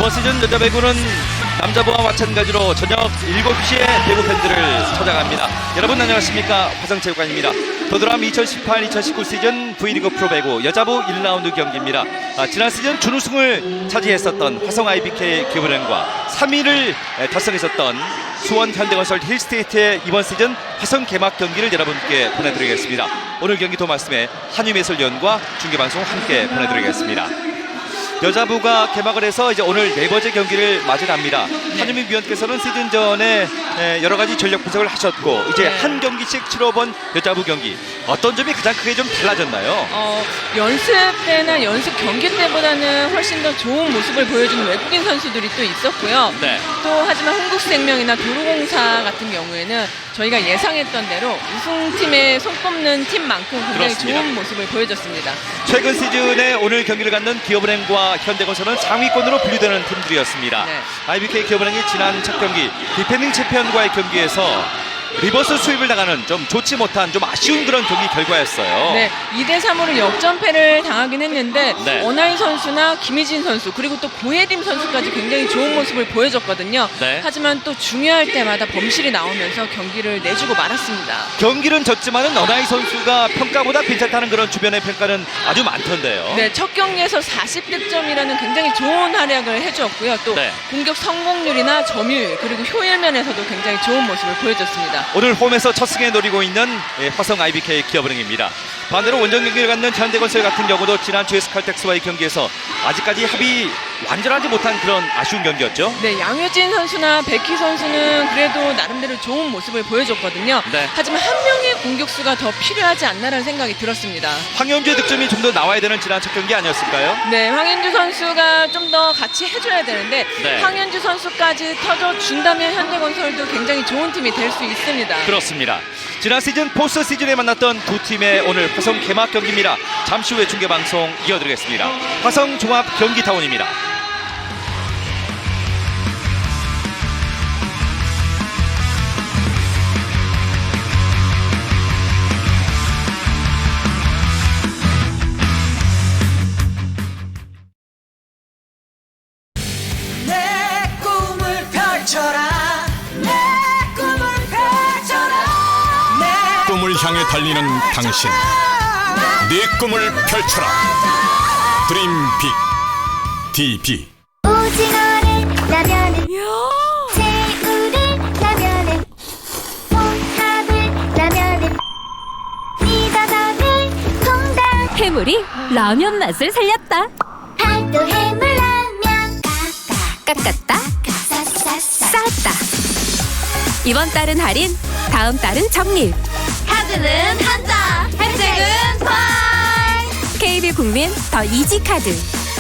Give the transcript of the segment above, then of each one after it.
이번 시즌 여자 배구는 남자부와 마찬가지로 저녁 7시에 배구 팬들을 찾아갑니다. 여러분 안녕하십니까? 화성체육관입니다. 도드람 2018-2019 시즌 V리그 프로배구 여자부 1라운드 경기입니다. 지난 시즌 준우승을 차지했었던 화성 IBK 기업은행과 3위를 달성했었던 수원 현대건설 힐스테이트의 이번 시즌 화성 개막 경기를 여러분께 보내드리겠습니다. 오늘 경기 도말씀에 한유매설위원과 중계방송 함께 보내드리겠습니다. 여자부가 개막을 해서 이제 오늘 네 번째 경기를 맞이합니다. 한유민 위원께서는 시즌 전에 여러 가지 전력 분석을 하셨고 이제 한 경기씩 치러본 여자부 경기 어떤 점이 가장 크게 좀 달라졌나요? 연습 때나 연습 경기 때보다는 훨씬 더 좋은 모습을 보여주는 외국인 선수들이 또 있었고요. 네. 또 하지만 한국생명이나 도로공사 같은 경우에는 저희가 예상했던 대로 우승팀에 손꼽는 팀만큼 굉장히 그렇습니다. 좋은 모습을 보여줬습니다. 최근 시즌에 오늘 경기를 갖는 기업은행과 현대건설은 상위권으로 분류되는 팀들이었습니다. 네. IBK 기업은행이 지난 첫 경기 디펜딩 챔피언과의 경기에서 리버스 수입을 당하는 좀 좋지 못한 좀 아쉬운 그런 경기 결과였어요. 네, 2대3으로 역전패를 당하긴 했는데 네. 원하이 선수나 김희진 선수 그리고 또 고예림 선수까지 굉장히 좋은 모습을 보여줬거든요. 네. 하지만 또 중요할 때마다 범실이 나오면서 경기를 내주고 말았습니다. 경기는 졌지만은 어나이 선수가 평가보다 괜찮다는 그런 주변의 평가는 아주 많던데요. 네, 첫 경기에서 40득점이라는 굉장히 좋은 활약을 해주었고요. 또 네. 공격 성공률이나 점유율 그리고 효율 면에서도 굉장히 좋은 모습을 보여줬습니다. 오늘 홈에서 첫 승에 노리고 있는 화성 IBK 기업은행입니다. 반대로 원정 경기를 갖는 현대건설 같은 경우도 지난 GS 칼텍스와의 경기에서 아직까지 합이 완전하지 못한 그런 아쉬운 경기였죠. 네, 양효진 선수나 백희 선수는 그래도 나름대로 좋은 모습을 보여줬거든요. 네. 하지만 한 명의 공격수가 더 필요하지 않나라는 생각이 들었습니다. 황현주의 득점이 좀 더 나와야 되는 지난 첫 경기 아니었을까요? 네, 황현주 선수가 좀 더 같이 해줘야 되는데 네. 황현주 선수까지 터져준다면 현대건설도 굉장히 좋은 팀이 될 수 있습니다. 그렇습니다. 지난 시즌 포스트 시즌에 만났던 두 팀의 오늘 화성 개막 경기입니다. 잠시 후에 중계방송 이어드리겠습니다. 화성 종합 경기타운입니다. 꿈을 향해 달리는 당신, 네 꿈을 펼쳐라. 드림빅 DB. 오징어를 라면에 새우를 라면에 홍합을 라면에 미더덕을 콩당 해물이 라면 맛을 살렸다. 팔도 해물라면 깎았다. 쌓았다. 이번 달은 할인, 다음 달은 적립. 카드는 한자 혜택은 파이 KB 국민 더 이지 카드.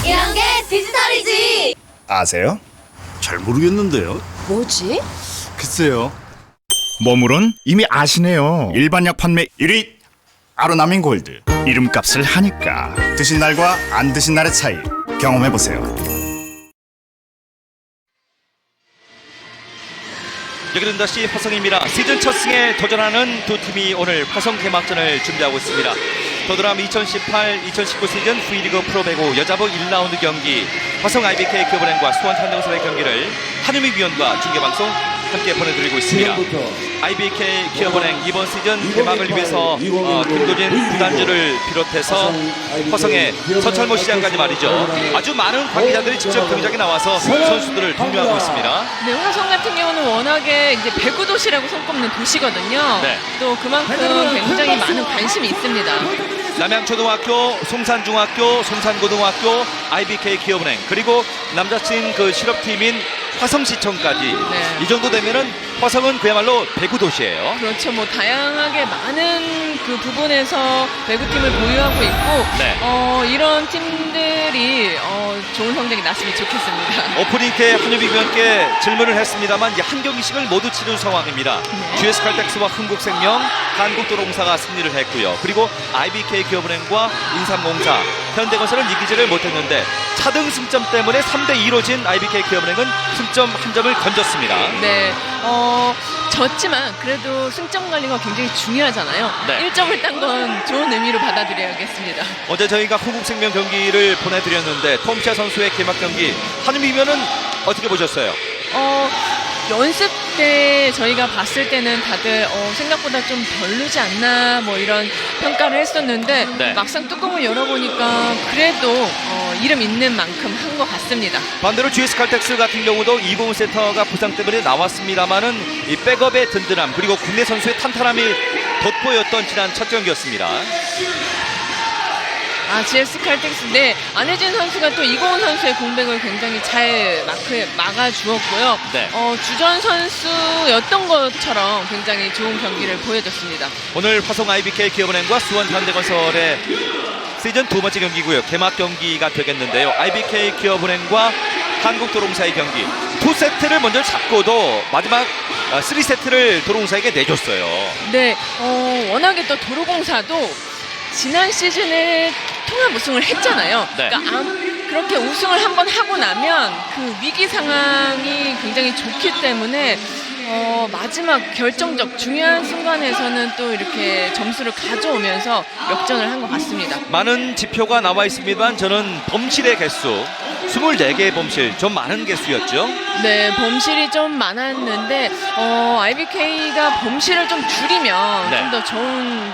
이런 게 디지털이지. 아세요? 잘 모르겠는데요. 뭐지? 글쎄요. 머물은 이미 아시네요. 일반약 판매 1위 아로나민 골드. 이름값을 하니까 드신 날과 안 드신 날의 차이 경험해보세요. 여기는 다시 화성입니다. 시즌 첫 승에 도전하는 두 팀이 오늘 화성 개막전을 준비하고 있습니다. 도드람 2018-2019 시즌 V리그 프로배구 여자부 1라운드 경기 화성 IBK 기업은행과 수원 현대건설의 경기를 한유민 위원과 중계방송 함께 보내드리고 있습니다. IBK 기업은행 이번 시즌 개막을 위해서 김도진 구단주를 비롯해서 화성의 서철모 시장까지 말이죠. 아주 많은 관계자들이 직접 경기장에 나와서 선수들을 독려하고 있습니다. 네, 화성 같은 경우는 워낙에 이제 배구 도시라고 손꼽는 도시거든요. 네. 또 그만큼 굉장히 많은 관심이 있습니다. 남양초등학교, 송산중학교, 송산고등학교, IBK 기업은행 그리고 남자친 그 실업팀인 화성시청까지 네. 이 정도 되면은 화성은 그야말로 배구 도시예요. 그렇죠. 뭐 다양하게 많은 그 부분에서 배구팀을 보유하고 있고 네. 이런 팀들이 좋은 성적이 났으면 좋겠습니다. 오프닝 때 한유빈 위원께 질문을 했습니다만 이제 한 경기씩을 모두 치른 상황입니다. 네. GS 칼텍스와 흥국생명, 한국도로공사가 승리를 했고요. 그리고 IBK 기업은행과 인삼공사, 현대건설은 이기지를 못했는데 차등 승점 때문에 3대2로 진 IBK 기업은행은 승점 한 점을 건졌습니다. 네, 졌지만 그래도 승점 관리가 굉장히 중요하잖아요. 네. 1점을 딴 건 좋은 의미로 받아들여야겠습니다. 어제 저희가 호국생명 경기를 보내드렸는데 톰시아 선수의 개막 경기 한유미면은 어떻게 보셨어요? 연습 때 저희가 봤을 때는 다들 생각보다 좀 별로지 않나 뭐 이런 평가를 했었는데 네. 막상 뚜껑을 열어보니까 그래도 이름 있는 만큼 한 것 같습니다. 반대로 GS 칼텍스 같은 경우도 이공훈 세터가 부상 때문에 나왔습니다만은 이 백업의 든든함 그리고 국내 선수의 탄탄함이 돋보였던 지난 첫 경기였습니다. GS 칼텍스, 네, 안혜진 선수가 또 이고은 선수의 공백을 굉장히 잘 막아주었고요. 네. 주전 선수였던 것처럼 굉장히 좋은 경기를 보여줬습니다. 오늘 화성 IBK 기업은행과 수원 현대건설의 시즌 두 번째 경기고요. 개막 경기가 되겠는데요. IBK 기업은행과 한국도롱사의 경기 2세트를 먼저 잡고도 마지막 3세트를 도롱사에게 내줬어요. 네, 워낙에 또 도로공사도 지난 시즌에 통합 우승을 했잖아요. 네. 그러니까 그렇게 우승을 한번 하고 나면 그 위기 상황이 굉장히 좋기 때문에 마지막 결정적 중요한 순간에서는 또 이렇게 점수를 가져오면서 역전을 한 것 같습니다. 많은 지표가 나와 있습니다만 저는 범실의 개수 24개의 범실 좀 많은 개수였죠. 네, 범실이 좀 많았는데 IBK가 범실을 좀 줄이면 네. 좀 더 좋은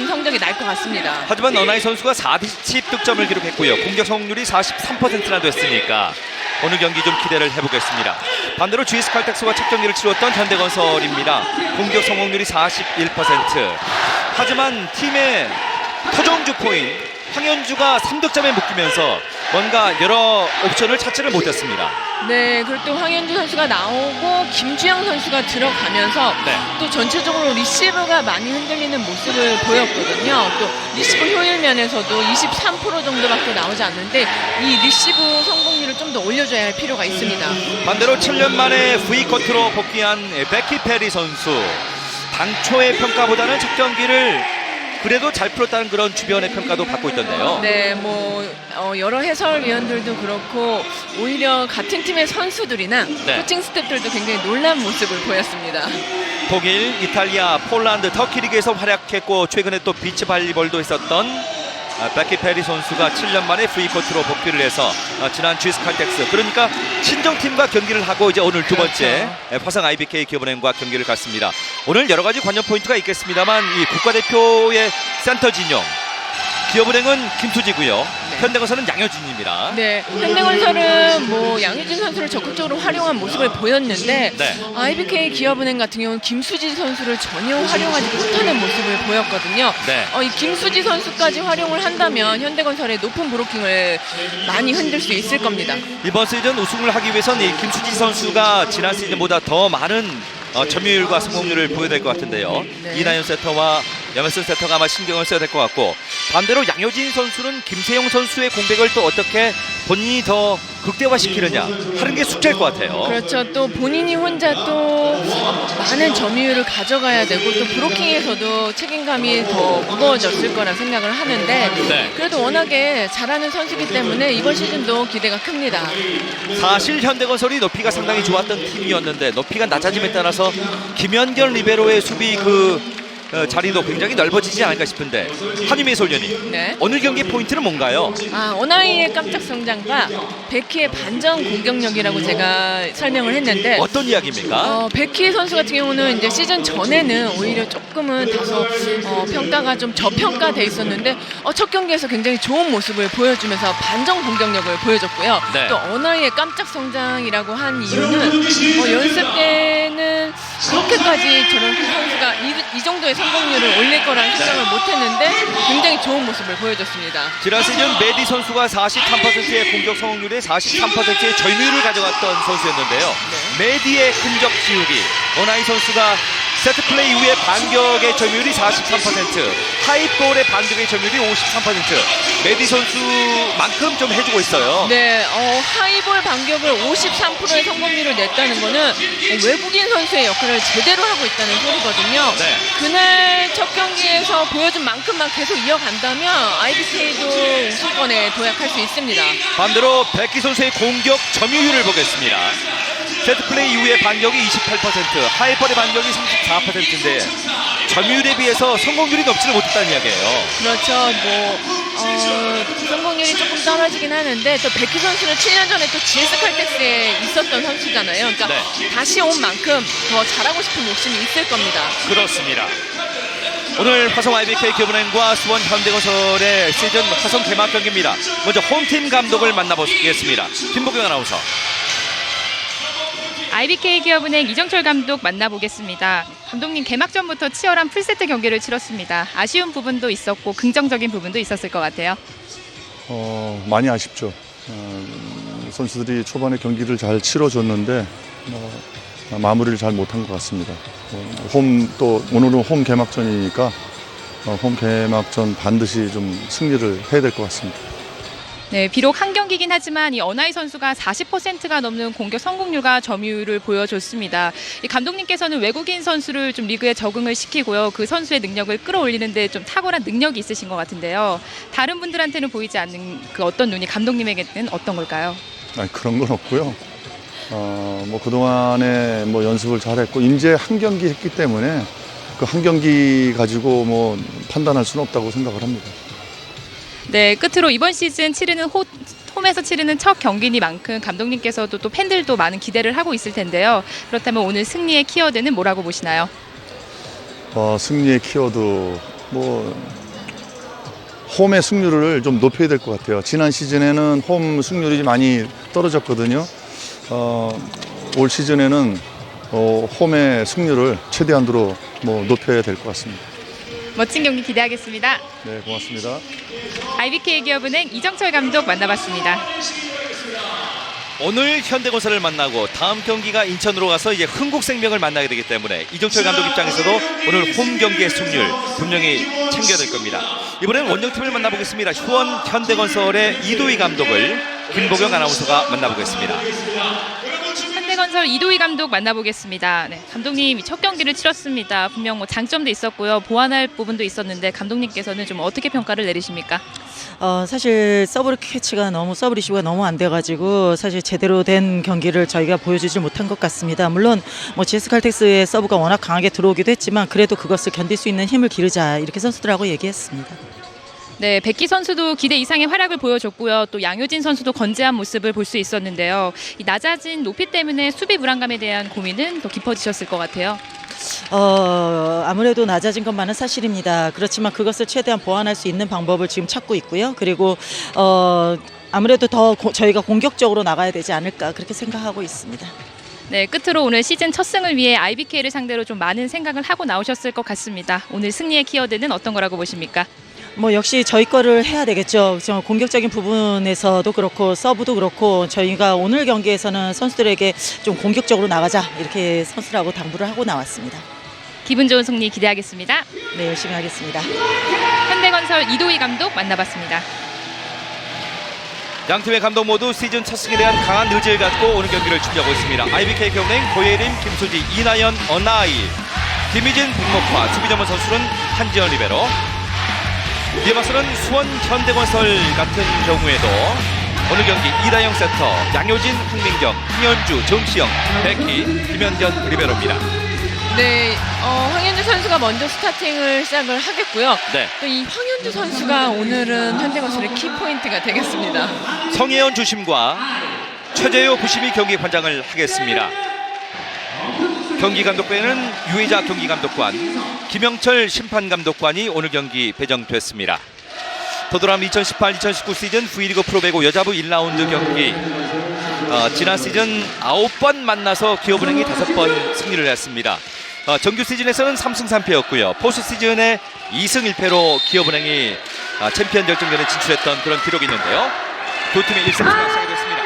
성적이 날 것 같습니다. 하지만 너나이 선수가 40득점을 기록했고요. 공격 성공률이 43%나 됐으니까 오늘 경기 좀 기대를 해보겠습니다. 반대로 GS 칼텍스와 첫 경기를 치렀던 현대건설입니다. 공격 성공률이 41%. 하지만 팀의 토종주 포인 황현주가 3득점에 묶이면서 뭔가 여러 옵션을 찾지를 못했습니다. 네, 그리고 또 황현주 선수가 나오고 김주영 선수가 들어가면서 네. 또 전체적으로 리시브가 많이 흔들리는 모습을 보였거든요. 또 리시브 효율 면에서도 23% 정도밖에 나오지 않는데 이 리시브 성공률을 좀 더 올려줘야 할 필요가 있습니다. 반대로 7년 만에 V코트로 복귀한 베키 페리 선수 당초의 평가보다는 첫 경기를 그래도 잘 풀었다는 그런 주변의 평가도 받고 있던데요. 네, 여러 해설위원들도 그렇고 오히려 같은 팀의 선수들이나 네. 코칭 스태프들도 굉장히 놀란 모습을 보였습니다. 독일, 이탈리아, 폴란드, 터키 리그에서 활약했고 최근에 또 비치 발리볼도 했었던 베키 페리 선수가 7년 만에 V코트로 복귀를 해서 지난 GS 칼텍스 그러니까 친정팀과 경기를 하고 이제 오늘 두 번째 화성 IBK 기업은행과 경기를 갖습니다. 오늘 여러 가지 관전 포인트가 있겠습니다만 이 국가대표의 센터 진영 기업은행은 김수지고요. 네. 현대건설은 양효진입니다. 네, 현대건설은 양효진 선수를 적극적으로 활용한 모습을 보였는데 네. IBK 기업은행 같은 경우는 김수지 선수를 전혀 활용하지 못하는 모습을 보였거든요. 네. 이 김수지 선수까지 활용을 한다면 현대건설의 높은 브로킹을 많이 흔들 수 있을 겁니다. 이번 시즌 우승을 하기 위해서는 이 김수지 선수가 지난 시즌보다 더 많은 점유율과 성공률을 보여야 될 것 같은데요. 네. 이나연 세터와 염혜선 세터가 아마 신경을 써야 될 것 같고 반대로 양효진 선수는 김세용 선수의 공백을 또 어떻게 본인이 더 극대화시키느냐 하는 게 숙제일 것 같아요. 그렇죠. 또 본인이 혼자 또 많은 점유율을 가져가야 되고 또 브로킹에서도 책임감이 더 무거워졌을 거라 생각을 하는데 네. 그래도 워낙에 잘하는 선수이기 때문에 이번 시즌도 기대가 큽니다. 사실 현대건설이 높이가 상당히 좋았던 팀이었는데 높이가 낮아짐에 따라서 김연결 리베로의 수비 자리도 굉장히 넓어지지 않을까 싶은데 한유미 소련이 네. 오늘 경기 포인트는 뭔가요? 오나이의 깜짝 성장과 베키의 반전 공격력이라고 제가 설명을 했는데 어떤 이야기입니까? 베키 선수 같은 경우는 이제 시즌 전에는 오히려 조금은 다소 평가가 좀 저평가돼 있었는데 첫 경기에서 굉장히 좋은 모습을 보여주면서 반전 공격력을 보여줬고요. 네. 또 어나이의 깜짝 성장이라고 한 이유는 연습 때는 그렇게까지 저런 선수가 이 정도의 성공률을 올릴 거라는 생각을 못했는데 굉장히 좋은 모습을 보여줬습니다. 지난 시즌 메디 선수가 43%의 공격 성공률에 43%의 점유율을 가져갔던 선수였는데요. 메디의 흔적 지우기, 어나이 선수가 세트플레이 이후에 반격의 점유율이 43%, 하이볼의 반격의 점유율이 53%. 메디 선수만큼 좀 해주고 있어요. 네, 하이볼 반격을 53%의 성공률을 냈다는 거는 외국인 선수의 역할을 제대로 하고 있다는 소리거든요. 네. 그날 첫 경기에서 보여준 만큼만 계속 이어간다면 IBK도 우승권에 도약할 수 있습니다. 반대로 백기 선수의 공격 점유율을 보겠습니다. 세트 플레이 이후의 반격이 28%, 하이볼의 반격이 34%인데 점유율에 비해서 성공률이 높지는 못했다는 이야기예요. 그렇죠. 성공률이 조금 떨어지긴 하는데 또 백희 선수는 7년 전에 또 GS 칼텍스에 있었던 선수잖아요. 그러니까 네. 다시 온 만큼 더 잘하고 싶은 욕심이 있을 겁니다. 그렇습니다. 오늘 화성 IBK 기업은행과 수원 현대건설의 시즌 화성 개막 경기입니다. 먼저 홈팀 감독을 만나보겠습니다. 김보경 아나운서. IBK 기업은행 이정철 감독 만나보겠습니다. 감독님, 개막전부터 치열한 풀세트 경기를 치렀습니다. 아쉬운 부분도 있었고 긍정적인 부분도 있었을 것 같아요. 많이 아쉽죠. 선수들이 초반에 경기를 잘 치러줬는데 마무리를 잘 못한 것 같습니다. 또 오늘은 홈 개막전이니까 홈 개막전 반드시 좀 승리를 해야 될 것 같습니다. 네, 비록 한 경기긴 하지만 이 어나이 선수가 40%가 넘는 공격 성공률과 점유율을 보여줬습니다. 이 감독님께서는 외국인 선수를 좀 리그에 적응을 시키고요. 그 선수의 능력을 끌어올리는데 좀 탁월한 능력이 있으신 것 같은데요. 다른 분들한테는 보이지 않는 그 어떤 눈이 감독님에게는 어떤 걸까요? 그런 건 없고요. 그동안에 연습을 잘했고 이제 한 경기 했기 때문에 그 한 경기 가지고 판단할 수는 없다고 생각을 합니다. 네, 끝으로 이번 시즌 치르는 홈에서 치르는 첫 경기니만큼 감독님께서도 또 팬들도 많은 기대를 하고 있을 텐데요. 그렇다면 오늘 승리의 키워드는 뭐라고 보시나요? 승리의 키워드 홈의 승률을 좀 높여야 될 것 같아요. 지난 시즌에는 홈 승률이 많이 떨어졌거든요. 올 시즌에는 홈의 승률을 최대한으로 높여야 될 것 같습니다. 멋진 경기 기대하겠습니다. 네, 고맙습니다. IBK 기업은행 이정철 감독 만나봤습니다. 오늘 현대건설을 만나고 다음 경기가 인천으로 가서 이제 흥국생명을 만나게 되기 때문에 이정철 감독 입장에서도 오늘 홈 경기의 승률 분명히 챙겨야 될 겁니다. 이번에는 원정팀을 만나보겠습니다. 수원 현대건설의 이도희 감독을 김보경 아나운서가 만나보겠습니다. 현대건설 이도희 감독 만나보겠습니다. 네, 감독님 첫 경기를 치렀습니다. 분명 장점도 있었고요. 보완할 부분도 있었는데 감독님께서는 좀 어떻게 평가를 내리십니까? 사실 서브 캐치가 서브 리시브가 너무 안 돼가지고 사실 제대로 된 경기를 저희가 보여주지 못한 것 같습니다. 물론 GS 칼텍스의 서브가 워낙 강하게 들어오기도 했지만 그래도 그것을 견딜 수 있는 힘을 기르자 이렇게 선수들하고 얘기했습니다. 네, 백기 선수도 기대 이상의 활약을 보여줬고요. 또 양효진 선수도 건재한 모습을 볼 수 있었는데요. 이 낮아진 높이 때문에 수비 불안감에 대한 고민은 더 깊어지셨을 것 같아요. 아무래도 낮아진 것만은 사실입니다. 그렇지만 그것을 최대한 보완할 수 있는 방법을 지금 찾고 있고요. 그리고 아무래도 더 저희가 공격적으로 나가야 되지 않을까 그렇게 생각하고 있습니다. 네, 끝으로 오늘 시즌 첫 승을 위해 IBK를 상대로 좀 많은 생각을 하고 나오셨을 것 같습니다. 오늘 승리의 키워드는 어떤 거라고 보십니까? 역시 저희 거를 해야 되겠죠. 공격적인 부분에서도 그렇고 서브도 그렇고 저희가 오늘 경기에서는 선수들에게 좀 공격적으로 나가자 이렇게 선수들하고 당부를 하고 나왔습니다. 기분 좋은 승리 기대하겠습니다. 네, 열심히 하겠습니다. 현대건설 이도희 감독 만나봤습니다. 양팀의 감독 모두 시즌 첫 승에 대한 강한 의지를 갖고 오늘 경기를 준비하고 있습니다. IBK 기업은행 고예림, 김수지, 이나연, 어나이, 김희진, 백목화, 수비 전문 선수는 한지연 리베로. 이에 맞서는 수원 현대건설 같은 경우에도 오늘 경기 이다영 세터, 양효진, 황민경, 황현주, 정시영, 백희, 김현견 리베로입니다. 네, 황현주 선수가 먼저 스타팅을 시작을 하겠고요. 네. 또 이 황현주 선수가 오늘은 현대건설의 키포인트가 되겠습니다. 성혜연 주심과 최재효 부심이 경기 관장을 하겠습니다. 경기 감독관에는 유혜자 경기 감독관, 김영철 심판 감독관이 오늘 경기 배정됐습니다. 더드람 2018-2019 시즌 V리그 프로배구 여자부 1라운드 경기 지난 시즌 9번 만나서 기업은행이 5번 승리를 했습니다. 정규 시즌에서는 3승 3패였고요. 포스트 시즌에 2승 1패로 기업은행이 챔피언 결정전에 진출했던 그런 기록이 있는데요. 두 팀의 1세트가 시작이 됐습니다.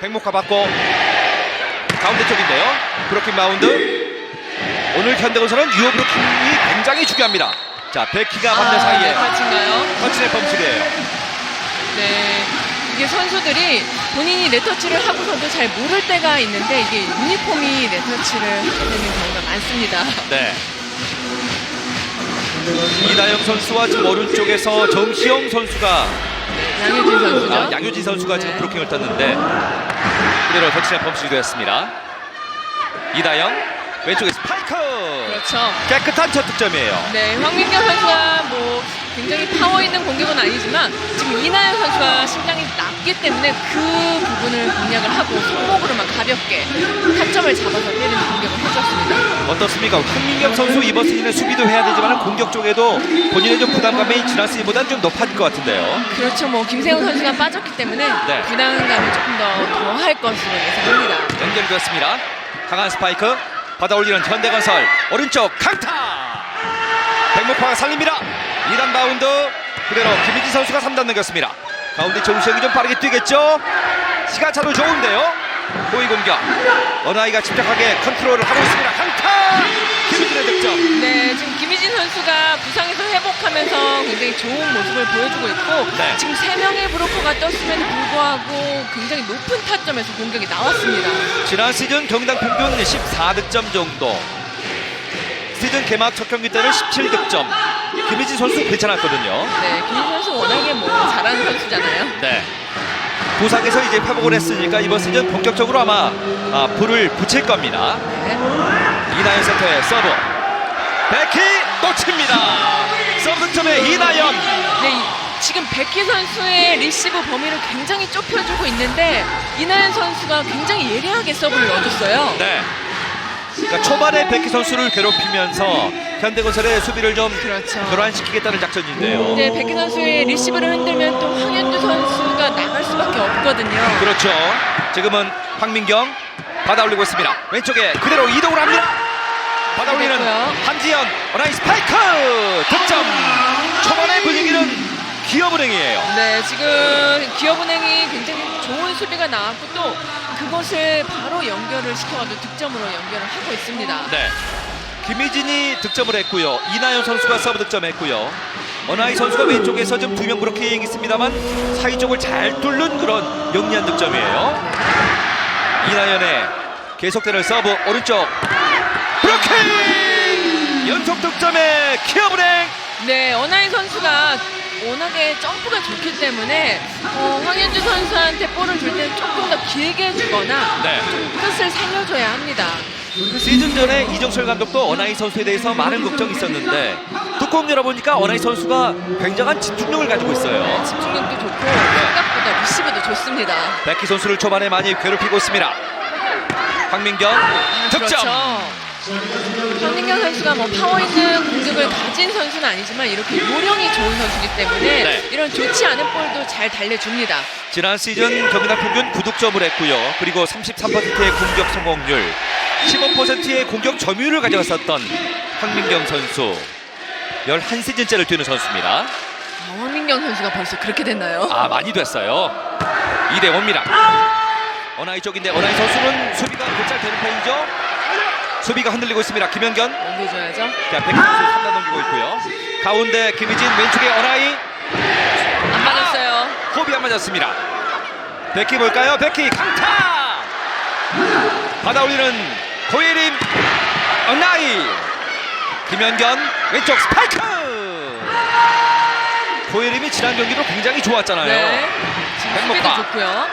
백목화 받고 가운데 쪽인데요. 브로킹 바운드. 오늘 현대건설은 유효 브로킹이 굉장히 중요합니다. 자, 백희가 받는 사이에 터치인가요? 터치의 범실이에요. 네, 이게 선수들이 본인이 네터치를 하고서도 잘 모를 때가 있는데 이게 유니폼이 네터치를 하게 되는 경우가 많습니다. 네. 이다영 선수와 지금 오른쪽에서 정시영 선수가 양효진 선수죠. 양효진 선수가 지금 브로킹을 떴는데 그대로 터치의 범실이 되었습니다. 이다영 왼쪽에 스파이크. 그렇죠. 깨끗한 첫 득점이에요. 네, 황민경 선수가 뭐 굉장히 파워 있는 공격은 아니지만 지금 이나영 선수가 심장이 낮기 때문에 그 부분을 공략을 하고 손목으로만 가볍게 타점을 잡아서 때리는 공격을 해줬습니다. 어떻습니까? 황민경 선수 이번 시즌에 수비도 해야 되지만 공격 쪽에도 본인의 좀 부담감이 지난 시즌보다는 좀 높아질 것 같은데요. 그렇죠. 뭐 김세훈 선수가 빠졌기 때문에 네. 부담감이 조금 더 할 것으로 예상합니다. 연결되었습니다. 강한 스파이크 받아 올리는 현대건설 오른쪽 강타. 백목화가 살립니다. 2단 바운드 그대로 김희진 선수가 3단 넘겼습니다. 가운데 정수영이 좀 빠르게 뛰겠죠. 시간차도 좋은데요. 호위 공격 어나이가 침착하게 컨트롤을 하고 있습니다. 강타. 김희진의 득점. 네, 지금 김희진 선수가 부상에서 회복하면서 굉장히 좋은 모습을 보여주고 있고 네. 지금 3명의 브로커가 떴음에도 불구하고 굉장히 높은 타점에서 공격이 나왔습니다. 지난 시즌 경기당 평균 14득점 정도. 시즌 개막 첫 경기 때는 17득점. 김희진 선수 괜찮았거든요. 네, 김희진 선수 워낙에 뭐 잘하는 선수잖아요. 네. 부상에서 이제 회복을 했으니까 이번 시즌 본격적으로 아마 불을 붙일 겁니다. 네. 이나연 세터의 서브. 베키 놓칩니다. 서브 득점의 이나연. 네, 지금 백희 선수의 리시브 범위를 굉장히 좁혀주고 있는데 이나연 선수가 굉장히 예리하게 서브를 넣어줬어요. 네. 그러니까 초반에 베키 선수를 괴롭히면서 현대건설의 수비를 좀 그렇죠. 교란시키겠다는 작전인데요. 네, 백희 선수의 리시브를 흔들면 또 황현주 선수가 나갈 수밖에 없거든요. 그렇죠. 지금은 황민경 받아 올리고 있습니다. 왼쪽에 그대로 이동을 합니다. 받아 올리는 됐고요. 한지연 어나이 스파이크 득점. 초반의 분위기는 기업은행이에요. 네, 지금 기업은행이 굉장히 좋은 수비가 나왔고 또 그것을 바로 연결을 시켜가지고 득점으로 연결을 하고 있습니다. 네. 김희진이 득점을 했고요. 이나연 선수가 서브 득점했고요. 어나이 선수가 왼쪽에서 좀 2명 그렇게 있습니다만 사이 쪽을 잘 뚫는 그런 영리한 득점이에요. 이나연의 계속되는 서브 오른쪽 브로킹 연속 득점의 기업은행. 네, 어나이 선수가 워낙에 점프가 좋기 때문에 황현주 선수한테 볼을 줄 때는 조금 더 길게 주거나 네. 좀 끝을 살려줘야 합니다. 시즌 전에 이정철 감독도 어나이 선수에 대해서 많은 걱정이 있었는데 뚜껑 열어보니까 어나이 선수가 굉장한 집중력을 가지고 있어요. 집중력도 좋고 생각보다 리시브도 좋습니다. 베키 선수를 초반에 많이 괴롭히고 있습니다. 황민경 득점. 그렇죠. 황민경 선수가 뭐 파워 있는 공격을 가진 선수는 아니지만 이렇게 요령이 좋은 선수이기 때문에 네. 이런 좋지 않은 볼도 잘 달래줍니다. 지난 시즌 경기당 평균 9득점을 했고요. 그리고 33%의 공격 성공률, 15%의 공격 점유율을 가져갔었던 황민경 선수. 11시즌째를 뛰는 선수입니다. 황민경 선수가 벌써 그렇게 됐나요? 많이 됐어요. 2대5입니다. 어나이 쪽인데 어나이 선수는 수비가 곧잘 되는 편이죠. 수비가 흔들리고 있습니다. 김현견. 넘겨줘야죠. 자, 백희 선수 3단 넘기고 있고요. 가운데 김희진, 왼쪽에 어나이. 안 맞았어요. 호흡이 안 맞았습니다. 베키 볼까요? 베키 강타! 받아 올리는 고예림 어나이. 김현견 왼쪽 스파이크! 고예림이 지난 경기도 굉장히 좋았잖아요. 네. 지금 수비도 백목화. 좋고요.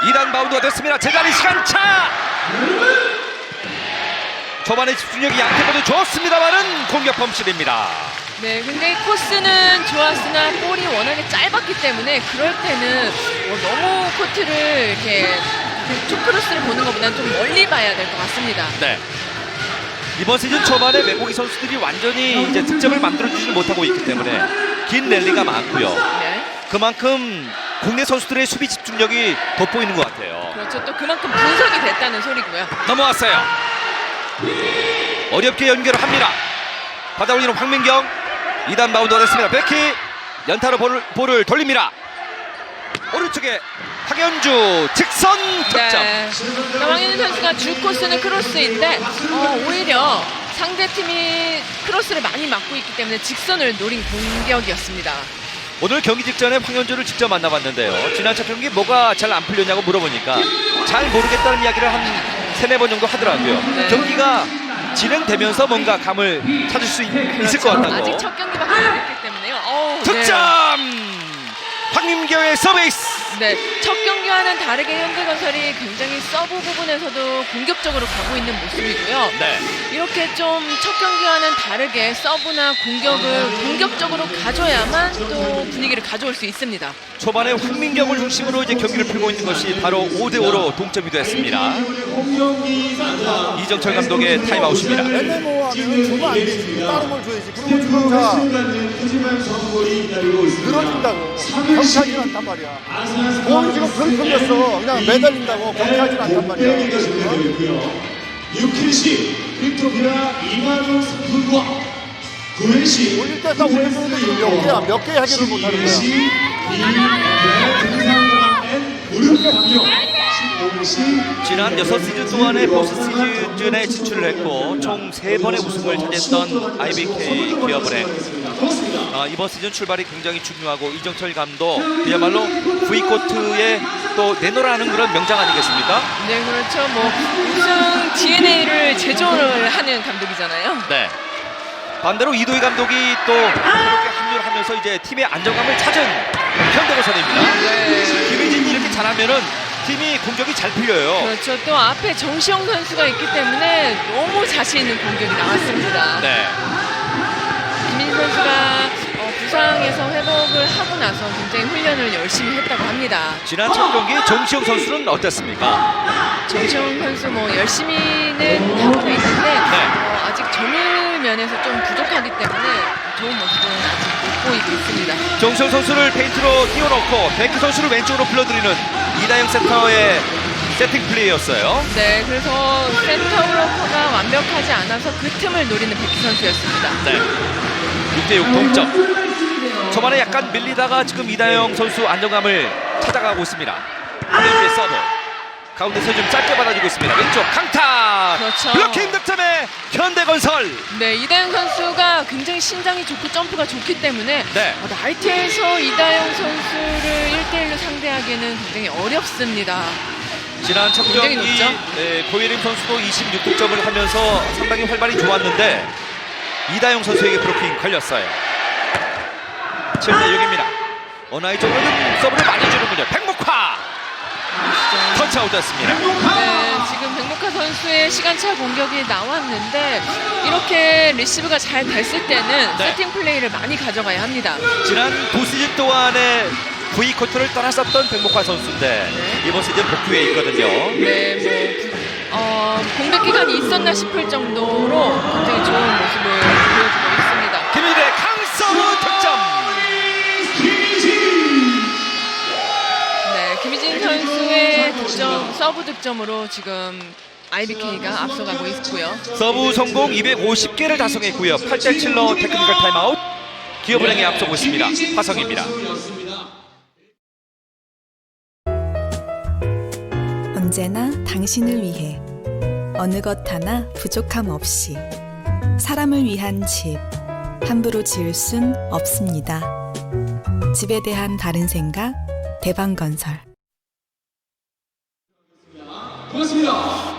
2단 바운드가 됐습니다. 제자리 시간차! 초반에 집중력이 양팀 좋습니다만은 공격 범실입니다. 네, 근데 코스는 좋았으나 볼이 워낙에 짧았기 때문에 그럴 때는 너무 코트를 이렇게 투크로스를 보는 것보다는 좀 멀리 봐야 될 것 같습니다. 네. 이번 시즌 초반에 외국인 선수들이 완전히 이제 득점을 만들어주지 못하고 있기 때문에 긴 랠리가 많고요. 네. 그만큼 국내 선수들의 수비 집중력이 돋보이는 것 같아요. 그렇죠. 또 그만큼 분석이 됐다는 소리고요. 넘어왔어요. 어렵게 연결을 합니다. 받아 올리는 황민경. 2단 바운드가 됐습니다. 베키 연타로 볼을 돌립니다. 오른쪽에 황현주 직선 득점. 네. 황현주 선수가 주 코스는 크로스인데 오히려 상대팀이 크로스를 많이 막고 있기 때문에 직선을 노린 공격이었습니다. 오늘 경기 직전에 황현주를 직접 만나봤는데요. 지난 첫 경기 뭐가 잘 안 풀렸냐고 물어보니까 잘 모르겠다는 이야기를 한 3-4번 정도 하더라고요. 네. 경기가 진행되면서 뭔가 감을 찾을 수 있을 것 같다고. 아직 첫 경기밖에 안 했기 때문에요. 득점! 황민경의 서비스! 네, 첫 경기와는 다르게 현대건설이 굉장히 서브 부분에서도 공격적으로 가고 있는 모습이고요. 네. 이렇게 좀 첫 경기와는 다르게 서브나 공격을 공격적으로 가져야만 또 분위기를 가져올 수 있습니다. 초반에 홍민경을 중심으로 이제 경기를 풀고 있는 것이 바로 5대5로 동점이 됐습니다. 이정철 감독의 타임아웃입니다. 맨날 뭐 하면 주면 안 되지. 다른 걸 줘야지. 그리고 지금 자 늘어진다고 경쾌하지는 않단 말이야. 몸이 지금 덜 풀렸어. 그냥 매달린다고 경쾌하지는 않단 말이야. 6킬씩 빅토피아 이만용 상품과 9회씩 올릴 때 딱 올리는데 몇 개야? 몇 개 하기를 못하는 거야. 무릎 강력 15회씩 지난 6시즌 동안에 포스트 시즌에 진출을 했고 총 3번의 우승을 차지했던 IBK 기업은행. 이번 시즌 출발이 굉장히 중요하고 이정철 감독 그야말로 V코트에 또 내놓으라는 그런 명장 아니겠습니까? 네, 그렇죠. 뭐 우승 DNA를 제조를 하는 감독이잖아요. 네. 반대로 이도희 감독이 또 새롭게 합류를 하면서 이제 팀의 안정감을 찾은 현대건설입니다. 네. 김혜진이 이렇게 잘하면은 팀이 공격이 잘 풀려요. 그렇죠. 또 앞에 정시영 선수가 있기 때문에 너무 자신 있는 공격이 나왔습니다. 네. 김민 선수가 부상에서 회복을 하고 나서 굉장히 훈련을 열심히 했다고 합니다. 지난 첫 경기 정시영 선수는 어땠습니까? 정시영 선수 뭐 열심히는 하고 있는데 아직 점유 면에서 좀 부족하기 때문에 좋은 모습은 아직 못 보이고 있습니다. 정시영 선수를 페인트로 띄워놓고 백희 선수를 왼쪽으로 불러들이는 이다영 센터의 세팅 플레이였어요. 네, 그래서 센터 블로커가 완벽하지 않아서 그 틈을 노리는 백희 선수였습니다. 네. 6대6 동점. 초반에 약간 밀리다가 지금 이다영 선수 안정감을 찾아가고 있습니다. 하늘비의 서브. 가운데서 좀 짧게 받아주고 있습니다. 왼쪽 강타. 그렇죠. 블로킹 득점에 현대건설. 네, 이다영 선수가 굉장히 신장이 좋고 점프가 좋기 때문에 네. 나이트에서 이다영 선수를 1대1로 상대하기에는 굉장히 어렵습니다. 지난 첫 굉장히 경기 높죠? 고예림 선수도 26득점을 하면서 상당히 활발히 좋았는데 이다영 선수에게 브로킹 걸렸어요. 7대6입니다. 어나이 쪽으로는 서브를 많이 주는군요. 백목화 터치아웃 됐습니다. 네, 지금 백목화 선수의 시간차 공격이 나왔는데 이렇게 리시브가 잘 됐을 때는 네. 세팅 플레이를 많이 가져가야 합니다. 지난 두 시즌 동안에 V코트를 떠났었던 백목화 선수인데 이번 시즌 복귀해 있거든요. 네, 공백 기간이 있었나 싶을 정도로 굉장히 좋은 모습을 보여주고 있습니다. 김희진의 강서브 득점. 네, 김희진 선수의 득점, 서브 득점으로 지금 IBK가 앞서가고 있고요. 서브 성공 250개를 달성했고요. 8대7로 테크니컬 타임아웃. 기업은행이 앞서고 있습니다. 화성입니다. 언제나 당신을 위해 어느 것 하나 부족함 없이 사람을 위한 집 함부로 지을 순 없습니다. 집에 대한 바른 생각 대방건설.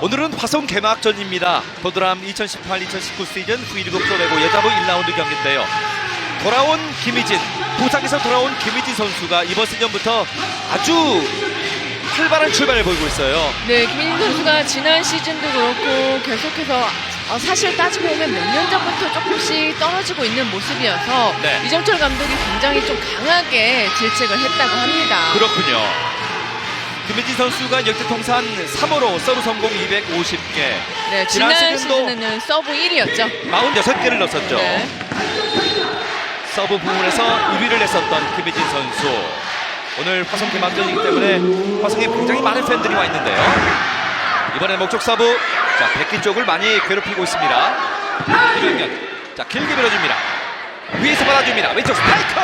오늘은 화성 개막전입니다. 도드람 2018-2019 시즌 V리그 프로배구 여자부 1라운드 경기인데요. 돌아온 김희진, 부상에서 돌아온 김희진 선수가 이번 시즌부터 아주 활발한 출발을 보이고 있어요. 네, 김희진 선수가 지난 시즌도 그렇고 계속해서 사실 따지고 보면 몇 년 전부터 조금씩 떨어지고 있는 모습이어서 네. 이정철 감독이 굉장히 좀 강하게 질책을 했다고 합니다. 그렇군요. 김혜진 선수가 역대 통산 3호로 서브 성공 250개. 네, 지난 시즌에는 서브 1위였죠. 46개를 넣었었죠. 네. 서브 부분에서 1위를 했었던 김혜진 선수. 오늘 화성 개막전이기 때문에 화성에 굉장히 많은 팬들이 와 있는데요. 이번에 목적 서브. 자, 백기 쪽을 많이 괴롭히고 있습니다. 김현경. 자, 길게 밀어줍니다. 위에서 받아줍니다. 왼쪽 스파이크.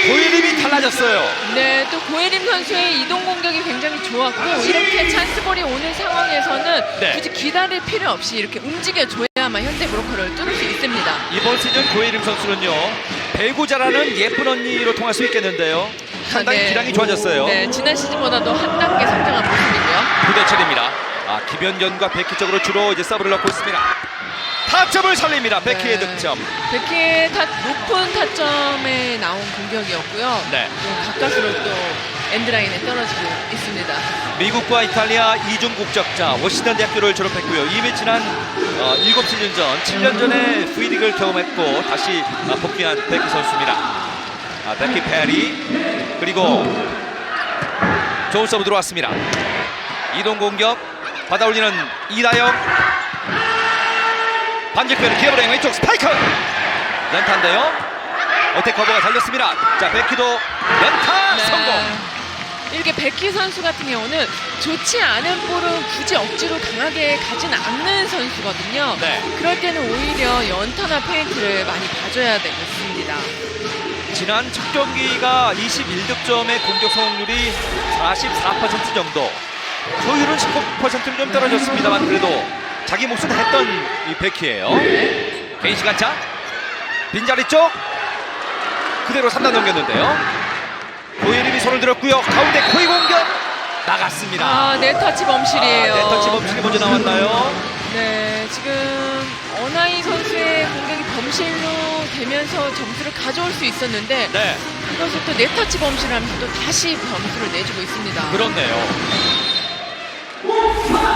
고예림이 달라졌어요. 네, 또 고예림 선수의 이동 공격이 굉장히 좋았고 이렇게 찬스볼이 오는 상황에서는 네. 굳이 기다릴 필요 없이 이렇게 움직여줘야만 현대 브로커를 뚫을 수 있습니다. 이번 시즌 고예림 선수는요, 배구 잘하는 예쁜 언니로 통할 수 있겠는데요. 상당히 네. 기량이 좋아졌어요. 네, 지난 시즌보다도 한 단계 성장한 모습이고요. 부대철입니다. 김현견과 백희 쪽으로 주로 이제 서브를 넣고 있습니다. 타점을 살립니다. 베키의 네. 득점. 베키의 높은 타점에 나온 공격이었고요. 네. 또 가까스로 또 엔드라인에 떨어지고 있습니다. 미국과 이탈리아 이중 국적자 워싱턴 대학교를 졸업했고요. 이미 지난 7시즌 전 7년 전에 V리그를 경험했고 다시 복귀한 베키 선수입니다. 베키 페리 그리고 좋은 서브 들어왔습니다. 이동 공격 받아올리는 이다영 반직변 기어브랭 왼쪽 스파이크 연타인데요. 어택 커버가 달렸습니다. 자 베키도 연타 성공. 이렇게 베키 선수 같은 경우는 좋지 않은 볼은 굳이 억지로 강하게 가진 않는 선수거든요. 네. 그럴 때는 오히려 연타나 페인트를 많이 봐줘야 되겠습니다. 지난 첫 경기가 21득점의 공격 성공률이 44% 정도. 효율은 19%는 좀 떨어졌습니다만 그래도 자기 몫은 했던 이 베키예요. 개인 시간차 빈자리 쪽 그대로 3단 넘겼는데요. 고예림이 손을 들었고요. 가운데 코이 공격 나갔습니다. 네터치 범실이에요. 네터치 범실이 먼저 나왔나요? 네, 지금 어나이 선수의 공격이 범실로 되면서 점수를 가져올 수 있었는데 네. 그것을 또 네터치 범실을 하면서 또 다시 점수를 내주고 있습니다. 그렇네요.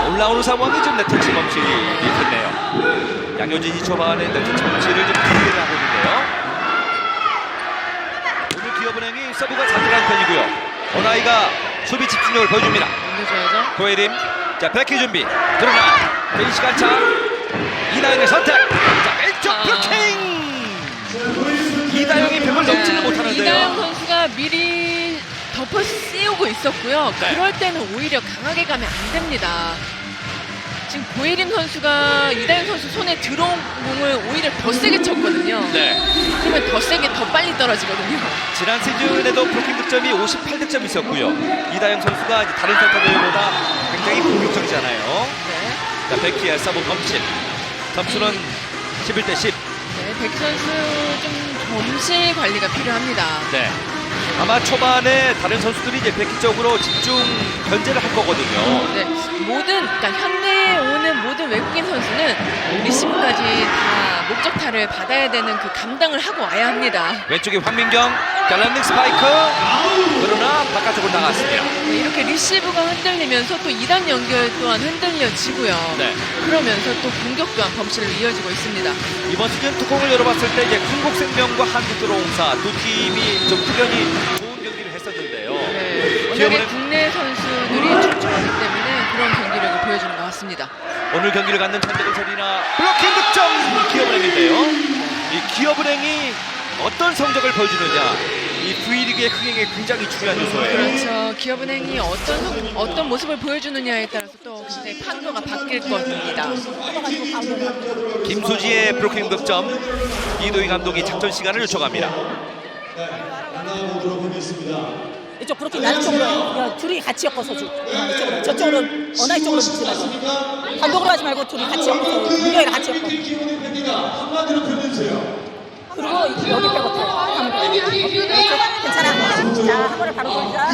올라오는 상황이 좀 네터치 범실이 됐네요. 양효진이 초반에 네터치 범실을 좀 기대를 하고 있는데요. 오늘 기업은행이 서브가 자질한 편이고요. 어나이가 수비 집중력을 보여줍니다. 올려줘야죠. 고예림, 자 베키 준비. 그러나 개인 시간차 이다영의 선택. 자 왼쪽 블로킹. 이다영이 벽을 넘지는 못하는데요. 이다영 선수가 미리 덮어 씌우고 있었고요. 네. 그럴 때는 오히려 강하게 가면 안 됩니다. 지금 고예림 선수가 이다영 선수 손에 들어온 공을 오히려 더 세게 쳤거든요. 네. 그러면 더 세게 더 빨리 떨어지거든요. 지난 시즌에도 블로킹 득점이 58득점 있었고요. 이다영 선수가 이제 다른 센터들보다 굉장히 공격적이잖아요. 네. 자 베키의 서브 범실. 점수는 11대 10. 네, 백 선수 좀 범실 관리가 필요합니다. 네. 아마 초반에 다른 선수들이 이제 베키 쪽으로 집중 견제를 할 거거든요. 네, 그러니까 현대에 오는 모든 외국인 선수는 리시브까지 다 목적타를 받아야 되는 그 감당을 하고 와야 합니다. 왼쪽에 황민경, 갤런닝 스파이크. 그러나 바깥쪽으로 나갔습니다. 네, 이렇게 리시브가 흔들리면서 또 2단 연결 또한 흔들려지고요. 네. 그러면서 또 공격 또한 범실로 이어지고 있습니다. 이번 시즌 뚜껑을 열어봤을 때 이제 흥국생명과 한국도로공사 두 팀이 좀 후견이 좋은 경기를 했었는데요. 네, 워낙에 국내 선수들이 출중하기 때문에 그런 경기력을 보여주는 것 같습니다. 오늘 경기를 갖는 현대건설이나 블로킹 득점 기업은행인데요. 이 기업은행이 어떤 성적을 보여주느냐 이 V리그의 흥행에 굉장히 중요한 요소예요. 그렇죠. 기업은행이 어떤 모습을 보여주느냐에 따라서 또 굉장히 판도가 바뀔 겁니다. 김수지의 블로킹 득점 이도희 감독이 작전 시간을 요청합니다. 이쪽 브로킹 나는 쪽으로 그냥 둘이 같이 엮어서 줘. 이쪽으로 저쪽으로 어나이 쪽으로 붙지 말고 단독으로 하지 말고 둘이 같이 엮어서 민경이랑 같이 엮어. 그리고 여기 빼고 다 괜찮아. 자, 한 번에 바로 돌자.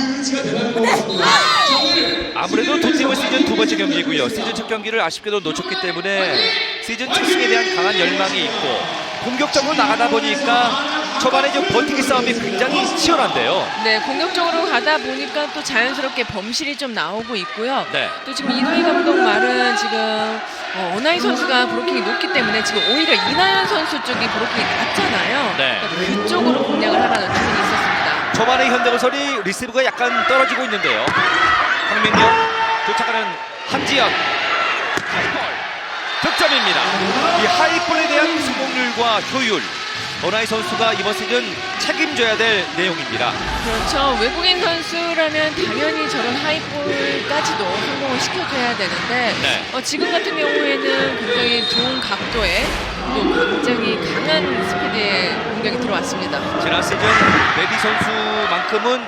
아무래도 두 팀은 시즌 두 번째 경기고요. 시즌 첫 경기를 아쉽게도 놓쳤기 때문에 시즌 첫 승에 대한 강한 열망이 있고 공격적으로 나가다 보니까 초반에 좀 버티기 싸움이 굉장히 치열한데요. 네, 공격적으로 가다 보니까 또 자연스럽게 범실이 좀 나오고 있고요. 네. 또 지금 이도희 감독 말은 지금 어나이 선수가 브로킹이 높기 때문에 지금 오히려 이나연 선수 쪽이 브로킹이 낮잖아요. 네. 그러니까 그쪽으로 공략을 하라는 주문이 있었습니다. 초반에 현대건설이 리시브가 약간 떨어지고 있는데요. 황민경 도착하는 함지연 하이볼 득점입니다. 이 하이볼에 대한 성공률과 효율 어나이 선수가 이번 시즌 책임져야 될 내용입니다. 그렇죠. 외국인 선수라면 당연히 저런 하이볼까지도 성공을 시켜줘야 되는데 네. 지금 같은 경우에는 굉장히 좋은 각도에 또 굉장히 강한 스피드의 공격이 들어왔습니다. 지난 시즌 메디 선수만큼은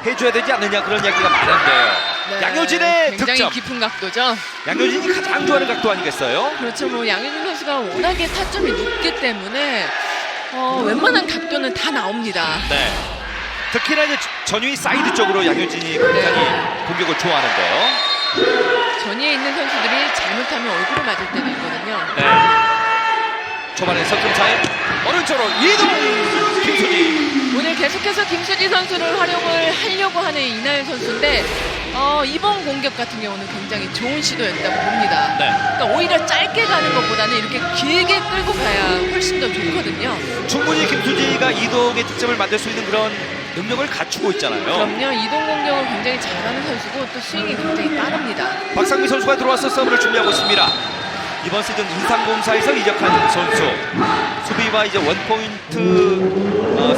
해줘야 되지 않느냐 그런 이야기가 많은데요. 네, 양효진의 굉장히 득점. 깊은 각도죠. 양효진이 가장 좋아하는 각도 아니겠어요? 그렇죠. 뭐 양효진 선수가 워낙에 타점이 높기 때문에 웬만한 각도는 다 나옵니다. 네. 특히나 이제 전위 사이드 쪽으로 양효진이 굉장히 공격을 좋아하는데요. 전위에 있는 선수들이 잘못하면 얼굴을 맞을 때도 있거든요. 네. 초반에 석점 차이 오른쪽으로 이동 김수지. 오늘 계속해서 김수지 선수를 활용을 하려고 하는 이나연 선수인데 이번 공격 같은 경우는 굉장히 좋은 시도였다고 봅니다. 네. 그러니까 오히려 짧게 가는 것보다는 이렇게 길게 끌고 가야 훨씬 더 좋거든요. 충분히 김수지가 이동의 득점을 만들 수 있는 그런 능력을 갖추고 있잖아요. 그럼요. 이동 공격을 굉장히 잘하는 선수고 또 스윙이 굉장히 빠릅니다. 박상미 선수가 들어와서 서브를 준비하고 있습니다. 이번 시즌 인삼공사에서 이적한 선수. 수비와 이제 원포인트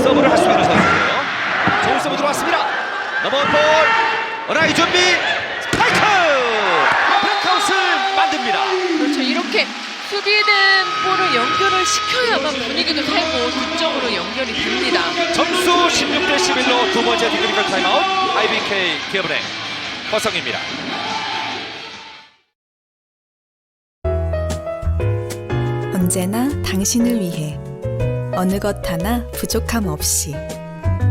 서브를 할 수 있는 선수예요. 좋은 서브 들어왔습니다. 넘어온 볼. 어라이 준비. 스파이크. 블랙아웃을 만듭니다. 그렇죠. 이렇게 수비된 볼을 연결을 시켜야만 분위기도 살고 득점으로 연결이 됩니다. 점수 16대 11로 두 번째 테크니컬 타임아웃 IBK 기업은행 허성입니다. 언제나 당신을 위해 어느 것 하나 부족함 없이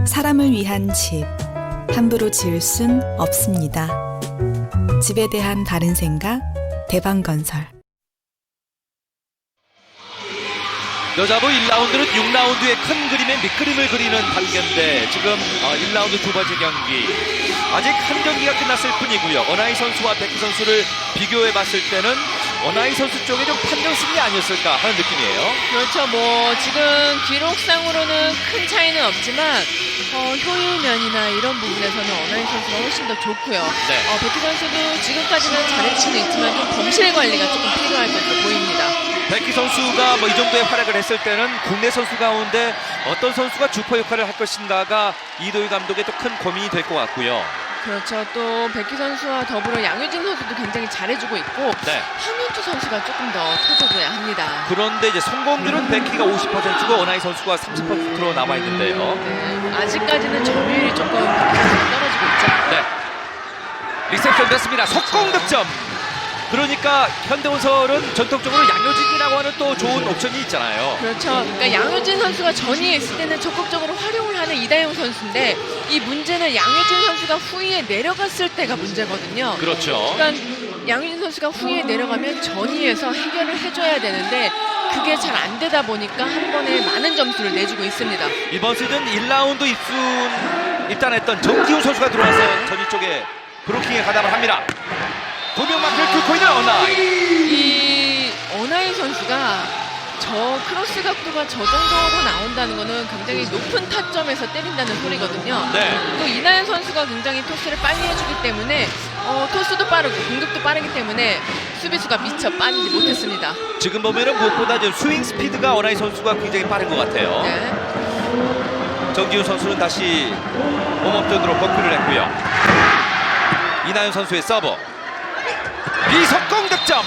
사람을 위한 집 함부로 지을 순 없습니다. 집에 대한 바른 생각 대방건설. 여자부 1라운드는 6라운드의 큰 그림의 밑그림을 그리는 단계인데 지금 1라운드 두 번째 경기 아직 한 경기가 끝났을 뿐이고요. 어나이 선수와 백희 선수를 비교해 봤을 때는 어나이 선수 쪽에 좀 판정 승리 아니었을까 하는 느낌이에요. 그렇죠. 뭐 지금 기록상으로는 큰 차이는 없지만 효율면이나 이런 부분에서는 어나이 선수가 훨씬 더 좋고요. 네. 백희 선수도 지금까지는 잘할 수는 있지만 좀 범실 관리가 조금 필요할 것으로 보입니다. 백희 선수가 뭐 이 정도의 활약을 했을 때는 국내 선수 가운데 어떤 선수가 주포 역할을 할 것인가가 이도희 감독의 또 큰 고민이 될 것 같고요. 그렇죠. 또 백희 선수와 더불어 양효진 선수도 굉장히 잘해주고 있고 네. 황현주 선수가 조금 더 터져줘야 합니다. 그런데 이제 성공률은 백희가 50%고 어나이 선수가 30%로 남아 있는데요. 네. 아직까지는 점유율이 조금 백희 선수가 떨어지고 있죠. 네. 리셉션 됐습니다. 속공 득점. 그러니까 현대건설은 전통적으로 양효진이라고 하는 또 좋은 옵션이 있잖아요. 그렇죠. 그러니까 양효진 선수가 전위에 있을 때는 적극적으로 활용을 하는 이다영 선수인데 이 문제는 양효진 선수가 후위에 내려갔을 때가 문제거든요. 그렇죠. 그러니까 양효진 선수가 후위에 내려가면 전위에서 해결을 해줘야 되는데 그게 잘 안 되다 보니까 한 번에 많은 점수를 내주고 있습니다. 이번 시즌 1라운드 입단했던 정지훈 선수가 들어와서 전위 쪽에 브로킹에 가담을 합니다. 두 명만을 뚫고 있는 어나이. 이 어나이 선수가 저 크로스 각도가 저 정도로 나온다는 거는 굉장히 높은 타점에서 때린다는 소리거든요. 네. 또 이나연 선수가 굉장히 토스를 빨리 해주기 때문에 토스도 빠르고 공격도 빠르기 때문에 수비수가 미처 빠지지 못했습니다. 지금 보면은 무엇보다 좀 스윙 스피드가 어나이 선수가 굉장히 빠른 것 같아요. 네. 정지훈 선수는 다시 홈업전으로 버프를 했고요. 이나연 선수의 서브. 비석공 득점.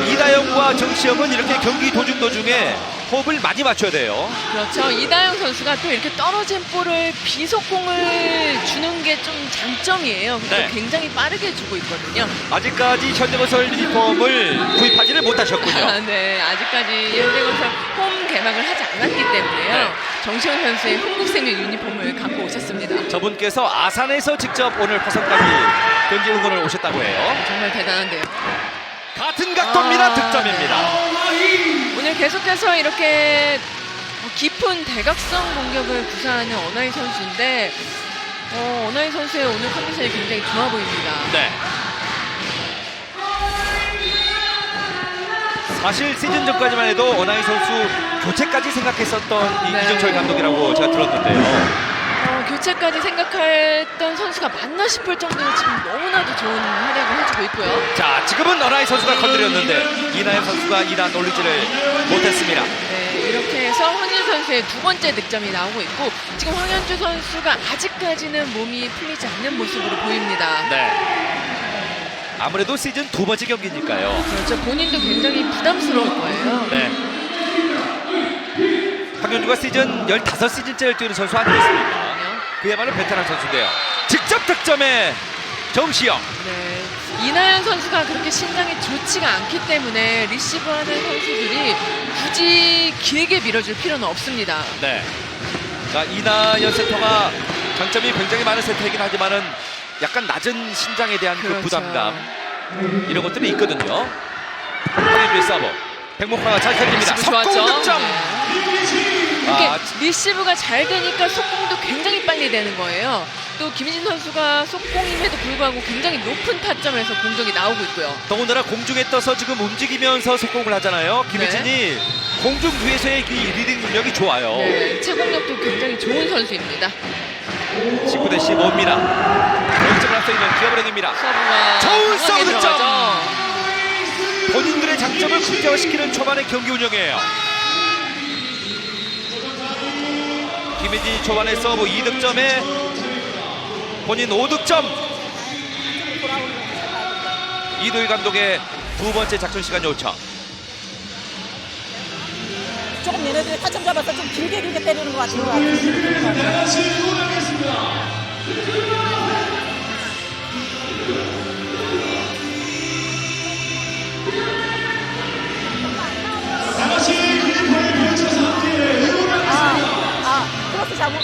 이다영과 정시영은 이렇게 경기 도중에 호흡을 많이 맞춰야 돼요. 그렇죠. 이다영 선수가 또 이렇게 떨어진 볼을 비속공을 주는 게 좀 장점이에요. 그래서 네. 굉장히 빠르게 주고 있거든요. 아직까지 현대건설 유니폼을 구입하지를 못하셨군요. 네, 아직까지 현대건설 홈 개막을 하지 않았기 때문에요. 네. 정시현 선수의 흥국생명 유니폼을 갖고 오셨습니다. 저분께서 아산에서 직접 오늘 화성까지 경기 응원을 오셨다고 해요. 정말 대단한데요. 같은 각도입니다. 득점입니다. 오늘 계속해서 이렇게 깊은 대각선 공격을 구사하는 어나이 선수인데 어나이 선수의 오늘 컨디션이 굉장히 좋아 보입니다. 네. 사실 시즌 전까지만 해도 어나이 선수 교체까지 생각했었던 네. 이정철 감독이라고 제가 들었는데요. 교체까지 생각했던 선수가 맞나 싶을 정도로 지금 너무나도 좋은 활약을 해주고 있고요. 자, 지금은 어나이 선수가 건드렸는데 이나연 선수가 2단 올리지를 못했습니다. 네, 이렇게 해서 황현주 선수의 두 번째 득점이 나오고 있고 지금 황현주 선수가 아직까지는 몸이 풀리지 않는 모습으로 보입니다. 네. 아무래도 시즌 두 번째 경기니까요. 그렇죠. 본인도 굉장히 부담스러울 거예요. 네. 황현주가 시즌 15시즌째를 뛰는 선수 아니겠습니까? 그야말로 베테랑 선수인데요. 직접 득점에 정시영. 네. 이나연 선수가 그렇게 신장이 좋지가 않기 때문에 리시브하는 선수들이 굳이 길게 밀어줄 필요는 없습니다. 네. 자, 이나연 세터가 장점이 굉장히 많은 세터이긴 하지만은 약간 낮은 신장에 대한 그렇죠. 그 부담감 이런 것들이 있거든요. 황현주의 서브. 백목화가 잘 살립니다. 리시브 좋았죠. 속공 득점. 이게 리시브가 잘 되니까 속공도 굉장히 빨리 되는 거예요. 또 김희진 선수가 속공임에도 불구하고 굉장히 높은 타점에서 공격이 나오고 있고요. 더군다나 공중에 떠서 지금 움직이면서 속공을 하잖아요. 김희진이 공중 위에서의 이 리딩 능력이 좋아요. 네, 채공력도 굉장히 좋은 선수입니다. 19대 15입니다. 왼쪽을 앞서 있는 기업은행입니다. 서브가 좋은 서브 강하게 득점. 들어가죠. 본인들의 장점을 극대화시키는 초반의 경기 운영이에요. 김희진이 초반에 서브 2득점에 본인 5득점. 이도희 감독의 두 번째 작전 시간 요청. 조금 얘네들이 타점 잡아서 좀 길게 때리는 것 같아요. 다시 그리퍼를 펼쳐서 함께 응원하겠습니다. 크로스 잡고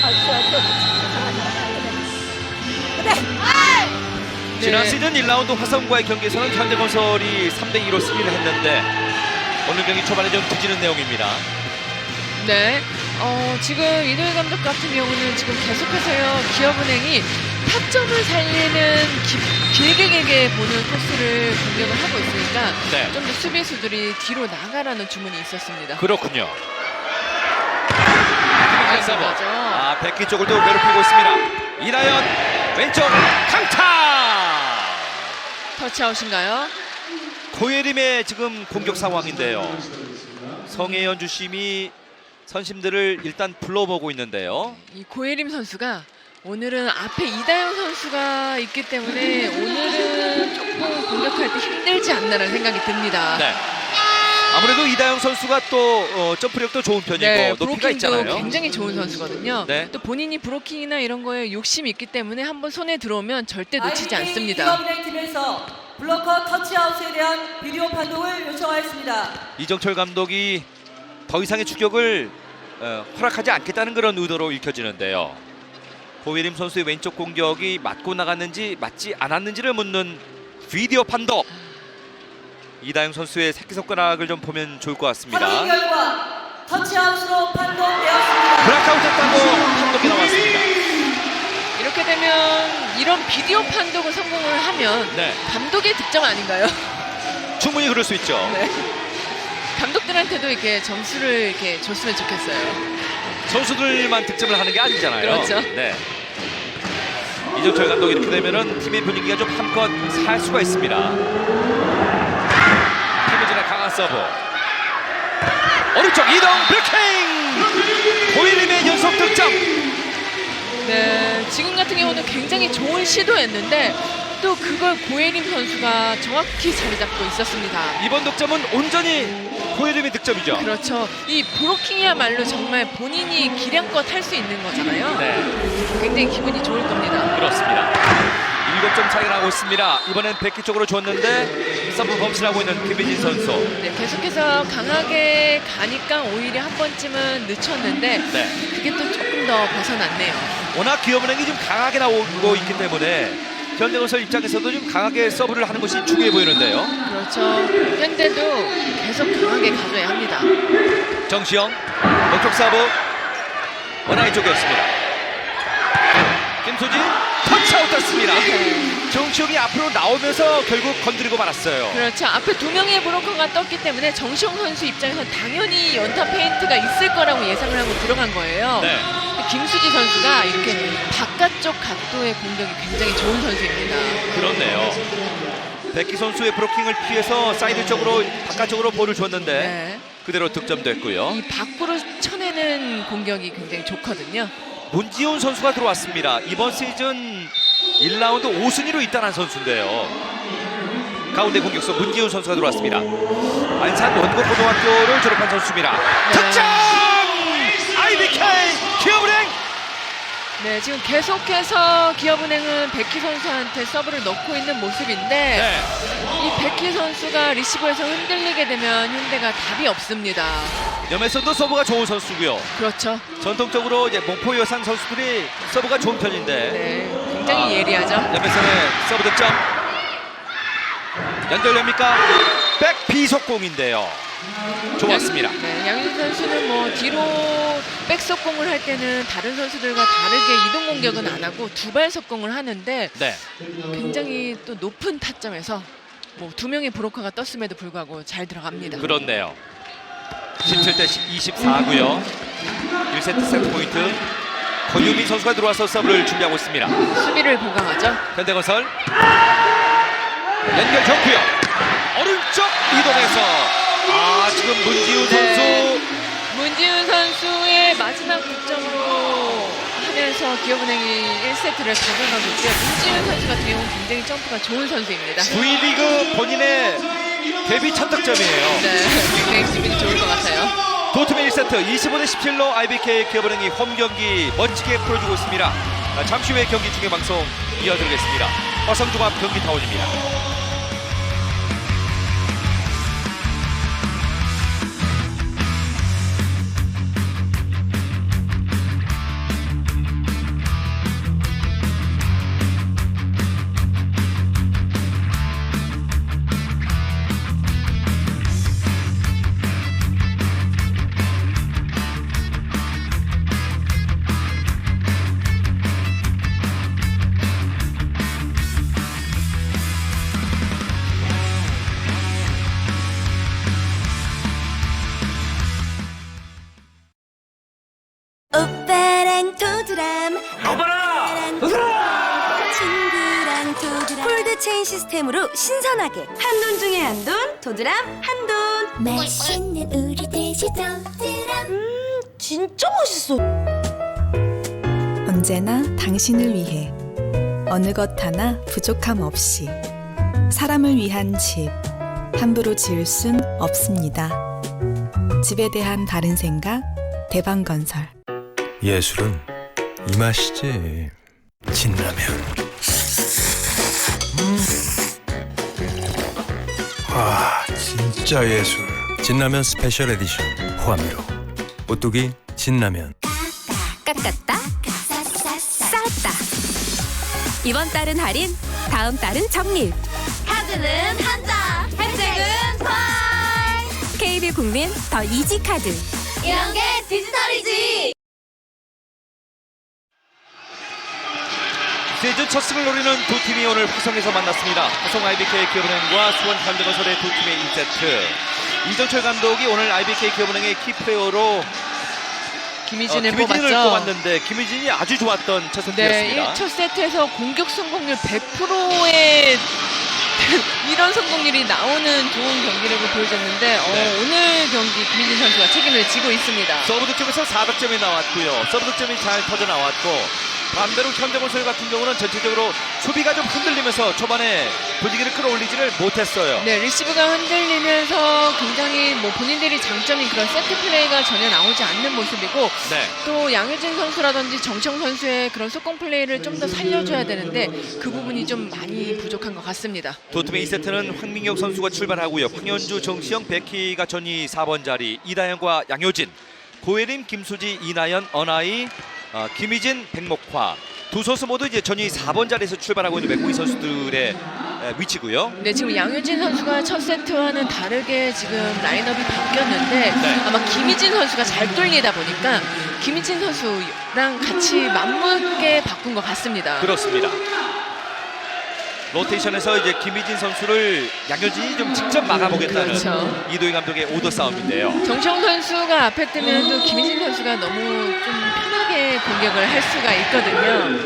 지난 시즌 1라운드 화성과의 경기에서는 현대건설이 3대2로 승리를 했는데 오늘 경기 초반에 좀 뒤지는 내용입니다. 네, 지금 이도희 감독 같은 경우는 지금 계속해서요 기업은행이 타점을 살리는 길게 보는 코스를 공격을 하고 있으니까 좀 더 수비수들이 뒤로 나가라는 주문이 있었습니다. 그렇군요. 맞아. 백기 쪽을 또 괴롭히고 있습니다. 이나연 왼쪽 강타. 터치아웃인가요? 고예림의 지금 공격 상황인데요. 성혜연 주심이 선심들을 일단 불러보고 있는데요. 이 고예림 선수가 오늘은 앞에 이다영 선수가 있기 때문에 오늘은 조금 공격할 때 힘들지 않나라는 생각이 듭니다. 네. 아무래도 이다영 선수가 또 점프력도 좋은 편이고 높이가 있잖아요. 굉장히 좋은 선수거든요. 네. 또 본인이 브로킹이나 이런 거에 욕심이 있기 때문에 한번 손에 들어오면 절대 놓치지 않습니다. 기업은행 팀에서 블로커 터치아웃에 대한 비디오 판독을 요청하였습니다. 이정철 감독이 더 이상의 추격을 허락하지 않겠다는 그런 의도로 읽혀지는데요. 고예림 선수의 왼쪽 공격이 맞고 나갔는지 맞지 않았는지를 묻는 비디오 판독. 이다영 선수의 새끼손가락을 좀 보면 좋을 것 같습니다. 확인 결과 터치아웃으로 판독되었습니다. 브라카웃했다고 판독이 나왔습니다. 이렇게 되면 이런 비디오 판독을 성공을 하면 감독의 득점 아닌가요? 충분히 그럴 수 있죠. 네. 감독들한테도 이렇게 점수를 이렇게 줬으면 좋겠어요. 선수들만 득점을 하는 게 아니잖아요. 그렇죠. 네. 이정철 감독이 이렇게 되면은 팀의 분위기가 좀 한껏 살 수가 있습니다. 김혜진의 강한 서브. 오른쪽 이동 블로킹. 고예림의 연속 득점. 네, 지금 같은 경우는 굉장히 좋은 시도였는데 또 그걸 고예림 선수가 정확히 자리 잡고 있었습니다. 이번 득점은 온전히 고예림의 득점이죠. 그렇죠. 이 브로킹이야말로 정말 본인이 기량껏 할 수 있는 거잖아요. 네. 굉장히 기분이 좋을 겁니다. 그렇습니다. 7점 차이가 나고 있습니다. 이번엔 백기 쪽으로 줬는데 서브 범실하고 있는 김혜진 선수. 네, 계속해서 강하게 가니까 오히려 한 번쯤은 늦췄는데 그게 또 조금 더 벗어났네요. 워낙 기업은행이 좀 강하게 나오고 있기 때문에 현대건설 입장에서도 좀 강하게 서브를 하는 것이 중요해 보이는데요. 그렇죠. 현대도 계속 강하게 가져야 합니다. 정시영 왼쪽 서브 원하이 쪽이었습니다. 김수진 터치아웃 됐습니다. 정시영이 앞으로 나오면서 결국 건드리고 말았어요. 그렇죠. 앞에 두 명의 브로커가 떴기 때문에 정시영 선수 입장에서 당연히 연타 페인트가 있을 거라고 예상을 하고 들어간 거예요. 네. 김수지 선수가 이렇게 바깥쪽 각도의 공격이 굉장히 좋은 선수입니다. 그렇네요. 백기 선수의 브로킹을 피해서 사이드 쪽으로 바깥쪽으로 볼을 줬는데 그대로 득점됐고요. 이 밖으로 쳐내는 공격이 굉장히 좋거든요. 문지훈 선수가 들어왔습니다. 이번 시즌 1라운드 5순위로 입단한 선수인데요. 가운데 공격수 문지훈 선수가 들어왔습니다. 안산 원곡고등학교를 졸업한 선수입니다. 득점! IBK 기업은행! 네, 지금 계속해서 기업은행은 백희 선수한테 서브를 넣고 있는 모습인데 이 백희 선수가 리시브에서 흔들리게 되면 현대가 답이 없습니다. 염혜선도 서브가 좋은 선수고요. 그렇죠. 전통적으로 이제 목포 여산 선수들이 서브가 좋은 편인데 굉장히 예리하죠. 염혜선의 서브 득점 연결됩니까? 백 비속공인데요. 좋았습니다. 네, 양효진 선수는 뭐 뒤로 백석공을 할 때는 다른 선수들과 다르게 이동 공격은 안 하고 두발 석공을 하는데 네. 굉장히 또 높은 타점에서 뭐 2명의 브로커가 떴음에도 불구하고 잘 들어갑니다. 그렇네요. 17대 24고요. 1세트 세트 포인트. 권유민 선수가 들어와서 서브를 준비하고 있습니다. 수비를 보강하죠. 현대건설 연결 좋고요. 오른쪽 이동해서 지금 문지훈 선수의 마지막 득점으로 하면서 기업은행이 1세트를 가져가고 있고요. 문지훈 선수 같은 경우는 굉장히 점프가 좋은 선수입니다. V리그 본인의 데뷔 첫 득점이에요. 네, 굉장히 기분이 좋을 것 같아요. 두 팀의 1세트 25대 17로 IBK 기업은행이 홈 경기 멋지게 풀어주고 있습니다. 잠시 후에 경기 중계방송 이어드리겠습니다. 화성종합 경기타운입니다. 오빠랑 도드람 친구랑 도드람 폴드체인 시스템으로 신선하게 한돈 중에 한돈 도드람 한돈 맛있는 우리 돼지 도드람 진짜 맛있어. 언제나 당신을 위해 어느 것 하나 부족함 없이 사람을 위한 집 함부로 지을 순 없습니다. 집에 대한 바른 생각 대방건설. 예술은 이 맛이지. 진라면. 와, 진짜 예술. 진라면 스페셜 에디션 호암으로 오뚜기 진라면. 깎았다 쌓았다. 이번 달은 할인, 다음 달은 적립. 카드는 한자 혜택은 파이 KB국민 더 이지카드. 이런 게 디지털이지. 시즌 첫 승을 노리는 두 팀이 오늘 화성에서 만났습니다. 화성 IBK 기업은행과 수원 현대건설의 두 팀의 1세트. 이정철 감독이 오늘 IBK 기업은행의 키플레이어로 김희진을 뽑았는데 김희진이 아주 좋았던 첫 세트였습니다. 네, 1첫 세트에서 공격 성공률 100%의 이런 성공률이 나오는 좋은 경기력을 보여줬는데 오늘 경기 김희진 선수가 책임을 지고 있습니다. 서브 득점에서 4득점이 나왔고요. 서브 득점이 잘 터져 나왔고 반대로 현대건설 같은 경우는 전체적으로 수비가 좀 흔들리면서 초반에 분위기를 끌어올리지를 못했어요. 네, 리시브가 흔들리면서 굉장히 뭐 본인들이 장점인 그런 세트 플레이가 전혀 나오지 않는 모습이고 네. 또 양효진 선수라든지 정청 선수의 그런 속공 플레이를 좀 더 살려줘야 되는데 그 부분이 좀 많이 부족한 것 같습니다. 두 팀의 2세트는 황민경 선수가 출발하고요. 황현주, 정시영, 백희가 전위 4번 자리, 이다현과 양효진, 고예림, 김수지, 이나연, 언아이, 김희진, 백목화 두 선수 모두 이제 전위 4번 자리에서 출발하고 있는 외국인 선수들의 위치고요. 네, 지금 양효진 선수가 첫 세트와는 다르게 지금 라인업이 바뀌었는데 아마 김희진 선수가 잘 뚫리다 보니까 김희진 선수랑 같이 맞먹게 바꾼 것 같습니다. 그렇습니다. 로테이션에서 이제 김희진 선수를 양효진이 좀 직접 막아보겠다는 그렇죠. 이도희 감독의 오더 싸움인데요. 정청 선수가 앞에 뜨면 또 김희진 선수가 너무 좀 편하게 공격을 할 수가 있거든요.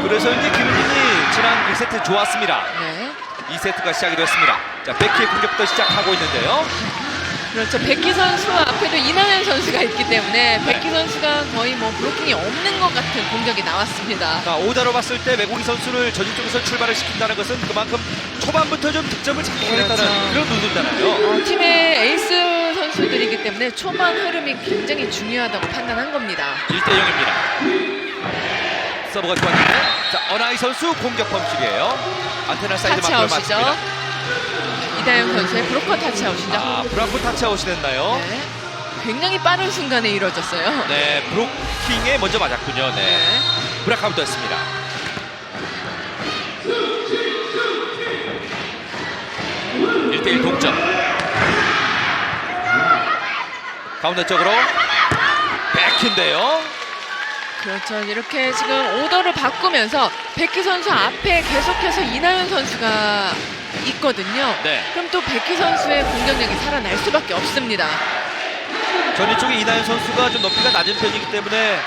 그래서 이제 김희진이 지난 1세트 좋았습니다. 네. 2세트가 시작이 됐습니다. 자, 백희의 공격부터 시작하고 있는데요. 그렇죠. 백희 선수 앞에도 이나연 선수가 있기 때문에 백희 선수가 거의 뭐 블로킹이 없는 것 같은 공격이 나왔습니다. 자, 오다로 봤을 때 외국인 선수를 전진 쪽에서 출발을 시킨다는 것은 그만큼 초반부터 좀 득점을 잡겠다는 그런 의도잖아요. 팀의 에이스 선수들이기 때문에 초반 흐름이 굉장히 중요하다고 판단한 겁니다. 1대0입니다. 서브가 좋았는데 자, 언아이 선수 공격 펌식이에요. 안테나 사이드 마크를 맞춥니다. 이다영 선수의 브로커 타치아웃이죠. 브라코 타치아웃이 됐나요? 네. 굉장히 빠른 순간에 이루어졌어요. 네, 브로킹에 먼저 맞았군요. 네. 브라카운트였습니다. (1대1) 동점. 가운데 쪽으로 백인데요. 그렇죠. 이렇게 지금 오더를 바꾸면서 백희 선수 앞에 계속해서 이나연 선수가 있거든요. 네. 그럼 또 백희 선수의 공격력이 살아날 수밖에 없습니다. 전위 쪽에 이나연 선수가 좀 높이가 낮은 편이기 때문에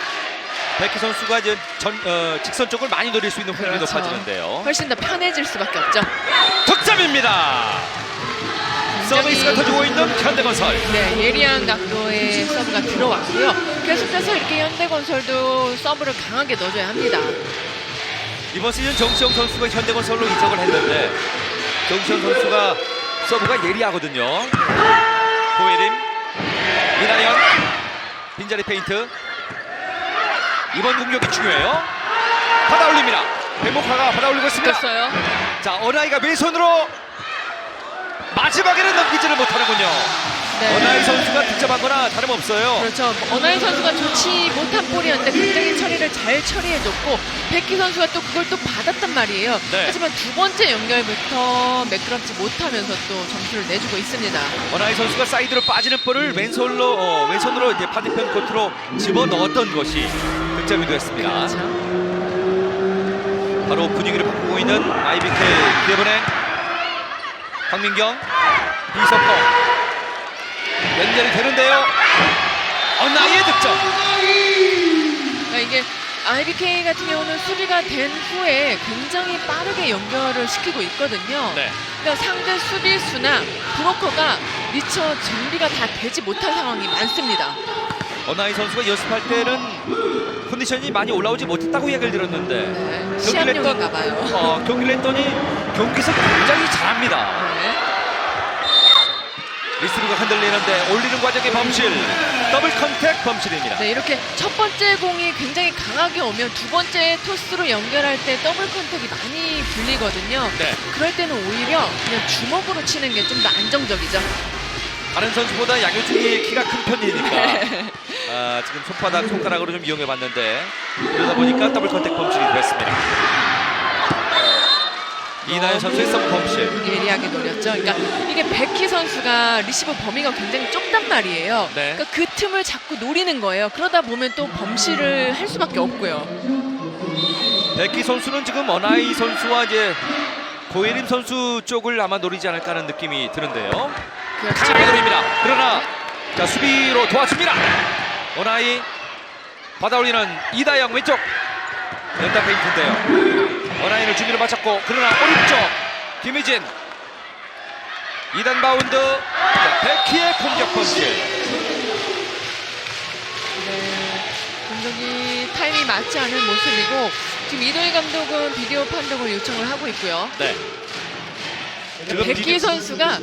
백희 선수가 이제 직선 쪽을 많이 노릴 수 있는 확률이 그렇죠. 높아지는데요. 훨씬 더 편해질 수밖에 없죠. 득점입니다. 서비스가 터지고 있는 현대건설. 네, 예리한 각도의 서브가 들어왔고요. 계속해서 이렇게 현대건설도 서브를 강하게 넣어줘야 합니다. 이번 시즌 정시영 선수가 현대건설로 이적을 했는데 정시영 선수가 서브가 예리하거든요. 고예림, 이나연, 빈자리 페인트. 이번 공격이 중요해요. 받아올립니다. 백목화가 받아올리고 있습니다. 됐어요. 자, 어나이가 왼손으로 마지막에는 넘기지를 못하는군요. 네. 어나이 선수가 득점하거나 다름없어요. 그렇죠. 어나이 선수가 좋지 못한 볼이었는데 굉장히 처리를 잘 처리해줬고 백희 선수가 또 그걸 또 받았단 말이에요. 네. 하지만 두 번째 연결부터 매끄럽지 못하면서 또 점수를 내주고 있습니다. 어나이 선수가 사이드로 빠지는 볼을 왼손으로 이제 반대편 코트로 집어 넣었던 것이 득점이 되었습니다. 그렇죠. 바로 분위기를 바꾸고 있는 IBK 기업은행 강민경, 이석호 연결이 되는데요. 어나이의 득점. 그러니까 이게 IBK 같은 경우는 수비가 된 후에 굉장히 빠르게 연결을 시키고 있거든요. 네. 그러니까 상대 수비수나 브로커가 미처 준비가 다 되지 못한 상황이 많습니다. 어나이 선수가 연습할 때는 컨디션이 많이 올라오지 못했다고 이야기를 들었는데 네, 시합용인가 봐요. 경기를 했더니 경기에서 굉장히 잘합니다. 리스브가 흔들리는데 올리는 과정의 범실, 더블 컨택 범실입니다. 네, 이렇게 첫 번째 공이 굉장히 강하게 오면 두 번째 토스로 연결할 때 더블 컨택이 많이 불리거든요. 네. 그럴 때는 오히려 그냥 주먹으로 치는 게 좀 더 안정적이죠. 다른 선수보다 양효준이 키가 큰 편이니까 네. 지금 손가락으로 좀 이용해봤는데 그러다 보니까 더블 컨택 범실이 됐습니다. 이나연 선수의 서브 범실. 예리하게 노렸죠. 그러니까 이게 백희 선수가 리시브 범위가 굉장히 좁단 말이에요. 네. 그러니까 그 틈을 자꾸 노리는 거예요. 그러다 보면 또 범실을 할 수밖에 없고요. 백희 선수는 지금 어나이 선수와 이제 고예림 선수 쪽을 아마 노리지 않을까 하는 느낌이 드는데요. 그렇죠. 강하게 노립니다. 그러나 자, 수비로 도와줍니다. 어나이 받아올리는 이다영 왼쪽 연타 페인트인데요. 어나이는 준비를 마쳤고 그러나 오른쪽 김희진 2단 바운드. 자, 백희의 공격 범실. 네, 공격이 타이밍이 맞지 않은 모습이고 지금 이도희 감독은 비디오 판독을 요청을 하고 있고요. 네. 백희 선수가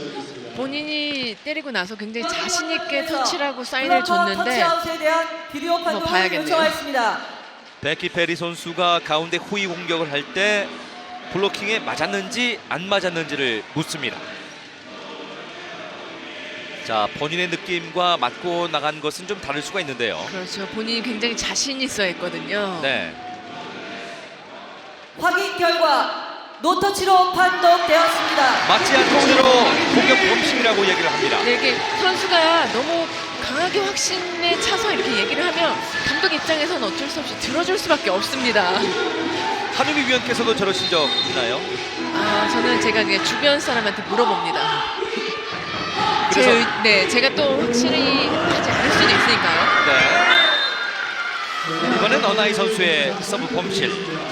본인이 때리고 나서 굉장히 자신 있게 터치를 하고 사인을 줬는데 터치아웃에 대한 비디오 한번 판독을 봐야겠네요. 요청하였습니다. 베키 페리 선수가 가운데 후위 공격을 할 때 블로킹에 맞았는지 안 맞았는지를 묻습니다. 자, 본인의 느낌과 맞고 나간 것은 좀 다를 수가 있는데요. 그렇죠. 본인이 굉장히 자신 있어 했거든요. 네. 확인 결과 노터치로 판독되었습니다. 맞지 않고 그대로 공격 범실이라고 얘기를 합니다. 네, 이게 선수가 너무 강하게 확신에 차서 이렇게 얘기를 하면 감독 입장에서는 어쩔 수 없이 들어줄 수밖에 없습니다. 한유미 위원께서도 저러신 적 있나요? 저는 제가 그냥 주변 사람한테 물어봅니다. 그래서 제가 또 확실히 하지 않을 수도 있으니까요. 네. 이번엔 어나이 선수의 서브 범실.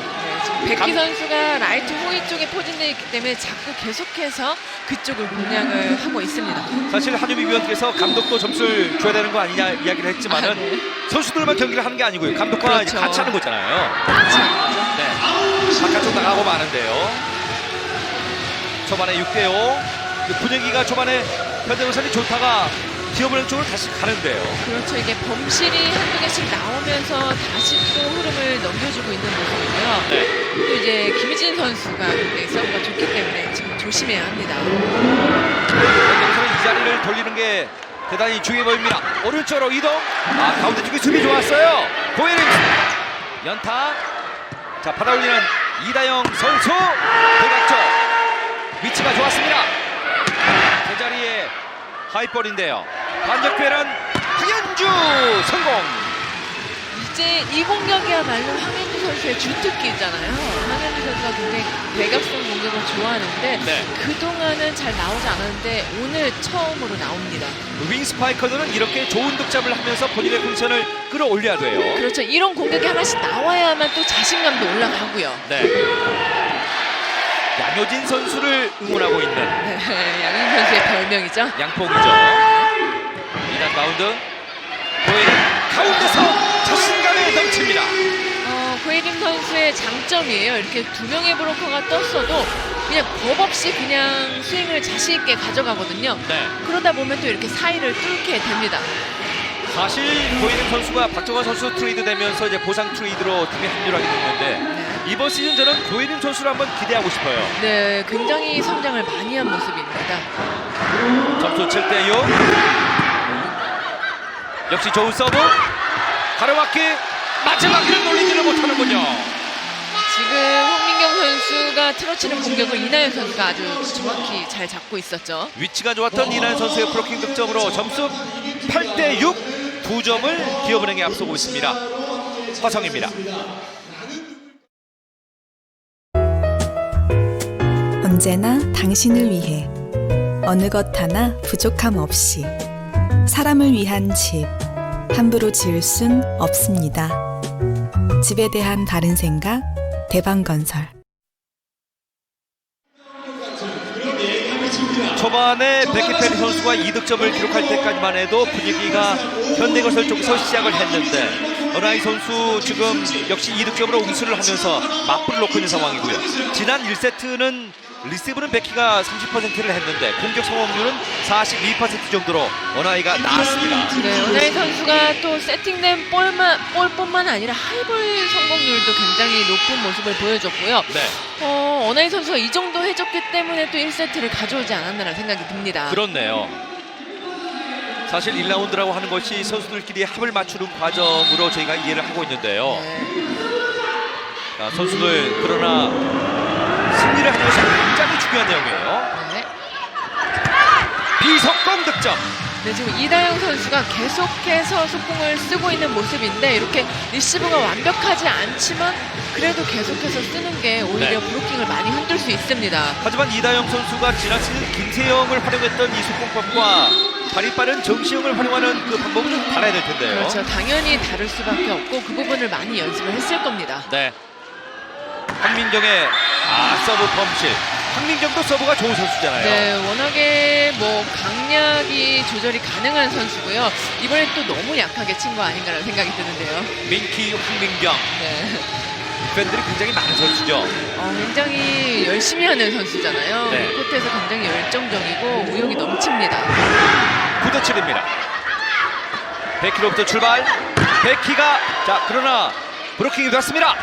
백희 선수가 라이트 호이 쪽에 포진되어 있기 때문에 자꾸 계속해서 그쪽을 공략을 하고 있습니다. 사실 한유미 위원께서 감독도 점수를 줘야 되는 거 아니냐 이야기를 했지만은 네. 선수들만 경기를 하는 게 아니고요. 감독과 그렇죠. 이제 같이 하는 거잖아요. 그렇죠. 네. 바깥쪽 나가고 마는데요. 초반에 6대5. 분위기가 초반에 현대건설이 좋다가 기업은행 쪽으로 다시 가는데요. 그렇죠. 이게 범실이 한두 개씩 나오면서 다시 또 흐름을 넘겨주고 있는 모습이고요. 네. 또 이제 김희진 선수가 굉장히 서브가 좋기 때문에 지금 조심해야 합니다. 현대건설은 이 자리를 돌리는 게 대단히 중요해 보입니다. 오른쪽으로 이동. 가운데 쪽에 수비 좋았어요. 고예림 연타. 자, 받아올리는 이다영 선수. 대각쪽 위치가 좋았습니다. 제자리에 하이볼인데요. 반격 기회는 황현주. 슈즈 성공. 이제 이 공격이야말로 황현주 선수의 주특기 있잖아요. 황현주 선수가 굉장히 대각선 공격을 좋아하는데 네. 그동안은 잘 나오지 않았는데 오늘 처음으로 나옵니다. 윙 스파이커들은 이렇게 좋은 득점을 하면서 본인의 컨디션을 끌어올려야 돼요. 그렇죠. 이런 공격이 하나씩 나와야만 또 자신감도 올라가고요. 네. 양효진 선수를 응원하고 있는 양효진 선수의 별명이죠. 양폭이죠. 2단 바운드. 고혜림 가운데서 자신감에 넘칩니다. 고혜림 선수의 장점이에요. 이렇게 두 명의 브로커가 떴어도 그냥 법 없이 그냥 스윙을 자신 있게 가져가거든요. 네. 그러다 보면 또 이렇게 사이를 뚫게 됩니다. 사실 고혜림 선수가 박정환 선수 트레이드 되면서 이제 보상 트레이드로 팀에 합류를 하게 됐는데 이번 시즌 저는 고혜림 선수를 한번 기대하고 싶어요. 네, 굉장히 성장을 많이 한 모습입니다. 점수 7대6. 역시 좋은 서브. 가로막기. 마지막을 놀리지를 못하는군요. 지금 홍민경 선수가 틀어치는 공격을 이나연 선수가 아주 정확히 잘 잡고 있었죠. 위치가 좋았던 이나연 선수의 브로킹 득점으로 점수 8대6. 2점을 기업은행에 앞서고 있습니다. 화성입니다. 언제나 당신을 위해 어느 것 하나 부족함 없이 사람을 위한 집 함부로 지을 순 없습니다. 집에 대한 바른 생각 대방건설. 초반에 베키페리 선수가 2득점을 기록할 때까지만 해도 분위기가 현대건설 쪽에서 시작을 했는데 어나이 선수 지금 역시 2득점으로 응수를 하면서 맞불을 놓고 있는 상황이고요. 지난 1세트는 리시브는 베키가 30%를 했는데 공격 성공률은 42% 정도로 어나이가 나았습니다. 네, 어나이 선수가 또 세팅된 볼뿐만 아니라 하이볼 성공률도 굉장히 높은 모습을 보여줬고요. 네. 어나이 선수가 이 정도 해줬기 때문에 또 1세트를 가져오지 않았나라는 생각이 듭니다. 그렇네요. 사실 1라운드라고 하는 것이 선수들끼리 합을 맞추는 과정으로 저희가 이해를 하고 있는데요. 자, 선수들 그러나 승리를 하는 것이 굉장히 중요한 내용이에요. 네. 비석공 득점. 네, 지금 이다영 선수가 계속해서 속공을 쓰고 있는 모습인데 이렇게 리시브가 완벽하지 않지만 그래도 계속해서 쓰는 게 오히려 네. 브로킹을 많이 흔들 수 있습니다. 하지만 이다영 선수가 지난 시즌 김세영을 활용했던 이 속공법과 발이 빠른 정시영을 활용하는 그 방법을 좀 달아야 될 텐데요. 그렇죠. 당연히 다를 수밖에 없고 그 부분을 많이 연습을 했을 겁니다. 네. 황민경의 서브 펌실. 황민경도 서브가 좋은 선수잖아요. 네, 워낙에 뭐 강약이 조절이 가능한 선수고요. 이번에 또 너무 약하게 친 거 아닌가라는 생각이 드는데요. 민키, 황민경. 네. 팬들이 굉장히 많은 선수죠. 굉장히 열심히 하는 선수잖아요. 네. 코트에서 굉장히 열정적이고 의욕이 넘칩니다. 9대7입니다. 베키로부터 출발. 베키가 그러나 브로킹이 됐습니다.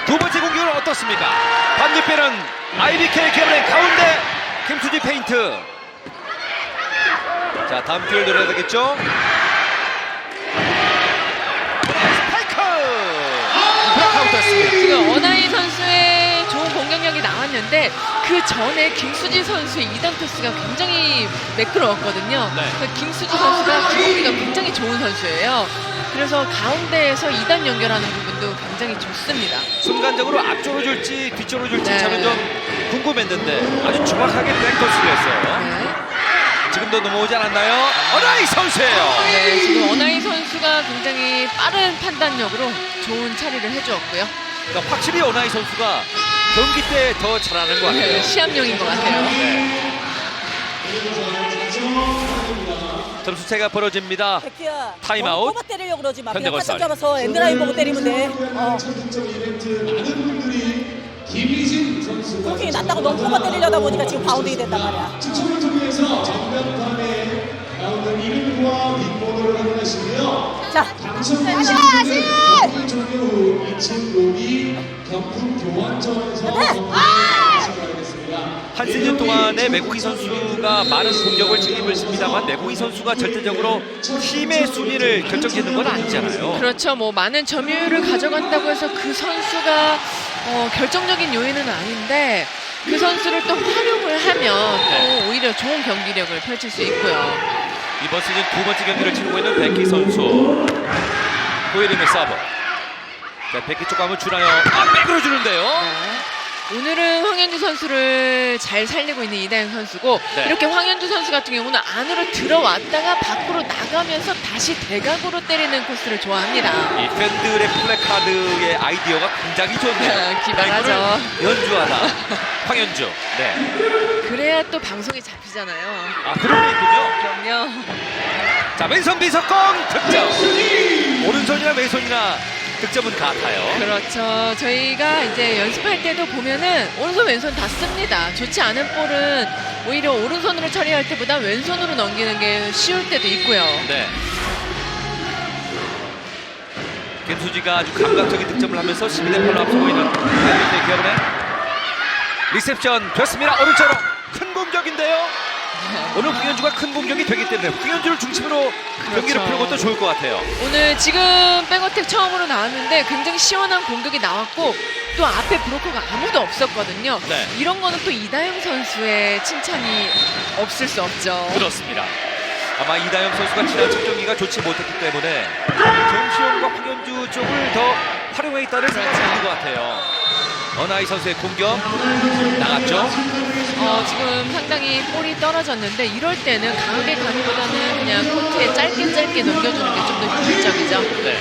두 번째 공격은 어떻습니까? 반대편은 IBK 기업은행 가운데 김수지 페인트. 자, 다음 기회를 노려야 되겠죠? 스파이크! 블락아웃됐습니다. 지금 어나이 선수의 좋은 공격력이 나왔는데 그 전에 김수지 선수의 2단 토스가 굉장히 매끄러웠거든요. 네. 그러니까 김수지 선수가 기본기가 굉장히 좋은 선수예요. 그래서 가운데에서 2단 연결하는 부분도 굉장히 좋습니다. 순간적으로 앞쪽으로 줄지 뒤쪽으로 줄지 네. 저는 좀 궁금했는데 아주 정확하게 백토스를 했어요. 네. 지금도 넘어오지 않았나요? 어나이 선수예요. 네, 지금 어나이 선수가 굉장히 빠른 판단력으로 좋은 처리를 해주었고요. 그러니까 확실히 어나이 선수가 경기 때 더 잘하는 것 같아요. 네, 시합용인 것 같아요. 네. 점수차가 벌어집니다. 백희야, 타임아웃. 뽑아 때리려고 그러지 마. 그냥 현대건설. 바짝 잡아서 엔드라인 보고 때리면 돼. 그렇게 낫다고 너무 뽑아 때리려다 보니까 지금 바운딩이 됐단 말이야. 자, 한 시즌 동안에 외국인 선수가 많은 공격을 책임을 습니다만 외국인 선수가 절대적으로 팀의 순위를 결정짓는 건 아니잖아요. 그렇죠. 뭐 많은 점유율을 가져간다고 해서 그 선수가 결정적인 요인은 아닌데 그 선수를 또 활용을 하면 또 오히려 좋은 경기력을 펼칠 수 있고요. 이번 시즌 두 번째 경기를 치르고 있는 백희 선수. 고예림의 서브. 자, 백희 쪽 가면 주나요? 백으로 주는데요. 오늘은 황현주 선수를 잘 살리고 있는 이다영 선수고 네. 이렇게 황현주 선수 같은 경우는 안으로 들어왔다가 밖으로 나가면서 다시 대각으로 때리는 코스를 좋아합니다. 이 팬들의 플래카드의 아이디어가 굉장히 좋네요. 기발하죠. 연주하다. 황현주. 네. 그래야 또 방송에 잡히잖아요. 아, 그런 게 있군요. 그럼요. 자, 왼손 비석공 득점. 오른손이나 왼손이나 득점은 같아요. 그렇죠. 저희가 이제 연습할 때도 보면은 오른손 왼손 다 씁니다. 좋지 않은 볼은 오히려 오른손으로 처리할 때보다 왼손으로 넘기는 게 쉬울 때도 있고요. 네. 김수지가 아주 감각적인 득점을 하면서 12대 8로 앞서고 있는 IBK 기업은행. 리셉션 됐습니다. 오른쪽으로 큰 공격인데요. 오늘 황현주가 큰 공격이 되기 때문에 황현주를 중심으로 경기를 푸는 것도 좋을 것 같아요. 오늘 지금 백어택 처음으로 나왔는데 굉장히 시원한 공격이 나왔고 또 앞에 브로커가 아무도 없었거든요. 네. 이런 거는 또 이다영 선수의 칭찬이 없을 수 없죠. 그렇습니다. 아마 이다영 선수가 지난 첫 경기가 좋지 못했기 때문에 정시영과 황현주 쪽을 더 활용해 있다는 생각이 드는 것 같아요. 어나이 선수의 공격 나갔죠. 지금 상당히 볼이 떨어졌는데 이럴 때는 강하게 가기보다는 그냥 코트에 짧게 넘겨주는 게 좀 더 효율적이죠. 네.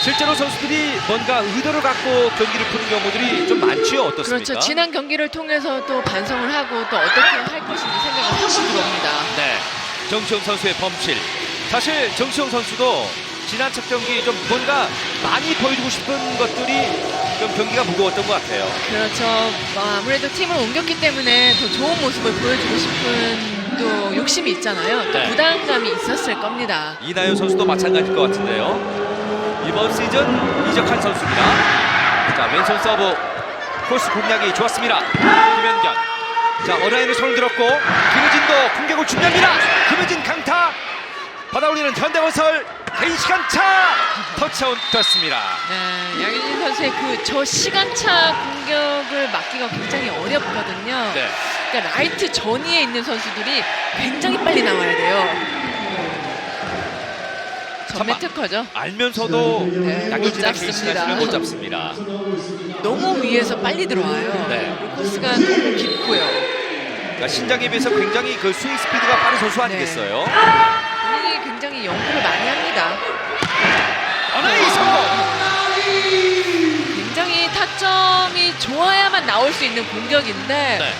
실제로 선수들이 뭔가 의도를 갖고 경기를 푸는 경우들이 좀 많지요. 어떻습니까? 그렇죠. 지난 경기를 통해서 또 반성을 하고 또 어떻게 할 것인지 생각을 하고 들어옵니다. 네. 정시영 선수의 범실. 사실 정시영 선수도 지난 첫 경기 좀 뭔가 많이 보여주고 싶은 것들이 좀 경기가 무거웠던 것 같아요. 그렇죠. 아무래도 팀을 옮겼기 때문에 더 좋은 모습을 보여주고 싶은 또 욕심이 있잖아요. 또 네. 부담감이 있었을 겁니다. 이나연 선수도 마찬가지일 것 같은데요. 이번 시즌 이적한 선수입니다. 자, 왼손 서브 코스 공략이 좋았습니다. 김현경. 자, 어나이는 손을 들었고 김효진도 공격을 준비합니다. 김효진 강타 받아올리는 현대건설 개인 시간차 터치아웃 됐습니다. 네, 양효진 선수의 저 시간차 공격을 막기가 굉장히 어렵거든요. 네. 그러니까 라이트 전위에 있는 선수들이 굉장히 빨리 나와야 돼요. 전매 특허죠. 알면서도 네, 양효진의 못 개인 잡습니다. 시간차를 못 잡습니다. 너무 위에서 빨리 들어와요. 네. 코스가 너무 깊고요. 그러니까 신장에 비해서 굉장히 그 스윙 스피드가 빠른 선수 아니겠어요? 본인이 굉장히 연구를 많이 합니다. 어나이 성공! 굉장히 타점이 좋아야만 나올 수 있는 공격인데 네.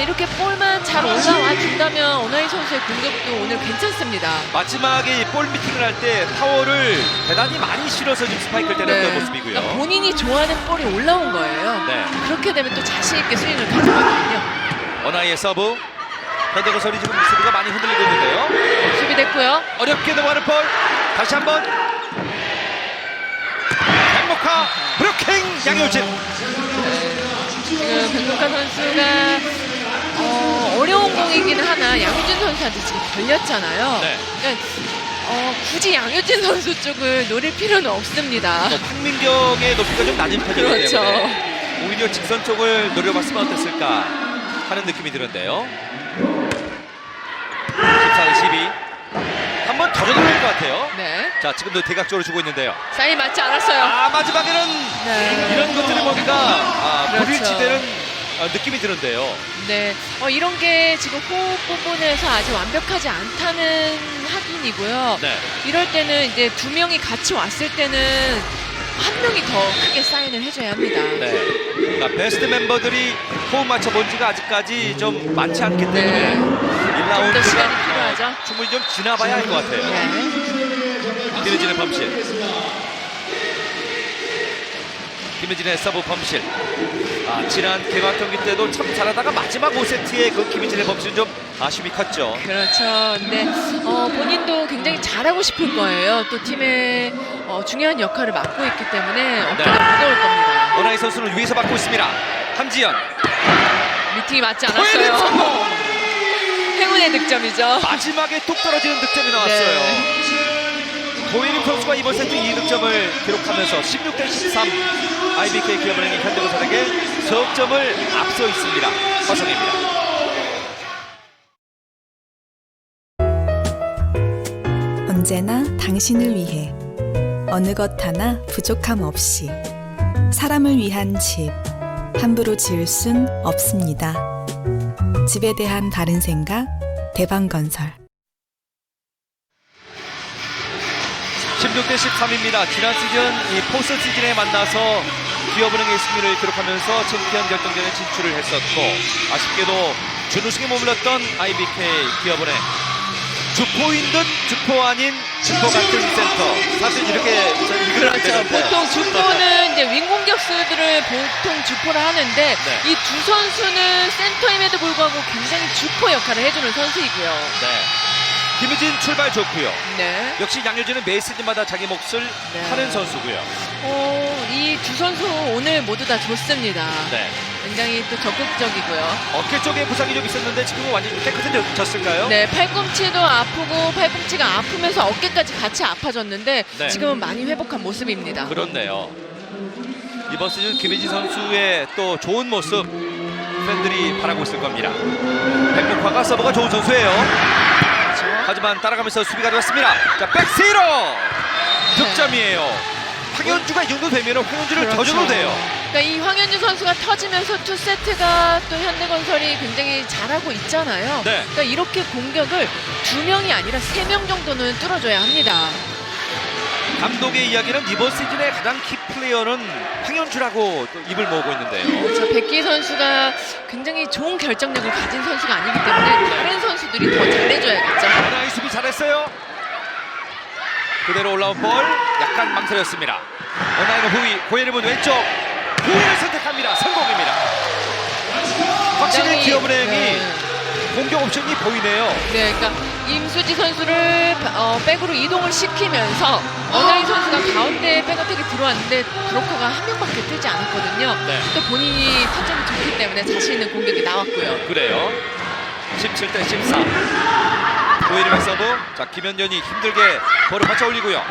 이렇게 볼만 잘 올라와 준다면 어나이 선수의 공격도 오늘 괜찮습니다. 마지막에 볼 미팅을 할 때 파워를 대단히 많이 실어서 지금 스파이크를 때렸던 모습이고요. 그러니까 본인이 좋아하는 볼이 올라온 거예요. 네. 그렇게 되면 또 자신 있게 스윙을 가져가거든요. 어나이의 서브. 현대건설이 지금 수비가 많이 흔들리고 있는데요. 수비됐고요. 어렵게 넘어가는 볼. 다시 한번. 백목화 브로킹 양효진. 지금 백목화 선수가 어려운 공이기는 하나 양효진 선수한테 지금 걸렸잖아요. 네. 그러니까 굳이 양효진 선수 쪽을 노릴 필요는 없습니다. 황민경의 높이가 좀 낮은 편이기 그렇죠. 때문에 오히려 직선 쪽을 노려봤으면 어땠을까 하는 느낌이 드는데요. 14대 12. 한 번 더 져도 될 것 같아요. 네. 자, 지금도 대각적으로 주고 있는데요. 사인 맞지 않았어요. 마지막에는 네. 이런 것들이 뭔가 그렇죠. 불일치되는 느낌이 드는데요. 네, 이런 게 지금 호흡 부분에서 아직 완벽하지 않다는 확인이고요. 네. 이럴 때는 이제 두 명이 같이 왔을 때는 한 명이 더 크게 사인을 해줘야 합니다. 네. 그러니까 베스트 멤버들이 호흡 맞춰본 지가 아직까지 좀 많지 않기 때문에 1라운드가 좀 더 시간이 필요하죠. 충분히 좀 지나봐야 할 것 같아요. 김효진의 범실. 김효진의 서브 범실. 지난 개막 경기 때도 참 잘하다가 마지막 5세트에 그 김효진의 범실은 좀 아쉬움이 컸죠. 그렇죠. 근데 본인도 굉장히 잘하고 싶을 거예요. 또 팀의 중요한 역할을 맡고 있기 때문에 어깨가 무거울 겁니다. 어나이 선수는 위에서 받고 있습니다. 함지연. 미팅이 맞지 않았어요. 행운의 득점이죠. 마지막에 뚝 떨어지는 득점이 나왔어요. 고예림 선수가 이번 세트 2득점을 기록하면서 16대 13 IBK 기업은행이 현대건설에게 석점을 앞서 있습니다. 허성입니다. 언제나 당신을 위해 어느 것 하나 부족함 없이 사람을 위한 집 함부로 지을 순 없습니다. 집에 대한 바른 생각 대방건설 16대 13입니다. 지난 시즌 이 포스트 시즌에 만나서 기업은행의 승리를 기록하면서 챔피언 결정전에 진출을 했었고 아쉽게도 준우승에 머물렀던 IBK 기업은행 주포인 듯 주포 아닌 주포 같은 센터 사실 이렇게 이끌어야 그렇죠. 되는데 보통 주포는 이제 윙공격수들을 보통 주포를 하는데 이 두 선수는 센터임에도 불구하고 굉장히 주포 역할을 해주는 선수이고요. 네. 김유진 출발 좋고요. 네. 역시 양효진은 매 시즌마다 자기 몫을 하는 선수고요. 이 두 선수 오늘 모두 다 좋습니다. 네. 굉장히 또 적극적이고요. 어깨 쪽에 부상이 좀 있었는데 지금은 완전히 깨끗해졌을까요? 네, 팔꿈치도 아프고 팔꿈치가 아프면서 어깨까지 같이 아파졌는데 네. 지금은 많이 회복한 모습입니다. 그렇네요. 이번 시즌 김혜진 선수의 또 좋은 모습 팬들이 바라고 있을 겁니다. 백목화가 서버가 좋은 선수예요. 하지만 따라가면서 수비가 들어왔습니다. 자, 백세이로 득점이에요. 황현주가 이 정도 되면 황현주를 더 줘도 돼요. 그러니까 이 황현주 선수가 터지면서 2세트가 또 현대건설이 굉장히 잘하고 있잖아요. 네. 그러니까 이렇게 공격을 2명이 아니라 3명 정도는 뚫어줘야 합니다. 감독의 이야기는 이번 시즌의 가장 키플레이어는 황현주라고 또 입을 모으고 있는데요. 그렇죠. 백기 선수가 굉장히 좋은 결정력을 가진 선수가 아니기 때문에 다른 선수들이 더 잘해줘야겠죠. 하나의 수비 잘했어요. 그대로 올라온 볼 약간 망설였습니다. 원나인은 후위, 고현일은 왼쪽. 후위를 선택합니다. 성공입니다. 확실히 기업은행이 공격 옵션이 보이네요. 네, 그러니까 임수지 선수를 백으로 이동을 시키면서 원나인 선수가 가운데 백어택이 들어왔는데 브로커가 한 명밖에 뜨지 않았거든요. 네. 또 본인이 타점이 좋기 때문에 자신 있는 공격이 나왔고요. 그래요. 17대 14. 고현일의 서브. 자, 김현전이 힘들게 볼을 받쳐 올리고요.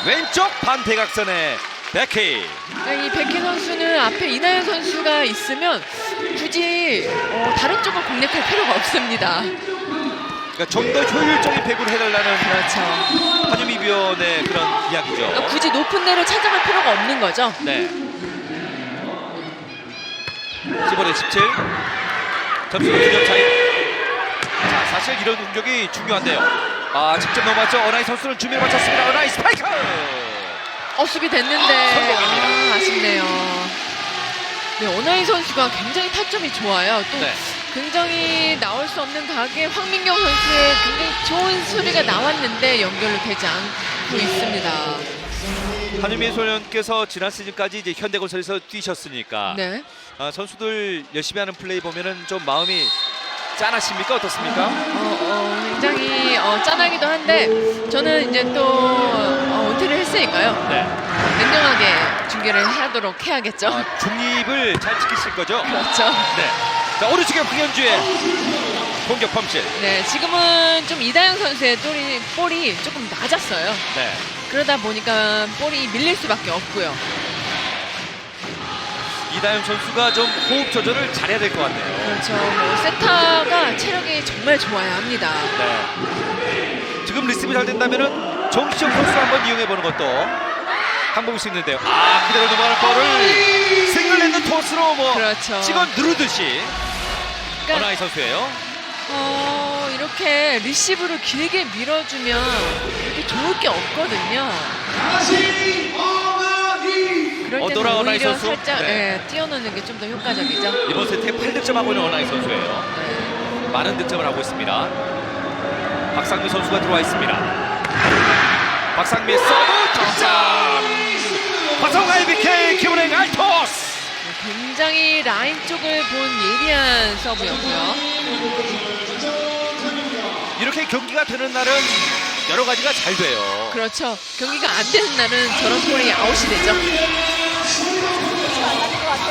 왼쪽 반대각선에 백희. 그러니까 이 백희 선수는 앞에 이나연 선수가 있으면 굳이 다른 쪽을 공략할 필요가 없습니다. 그러니까 좀 더 효율적인 배구를 해달라는 그렇죠. 한유미 위원의 그런 이야기죠. 그러니까 굳이 높은 데를 찾아갈 필요가 없는 거죠. 네. 15대 17. 점수 2점 차이. 자, 사실 이런 공격이 중요한데요. 아, 직접 넘어왔죠. 어나이 선수는 준비를 마쳤습니다. 어나이 스파이크! 수비 됐는데 성공합니다. 아쉽네요. 네, 어나이 선수가 굉장히 타점이 좋아요. 또 네. 굉장히 나올 수 없는 각에 황민경 선수의 굉장히 좋은 수비가 나왔는데 연결로 되지 않고 있습니다. 한유미 소년께서 지난 시즌까지 이제 현대건설에서 뛰셨으니까 네. 선수들 열심히 하는 플레이 보면은 좀 마음이 짠하십니까? 어떻습니까? 굉장히 짠하기도 한데 저는 이제 또 은퇴를 했으니까요. 네. 냉정하게 중계를 하도록 해야겠죠. 중립을 잘 지키실 거죠? 그렇죠. 네. 자, 오른쪽에 황현주의 공격 펌실. 네, 지금은 좀 이다영 선수의 볼이 조금 낮았어요. 네. 그러다 보니까 볼이 밀릴 수밖에 없고요. 이다영 선수가 좀 호흡 조절을 잘해야 될 것 같네요. 그렇죠. 세타가 체력이 정말 좋아야 합니다. 네. 지금 리시브 잘 된다면은 정시영 선수 한번 이용해 보는 것도 방법일 수 있는데요. 그대로 넘어가는 볼을 생각내는 토스로 그렇죠. 찍어 누르듯이 그러니까 어나이 선수예요. 이렇게 리시브를 길게 밀어주면 이렇게 좋을 게 없거든요. 그럴 때는 어도라 어나이 오히려 선수. 살짝 네. 띄워놓는 게 좀 더 효과적이죠. 이번 세트에 8득점하고 있는 어나이 선수예요. 네. 많은 득점을 하고 있습니다. 박상미 선수가 들어와 있습니다. 박상미의 서브 득점! 화성 IBK 기업은행 알토스! 굉장히 라인 쪽을 본 예리한 서브였고요. 이렇게 경기가 되는 날은 여러 가지가 잘 돼요. 그렇죠. 경기가 안 되는 날은 저런 볼이 아웃이 되죠.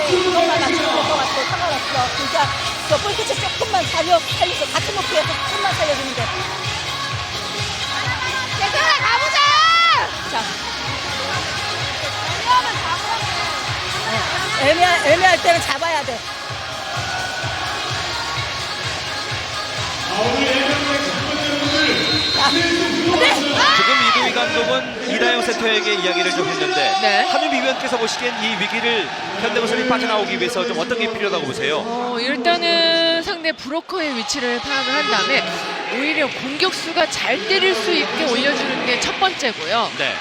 이것만 맞추면 될 것 같고 상관없어. 진짜 저 볼끝에 조금만 살려서 같은 높이에서 조금만 살려주면 돼. 얘들아 가보자. 자. 애매할 때는 잡아야 돼. 지금 고유미 감독은 이나영 센터에게 이야기를 좀 했는데 네. 한유미 위원께서 보시기엔 이 위기를 현대건설이 빠져나오기 위해서 좀 어떤 게 필요하다고 보세요? 일단은 상대 브로커의 위치를 파악을 한 다음에 오히려 공격수가 잘 때릴 수 있게 올려주는 게 첫 번째고요. 네.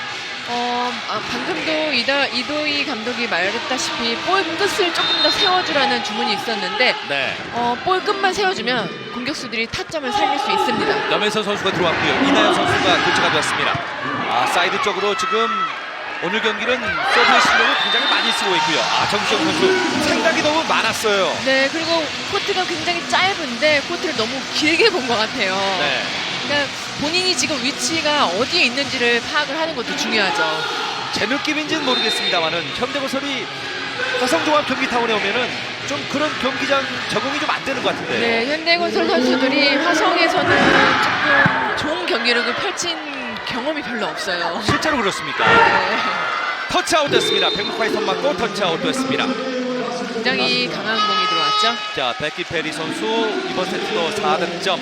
방금도 이도희 감독이 말했다시피 볼 끝을 조금 더 세워주라는 주문이 있었는데 네. 볼 끝만 세워주면 공격수들이 타점을 살릴 수 있습니다. 염혜선 선수가 들어왔고요. 이나영 선수가 교체가 되었습니다. 사이드 쪽으로 지금 오늘 경기는 서브의 실력을 굉장히 많이 쓰고 있고요. 정수영 선수 생각이 너무 많았어요. 네, 그리고 코트가 굉장히 짧은데 코트를 너무 길게 본 것 같아요. 네. 그러니까 본인이 지금 위치가 어디에 있는지를 파악을 하는 것도 중요하죠. 제 느낌인지는 모르겠습니다만은 현대건설이 화성종합 경기타운에 오면은 좀 그런 경기장 적응이 좀 안 되는 것 같은데. 네, 현대건설 선수들이 화성에서는 조금 좋은 경기력을 펼친 경험이 별로 없어요. 실제로 그렇습니까? 네. 터치아웃 됐습니다. 백무카이 손 맞고 터치아웃 됐습니다. 굉장히 강한 공이 들어왔죠. 자, 베키 페리 선수 이번 세트도 4득점.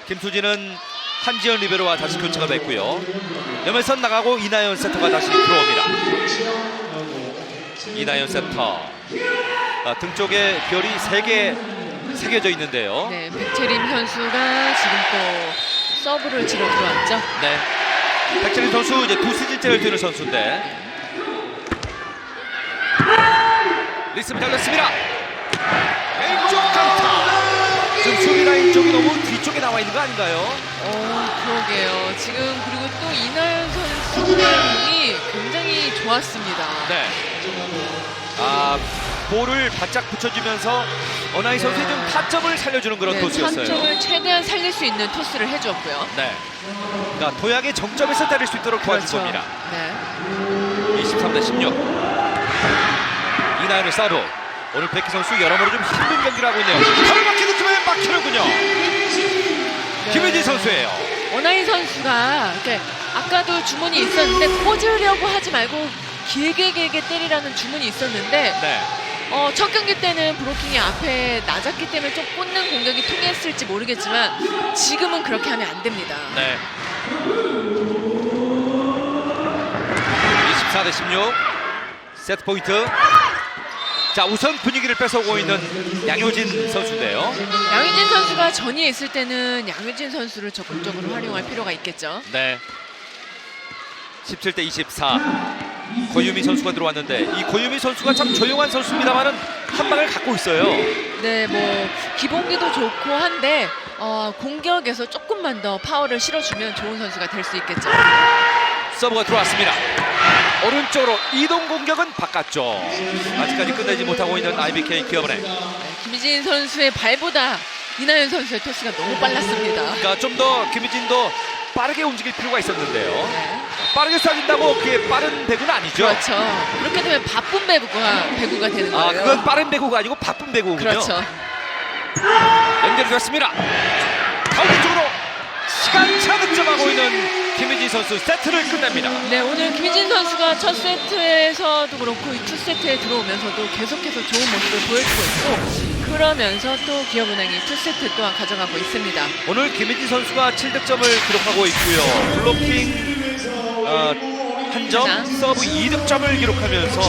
김수진은 한지연 리베로와 다시 교체가 됐고요. 염혜선 나가고 이나연 세터가 다시 들어옵니다. 이나연 세터. 등 쪽에 별이 3개 새겨져 있는데요. 네, 백채림 선수가 지금 또 서브를 치러 들어왔죠. 네. 백채림 선수 이제 2시즌째를 뛰는 선수인데. 리스브 달렸습니다. 왼쪽 강타. 지금 수비 라인 쪽이 너무 뒤쪽에 나와 있는 거 아닌가요? 그러게요. 지금 그리고 또 이나연 선수의 공이 굉장히 좋았습니다. 네. 볼을 바짝 붙여주면서 어나이 선수의 좀 타점을 살려주는 그런 토스였어요. 타점을 최대한 살릴 수 있는 토스를 해줬고요. 네. 그러니까 도약의 정점에서 때릴 수 있도록 도와준 겁니다. 네. 23대16. 이나연의 서브. 오늘 백희 선수 여러모로 좀 힘든 경기를 하고 있네요. 바로 막히는 그에 막히는군요. 김혜진 선수예요. 어나이 선수가 이렇게 아까도 주문이 있었는데 꽂으려고 하지 말고 길게 때리라는 주문이 있었는데 네. 첫 경기 때는 브로킹이 앞에 낮았기 때문에 좀 꽂는 공격이 통했을지 모르겠지만 지금은 그렇게 하면 안 됩니다. 네. 24대16. 세트 포인트. 자, 우선 분위기를 뺏어오고 있는 양효진 선수인데요. 양효진 선수가 전위에 있을 때는 양효진 선수를 적극적으로 활용할 필요가 있겠죠. 네. 17대24. 고유미 선수가 들어왔는데 이 고유미 선수가 참 조용한 선수입니다만은 한 방을 갖고 있어요. 네, 뭐 기본기도 좋고 한데 공격에서 조금만 더 파워를 실어주면 좋은 선수가 될 수 있겠죠. 서브가 들어왔습니다. 오른쪽으로 이동 공격은 바깥쪽. 아직까지 끝내지 못하고 있는 IBK 기업은행. 네, 김희진 선수의 발보다 이나연 선수의 토스가 너무 빨랐습니다. 그러니까 좀 더 김희진도 빠르게 움직일 필요가 있었는데요. 네. 빠르게 쏴준다고 그게 빠른 배구는 아니죠. 그렇죠. 그렇게 되면 바쁜 배구가 되는 거예요. 그건 빠른 배구가 아니고 바쁜 배구군요. 그렇죠. 연결이 됐습니다. 가운데 쪽으로 시간차 득점하고 있는 김희진 선수 세트를 끝냅니다. 네, 오늘 김희진 선수가 첫 세트에서도 그렇고 이 2세트에 들어오면서도 계속해서 좋은 모습을 보여주고 있고 그러면서 또 기업은행이 2세트 또한 가져가고 있습니다. 오늘 김희진 선수가 7득점을 기록하고 있고요. 블로킹 1점, 서브 2득점을 기록하면서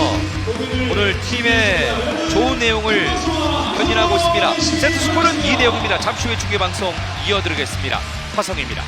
오늘 팀의 좋은 내용을 견인하고 있습니다. 세트 스코어는 2대0입니다. 잠시 후에 중계방송 이어드리겠습니다. 화성입니다.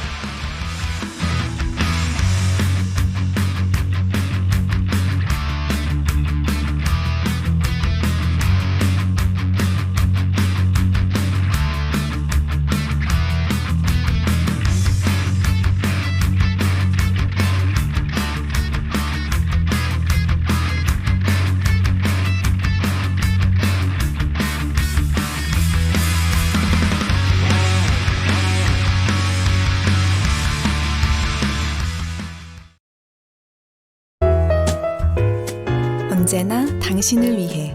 언제나 당신을 위해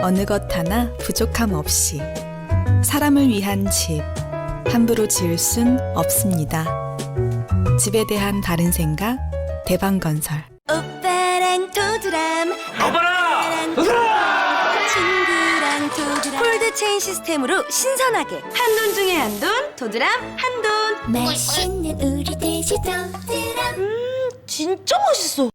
어느 것 하나 부족함 없이 사람을 위한 집 함부로 지을 순 없습니다. 집에 대한 바른 생각 대방건설. 오빠랑 도드람 오빠랑 도드람 친구랑 폴드 체인 시스템으로 신선하게 한돈 중에 한돈, 도드람 한돈. 맛있는 우리 돼지 도드람. 진짜 맛있어.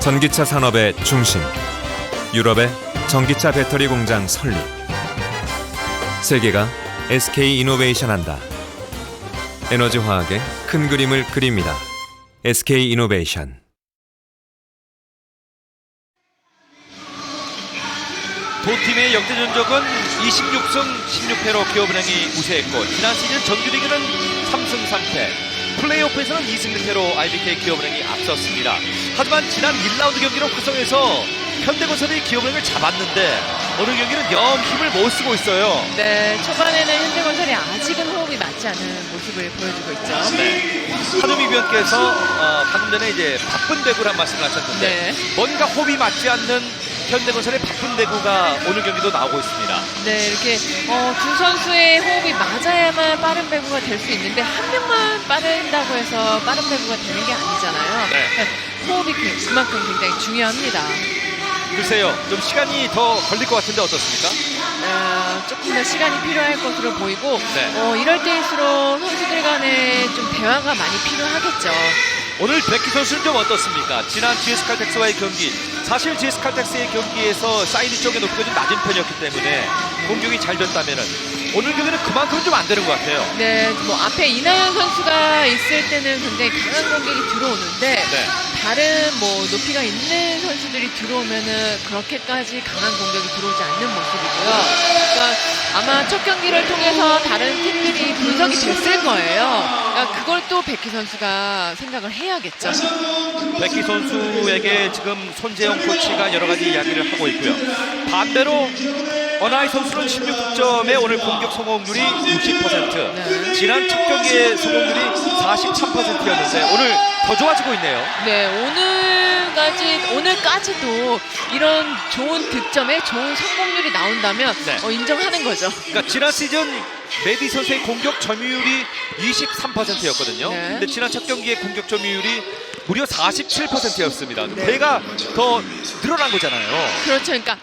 전기차 산업의 중심, 유럽의 전기차 배터리 공장 설립. 세계가 SK 이노베이션 한다. 에너지 화학의 큰 그림을 그립니다. SK 이노베이션. 두 팀의 역대 전적은 26승 16패로 기업은행이 우세했고, 지난 시즌 정규리그는 3승 3패, 플레이오프에서는 2승 1패로 IBK 기업은행이 앞섰습니다. 하지만 지난 1라운드 경기로 구성해서 현대건설이 기업은행을 잡았는데 어느 경기는 영 힘을 못 쓰고 있어요. 네, 초반에는 현대건설이 아직은 호흡이 맞지 않은 모습을 보여주고 있죠. 네. 한우미 위원께서 방금 전에 이제 바쁜 배구란 말씀을 하셨는데, 네. 뭔가 호흡이 맞지 않는 현대건설의 바쁜 배구가 오늘 경기도 나오고 있습니다. 네, 이렇게 두 선수의 호흡이 맞아야만 빠른 배구가 될 수 있는데 한 명만 빠른다고 해서 빠른 배구가 되는 게 아니잖아요. 네. 호흡이 그만큼 굉장히 중요합니다. 글쎄요, 좀 시간이 더 걸릴 것 같은데 어떻습니까? 조금 더 시간이 필요할 것으로 보이고, 네. 이럴 때일수록 선수들 간에 좀 대화가 많이 필요하겠죠. 오늘 백기 선수는 좀 어떻습니까? 지난 GS칼텍스와의 경기, 사실 GS칼텍스의 경기에서 사이드 쪽의 높이가 좀 낮은 편이었기 때문에 공격이 잘 됐다면은 오늘 경기는 그만큼 좀 안 되는 것 같아요. 네, 뭐 앞에 이나연 선수가 있을 때는 굉장히 강한 공격이 들어오는데, 네. 다른 뭐 높이가 있는 선수들이 들어오면은 그렇게까지 강한 공격이 들어오지 않는 모습이고요. 그러니까 아마 첫 경기를 통해서 다른 팀들이 분석이 됐을 거예요. 그러니까 그걸 또 백희 선수가 생각을 해야겠죠. 백기 선수에게 지금 손재영 코치가 여러 가지 이야기를 하고 있고요. 반대로 어나이 선수는 16득점에 오늘 공격 성공률이 60%. 네. 지난 첫 경기의 성공률이 43%였는데 오늘 더 좋아지고 있네요. 네, 오늘까지도 이런 좋은 득점에 좋은 성공률이 나온다면 네. 인정하는 거죠. 그러니까 지난 시즌 메디 선수의 공격 점유율이 23%였거든요. 네. 근데 지난 첫 경기의 공격 점유율이 무려 47%였습니다. 네. 배가 더 늘어난 거잖아요. 그렇죠. 그러니까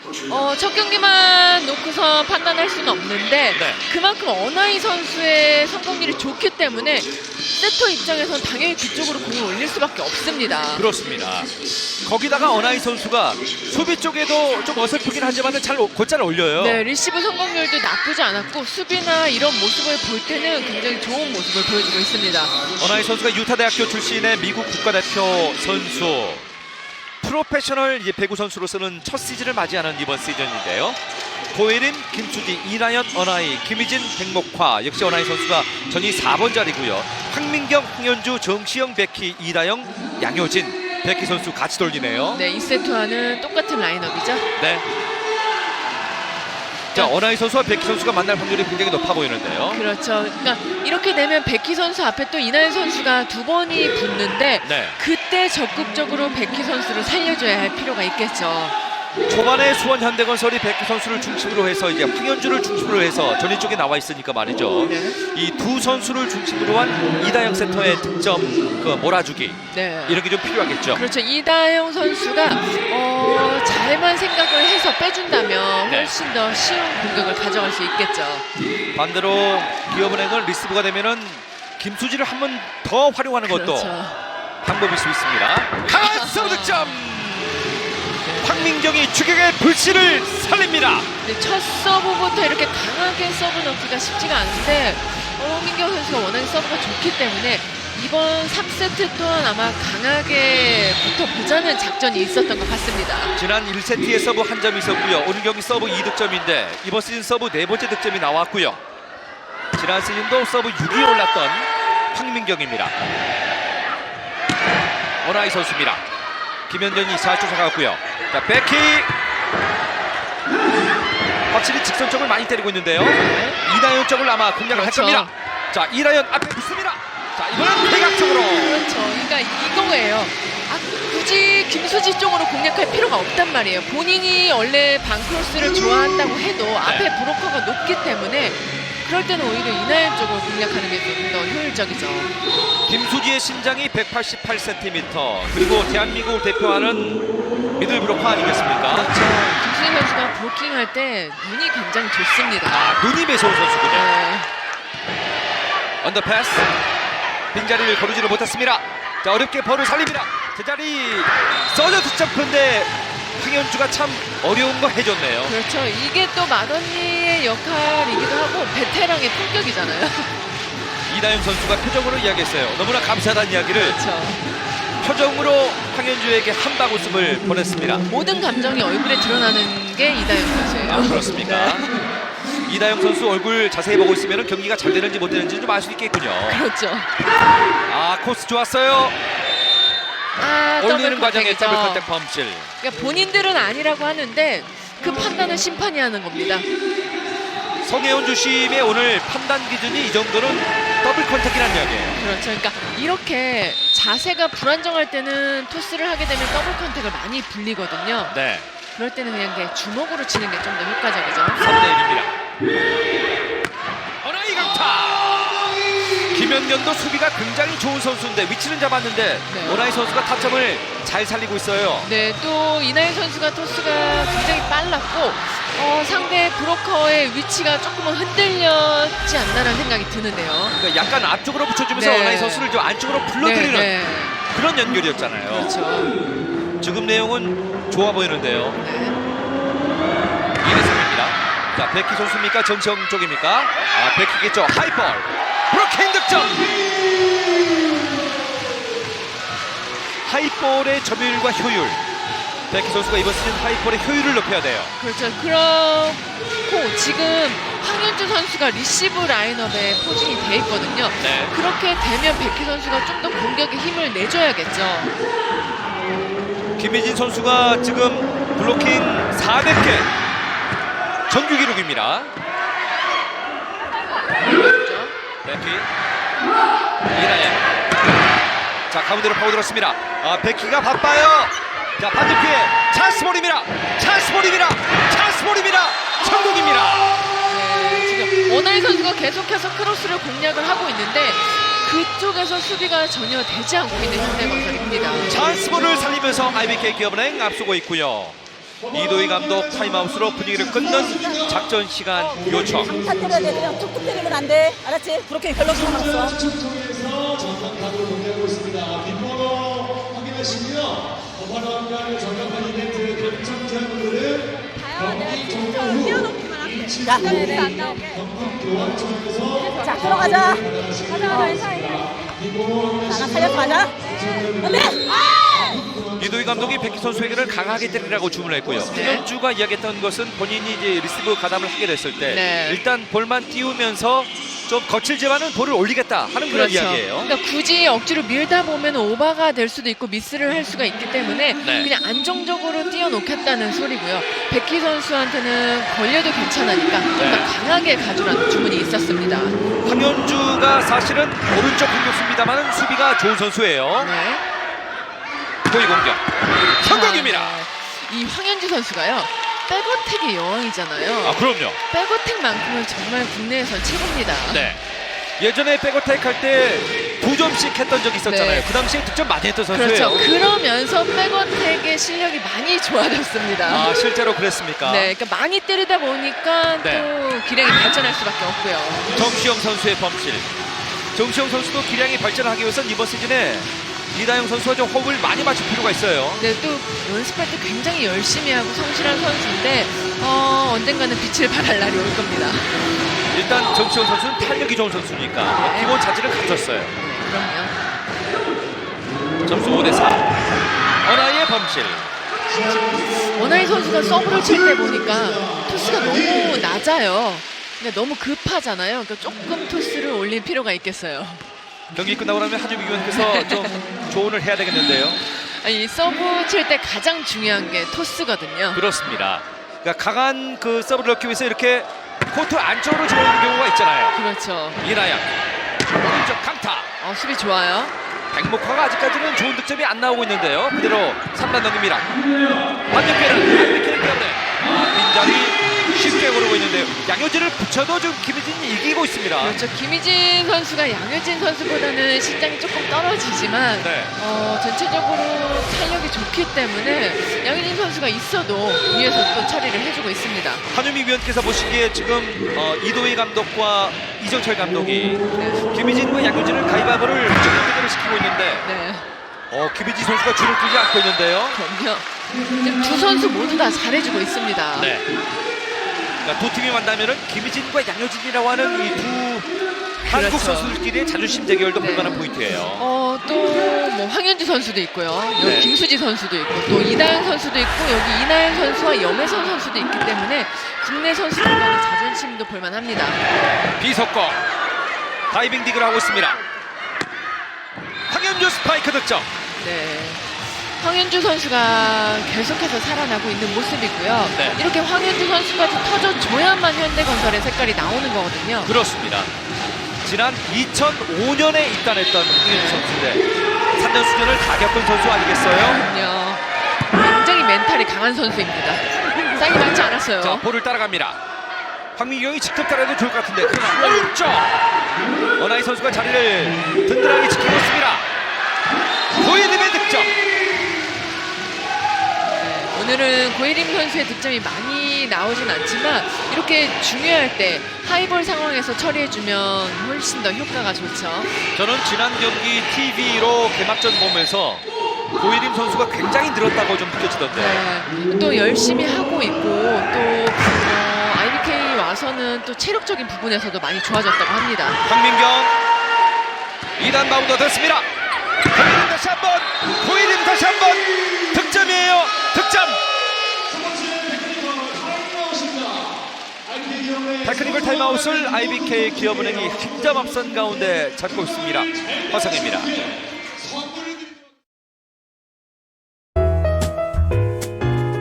첫 경기만 놓고서 판단할 수는 없는데, 네. 그만큼 어나이 선수의 성공률이 좋기 때문에 세터 입장에서는 당연히 그쪽으로 공을 올릴 수밖에 없습니다. 그렇습니다. 거기다가 어나이 선수가 수비 쪽에도 좀 어설프긴 하지만 곧잘 올려요. 네, 리시브 성공률도 나쁘지 않았고 수비나 이런 모습을 볼 때는 굉장히 좋은 모습을 보여주고 있습니다. 어나이 선수가 유타대학교 출신의 미국 국가대표 선수, 프로페셔널 배구 선수로서는 첫 시즌을 맞이하는 이번 시즌인데요. 고혜림, 김수지, 이나연, 어나이, 김희진, 백목화, 역시 어나이 선수가 전위 4번 자리고요. 황민경, 황현주, 정시영, 백희, 이다영, 양효진, 백희 선수 같이 돌리네요. 네, 2세트와는 똑같은 라인업이죠. 네. 자, 어나이 선수와 백희 선수가 만날 확률이 굉장히 높아 보이는데요. 그렇죠. 그러니까 이렇게 되면 백희 선수 앞에 또 이나연 선수가 두 번이 붙는데, 네. 그때 적극적으로 백희 선수를 살려줘야 할 필요가 있겠죠. 초반에 수원 현대건설이 백희 선수를 중심으로 해서 이제 황현주를 중심으로 해서 전위 쪽에 나와 있으니까 말이죠. 이 두 선수를 중심으로 한 이다영 세터의 득점 몰아주기, 네. 이런 게 좀 필요하겠죠. 그렇죠. 이다영 선수가 잘만 생각을 해서 빼준다면 네. 훨씬 더 쉬운 공격을 가져갈 수 있겠죠. 반대로 기업은행은 리시브가 되면은 김수지를 한 번 더 활용하는 것도 그렇죠. 방법일 수 있습니다. 강한 서브 득점! 황민경이 추격의 불씨를 살립니다. 네, 첫 서브부터 이렇게 강하게 서브 넣기가 쉽지가 않은데, 황민경 선수가 워낙 서브가 좋기 때문에 이번 3세트 또한 아마 강하게 붙어보자는 작전이 있었던 것 같습니다. 지난 1세트에 서브 한 점이 있었고요. 오늘 경기 서브 2득점인데 이번 시즌 서브 4번째 득점이 나왔고요. 지난 시즌도 서브 6위에 올랐던 황민경입니다. 어나이 선수입니다. 김현전이 잘 쫓아가고요. 자, 백희 확실히 직선 쪽을 많이 때리고 있는데요. 이다연 쪽을 아마 공략을 그렇죠. 할 겁니다. 자, 이다연 앞에 붙습니다. 자, 이번엔 대각적으로. 그렇죠. 그러니까 이거예요. 굳이 김수지 쪽으로 공략할 필요가 없단 말이에요. 본인이 원래 반크로스를 좋아한다고 해도 앞에 브로커가 높기 때문에 그럴 때는 오히려 이나연 쪽을 공략하는 게 좀 더 효율적이죠. 김수지의 신장이 188cm, 그리고 대한민국을 대표하는 미들 브로커 아니겠습니까? 그렇죠. 김수지 선수가 브로킹할 때 눈이 굉장히 좋습니다. 눈이 매서운 선수군요. 네. 언더패스, 빈자리를 거두지를 못했습니다. 자, 어렵게 볼을 살립니다. 제자리 써저 점프인데 황현주가 참 어려운 거 해줬네요. 그렇죠. 이게 또 맏언니의 역할이기도 하고 베테랑의 품격이잖아요. 이다영 선수가 표정으로 이야기했어요. 너무나 감사하다는 이야기를 그렇죠. 표정으로 황현주에게 한 방울씀을 보냈습니다. 모든 감정이 얼굴에 드러나는 게 이다영 선수예요. 아, 그렇습니까? 이다영 선수 얼굴 자세히 보고 있으면 경기가 잘 되는지 못 되는지 좀 알 수 있겠군요. 그렇죠. 아, 코스 좋았어요. 올리는 과정에 더블 컨택 펌실. 그러니까 본인들은 아니라고 하는데 그 판단은 심판이 하는 겁니다. 성혜원 주심의 오늘 판단 기준이 이 정도는 더블 컨택이라는 이야기예요. 그렇죠. 그러니까 이렇게 자세가 불안정할 때는 토스를 하게 되면 더블 컨택을 많이 불리거든요. 네. 그럴 때는 그냥 이렇게 주먹으로 치는 게 좀 더 효과적이죠. 3대1입니다. 어나이 강타! 김연경도 수비가 굉장히 좋은 선수인데 위치는 잡았는데 오나이 선수가 타점을 잘 살리고 있어요. 네, 또 이나연 선수가 토스가 굉장히 빨랐고 상대 브로커의 위치가 조금은 흔들렸지 않나라는 생각이 드는데요. 그러니까 약간 앞쪽으로 붙여주면서 네. 오나이 선수를 좀 안쪽으로 불러들이는 그런 연결이었잖아요. 그렇죠. 지금 내용은 좋아 보이는데요. 2대3입니다. 자, 백희 선수입니까? 정시영 쪽입니까? 아, 백희겠죠. 하이볼. 브로킹 득점. 하이볼의 점유율과 효율. 백희 선수가 이번 시즌 하이볼의 효율을 높여야 돼요. 그렇죠. 그렇고 지금 황현주 선수가 리시브 라인업에 포진이 돼 있거든요. 네. 그렇게 되면 백희 선수가 좀 더 공격에 힘을 내줘야겠죠. 김혜진 선수가 지금 블로킹 400개. 정규 기록입니다. 백희, 이나연. 자, 가운데로 파고들었습니다. 아, 백희가 바빠요. 자, 반대 피해 찬스볼입니다. 찬스볼입니다. 찬스볼입니다. 성공입니다. 네, 지금 오나이 선수가 계속해서 크로스를 공략을 하고 있는데 그쪽에서 수비가 전혀 되지 않고 있는 현대건설입니다. 찬스볼을 살리면서 IBK 기업은행 앞서고 있고요. 이도희 감독 타임아웃으로 분위기를 끊는 작전 시간 요청. 다 때려야 돼. 그냥 툭툭 때리면 안 돼. 알았지? 그렇게 별로 신경 안 써. 자, 들어가자. 자, 살려서 가자. 안돼. 이도희 감독이 백희 선수에게는 강하게 때리라고 주문했고요. 황현주가 이야기했던 것은 본인이 이제 리시브 가담을 하게 됐을 때 일단 볼만 띄우면서 좀 거칠지만은 볼을 올리겠다 하는 그런 이야기예요. 그러니까 굳이 억지로 밀다 보면 오버가 될 수도 있고 미스를 할 수가 있기 때문에 그냥 안정적으로 띄워놓겠다는 소리고요. 백희 선수한테는 걸려도 괜찮으니까 좀 더 강하게 가주라는 주문이 있었습니다. 황현주가 사실은 오른쪽 공격수입니다만 수비가 좋은 선수예요. 도희 공격 성공입니다. 이 황현주 선수가요. 백어택의 여왕이잖아요. 아, 그럼요. 백어택만큼은 정말 국내에서 최고입니다. 네. 예전에 백어택 할 때 2점씩 했던 적이 있었잖아요. 그 당시에 득점 많이 했던 선수예요. 그렇죠. 그러면서 백어택의 실력이 많이 좋아졌습니다. 아, 실제로 그랬습니까? 네, 그러니까 많이 때리다 보니까 또 기량이 발전할 수밖에 없고요. 정시영 선수의 범실. 정시영 선수도 기량이 발전하기 위해서는 이번 시즌에 이다영 선수와 좀 호흡을 많이 맞출 필요가 있어요. 네, 또 연습할 때 굉장히 열심히 하고 성실한 선수인데 언젠가는 빛을 발할 날이 올 겁니다. 일단 정시영 선수는 탄력이 좋은 선수니까 기본 자질을 갖췄어요. 그럼요. 점수 5대4. 어나이의 범실. 어나이 선수가 서브를 칠 때 보니까 토스가 너무 낮아요. 그러니까 너무 급하잖아요. 그러니까 조금 토스를 올릴 필요가 있겠어요. 경기 끝나고 나면 한유미 위원께서 좀 조언을 해야 되겠는데요. 아니, 서브 칠 때 가장 중요한 게 토스거든요. 그렇습니다. 그러니까 강한 그 서브를 넣기 위해서 이렇게 코트 안쪽으로 들어오는 경우가 있잖아요. 그렇죠. 이나연 오른쪽 강타. 수비 좋아요. 백목화가 아직까지는 좋은 득점이 안 나오고 있는데요. 그대로 3단 넘깁니다. 반격기는 때문에 빈자리 쉽게 고르고 있는데요. 양효진을 붙여도 지금 김희진이 이기고 있습니다. 그렇죠. 김희진 선수가 양효진 선수보다는 신장이 조금 떨어지지만 네. 전체적으로 탄력이 좋기 때문에 양효진 선수가 있어도 위에서 또 처리를 해주고 있습니다. 한유미 위원께서 보시기에 지금 이도희 감독과 이정철 감독이 김희진과 양효진을 가위바위보를 정면대결을 시키고 있는데 김희진 선수가 줄을 끌지 않고 있는데요. 그럼요. 지금 두 선수 모두 다 잘해주고 있습니다. 네. 그러니까 두 팀이 만나면은 김희진과 양효진이라고 하는 이 두 한국 그렇죠. 선수들끼리의 자존심 대결도 볼만한 포인트예요. 또 뭐 황현주 선수도 있고요. 여기 네. 김수지 선수도 있고 또 이다현 선수도 있고 여기 이나연 선수와 염혜선 선수도 있기 때문에 국내 선수들 간의 자존심도 볼만합니다. 비석거 다이빙 딕을 하고 있습니다. 황현주 스파이크 득점. 네. 황현주 선수가 계속해서 살아나고 있는 모습이고요. 네. 이렇게 황현주 선수까지 터져줘야만 현대건설의 색깔이 나오는 거거든요. 그렇습니다. 지난 2005년에 입단했던 황현주 선수인데 3년수전을 다 겪은 선수 아니겠어요? 그럼요. 굉장히 멘탈이 강한 선수입니다. 쌍이 많지 않았어요. 자, 볼을 따라갑니다. 황민경이 직접 따라해도 좋을 것 같은데 그러나 오른쪽 원하이 선수가 자리를 든든하게 지키고 있습니다. 고예림의 득점. 오늘은 고예림 선수의 득점이 많이 나오진 않지만 이렇게 중요할 때 하이볼 상황에서 처리해주면 훨씬 더 효과가 좋죠. 저는 지난 경기 TV로 개막전 보면서 고예림 선수가 굉장히 늘었다고 좀 느껴지던데. 네. 또 열심히 하고 있고 또 IBK 와서는 또 체력적인 부분에서도 많이 좋아졌다고 합니다. 황민경 2단 바운더 됐습니다. 고예림 다시 한번 고예림 다시 한번 득점이에요. 득점. 테크니컬 타임아웃을 IBK 기업은행이 한 점 앞선 가운데 잡고 있습니다. 화성입니다.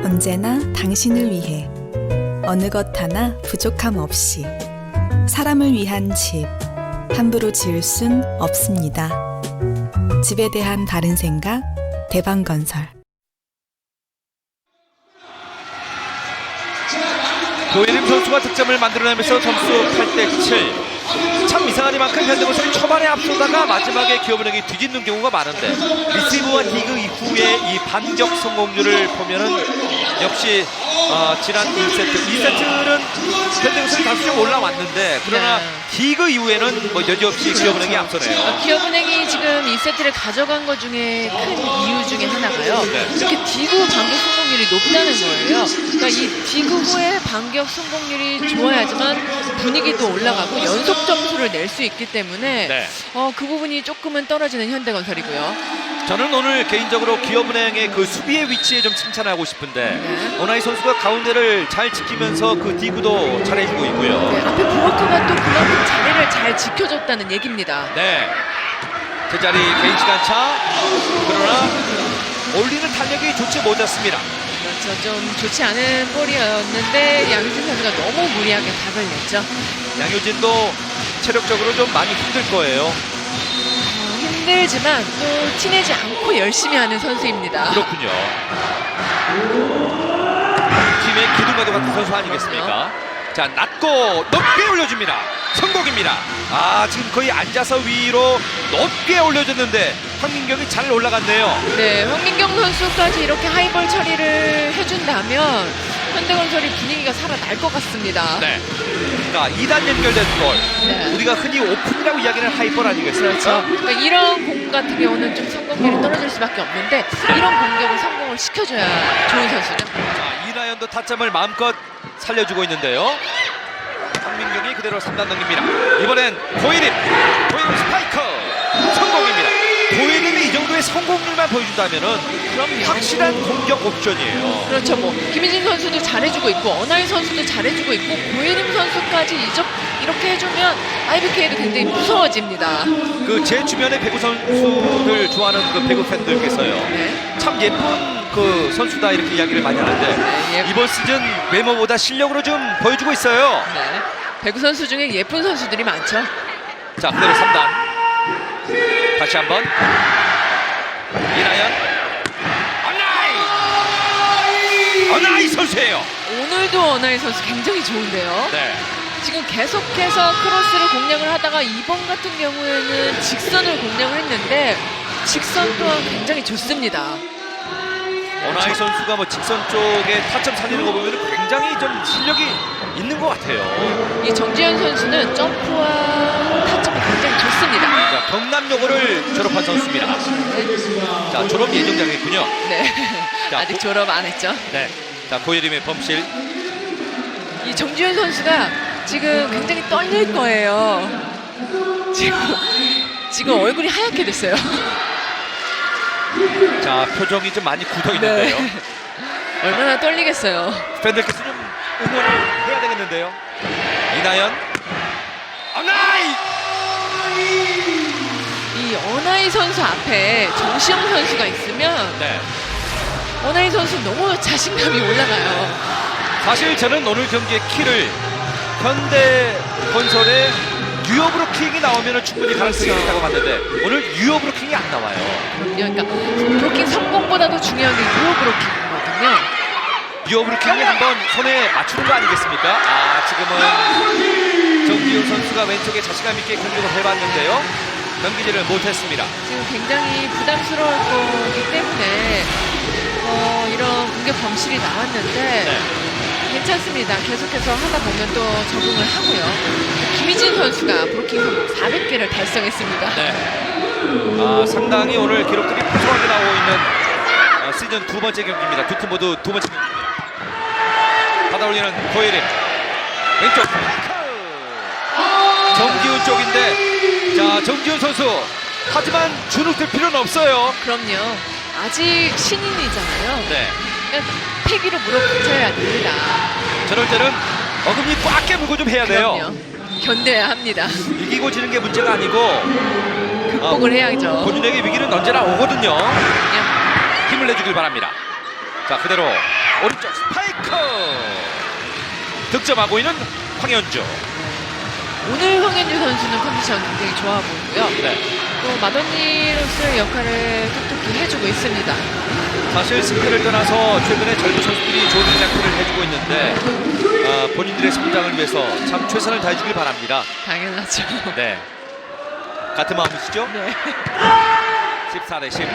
언제나 당신을 위해 어느 것 하나 부족함 없이 사람을 위한 집 함부로 지을 순 없습니다. 집에 대한 바른 생각 대방건설. 고예림 선수가 득점을 만들어내면서 점수 8대7. 참 이상하니만큼 현대건설이 초반에 앞서다가 마지막에 기업은행이 뒤집는 경우가 많은데 리시브와 디그 이후에 이 반격 성공률을 보면은 역시 지난 2세트는 현대건설이 다시 좀 올라왔는데 그러나 디그 이후에는 뭐 여지없이 기업은행이 앞서네요. 기업은행이 지금 2세트를 가져간 것 중에 큰 이유 중에 하나가요. 이렇게 디그 반격 성공률이 높다는 거예요. 그러니까 이 디그 후에 반격 성공률이 좋아야지만 분위기도 올라가고 연속 점수를 낼 수 있기 때문에 그 부분이 조금은 떨어지는 현대건설이고요. 저는 오늘 개인적으로 기업은행의 그 수비의 위치에 좀 칭찬하고 싶은데 원하이 선수가 가운데를 잘 지키면서 그 디그도 잘해주고 있고요. 앞에 브로커가 또 그만큼 자리를 잘 지켜줬다는 얘기입니다. 네. 제자리 개인 시간차. 그러나 올리는 탄력이 좋지 못했습니다. 그렇죠. 좀 좋지 않은 볼이었는데 양효진 선수가 너무 무리하게 각을 냈죠. 양효진도 체력적으로 좀 많이 힘들 거예요. 힘들지만 또 티내지 않고 열심히 하는 선수입니다. 그렇군요. 팀의 기둥과도 같은 선수 아니겠습니까? 자, 낮고 높게 올려줍니다. 성공입니다. 지금 거의 앉아서 위로 높게 올려줬는데 황민경이 잘 올라갔네요. 네, 황민경 선수까지 이렇게 하이볼 처리를 해준다면 현대건설이 분위기가 살아날 것 같습니다. 네. 자, 2단 연결된 골. 우리가 흔히 오픈이라고 이야기하는 하이볼 아니겠습니까? 그렇죠. 그러니까 이런 공 같은 경우는 좀 성공률이 떨어질 수밖에 없는데 이런 공격을 성공을 시켜줘야 좋은 선수죠. 자, 이나연도 타점을 마음껏 살려주고 있는데요. 황민경이 그대로 3단 넘깁니다. 이번엔 고예림 스파이크 성공입니다. 고예림이 이 정도의 성공률만 보여준다면은 확실한 공격 옵션이에요. 그렇죠. 뭐 김희진 선수도 잘해주고 있고 어나이 선수도 잘해주고 있고 고예림 선수까지 이렇게 해주면 IBK도 굉장히 무서워집니다. 그 제 주변의 배구 선수들 좋아하는 그 배구 팬들께서요. 참 예쁜 그 선수다 이렇게 이야기를 많이 하는데 이번 시즌 외모보다 실력으로 좀 보여주고 있어요. 네. 배구 선수 중에 예쁜 선수들이 많죠. 자, 그대로 3단. 다시 한번 이나연. 어나이 선수예요. 오늘도 어나이 선수 굉장히 좋은데요. 네. 지금 계속해서 크로스를 공략을 하다가 이번 같은 경우에는 직선을 공략을 했는데 직선 또한 굉장히 좋습니다. 어나이 선수가 뭐 직선 쪽에 타점 살리는 거 보면 굉장히 좀 실력이 있는 것 같아요. 이 정지현 선수는 점프와 타점이 굉장히 좋습니다. 자, 경남여고를 졸업한 선수입니다. 자, 졸업 예정자겠군요. 네. 자, 아직 졸업 안 했죠. 네. 자, 고예림의 범실. 이 정지현 선수가 지금 굉장히 떨릴 거예요. 지금 얼굴이 하얗게 됐어요. 자, 표정이 좀 많이 굳어 있는데요. 네. 얼마나 떨리겠어요. 팬들께서 좀 응원을 해야 되겠는데요. 이나연. 어나이! 이 어나이 선수 앞에 정시영 선수가 있으면 네. 어나이 선수 너무 자신감이 올라가요. 사실 저는 오늘 경기의 키를 현대건설의 뉴어브로킹이 나오면 충분히 가능성이 있다고 봤는데 오늘 뉴어브로킹이 안 나와요. 그러니까 브로킹 성공보다도 중요한 게 뉴어브로킹이거든요. 뉴어브로킹이 한번 손에 맞추는 거 아니겠습니까? 아, 지금은 정지훈 선수가 왼쪽에 자신감 있게 공격을 해봤는데요. 경기지를 못했습니다. 지금 굉장히 부담스러울 거기 때문에 이런 공격 범실이 나왔는데 괜찮습니다. 계속해서 하다 보면 또 적응을 하고요. 김희진 선수가 브로킹 성공 400개를 달성했습니다. 네. 아, 상당히 오늘 기록들이 부수하게 나오고 있는 시즌 두 번째 경기입니다. 두 팀 모두 두 번째 경기입니다. 받아올리는 고예림. 왼쪽. 정지훈 쪽인데, 자, 정지훈 선수. 하지만 주눅들 필요는 없어요. 그럼요. 아직 신인이잖아요. 네. 그러니까 패기로 물어붙여야 됩니다. 저럴 때는 어금니 꽉 깨물고 좀 해야 돼요. 그럼요. 견뎌야 합니다. 이기고 지는 게 문제가 아니고 극복을 해야죠. 본인에게 위기는 언제나 오거든요. 힘을 내주길 바랍니다. 자, 그대로 오른쪽 스파이크 득점하고 있는 황현주. 오늘 황현주 선수는 컨디션 굉장히 좋아 보이고요. 네. 또 마더니로서의 역할을 톡톡히 해주고 있습니다. 사실 승패를 떠나서 최근에 젊은 선수들이 좋은 활약을 해주고 있는데 본인들의 성장을 위해서 참 최선을 다해주길 바랍니다. 당연하죠. 네. 같은 마음이시죠? 네. 14대 10.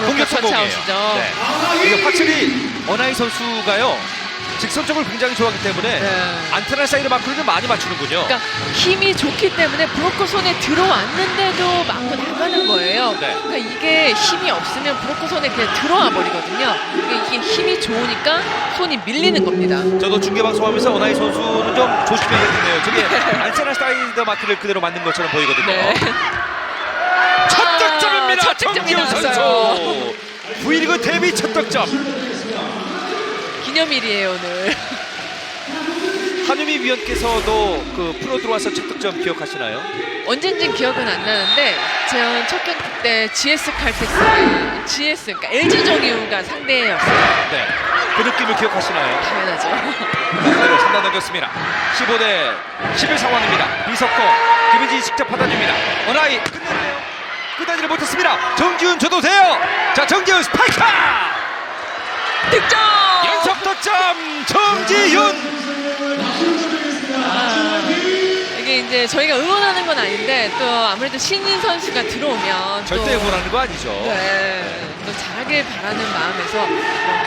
공격 성공이에요. 터치아웃이죠. 네. 이게 확실히 어나이 선수가요. 직선적으로 굉장히 좋아하기 때문에 안테나 사이드 마크를 좀 많이 맞추는군요. 그러니까 힘이 좋기 때문에 브로커 손에 들어왔는데도 맞고 나가는 거예요. 네. 그러니까 이게 힘이 없으면 브로커 손에 그냥 들어와 버리거든요. 그러니까 이게 힘이 좋으니까 손이 밀리는 겁니다. 저도 중계방송하면서 어나이 선수는 좀 조심해야겠네요. 저게 안테나 사이드 마크를 그대로 맞는 것처럼 보이거든요. 네. 첫 득점입니다. 첫 득점이 정지훈 나왔어요. 선수. V리그 데뷔 첫 득점. 기념일이에요 오늘. 한유미 위원께서도 그 프로 들어와서 첫 득점 기억하시나요? 언젠진 기억은 안 나는데 제가 첫 경기 때 GS 칼텍스, 그러니까 LG 정의우가 상대였어요. 네. 그 느낌을 기억하시나요? 당연하죠. 그대로 3단 넘겼습니다. 15대 11 상황입니다. 비석호, 김희진 직접 받아줍니다. 어나이 끝냈네요. 끝내지를 못했습니다. 정지훈 줘도 돼요. 자, 정지훈 스파이크! 득점! 연속 득점 정지훈! 이게 이제 저희가 응원하는 건 아닌데 또 아무래도 신인 선수가 들어오면 절대 또, 응원하는 거 아니죠. 네, 또 잘하길 바라는 마음에서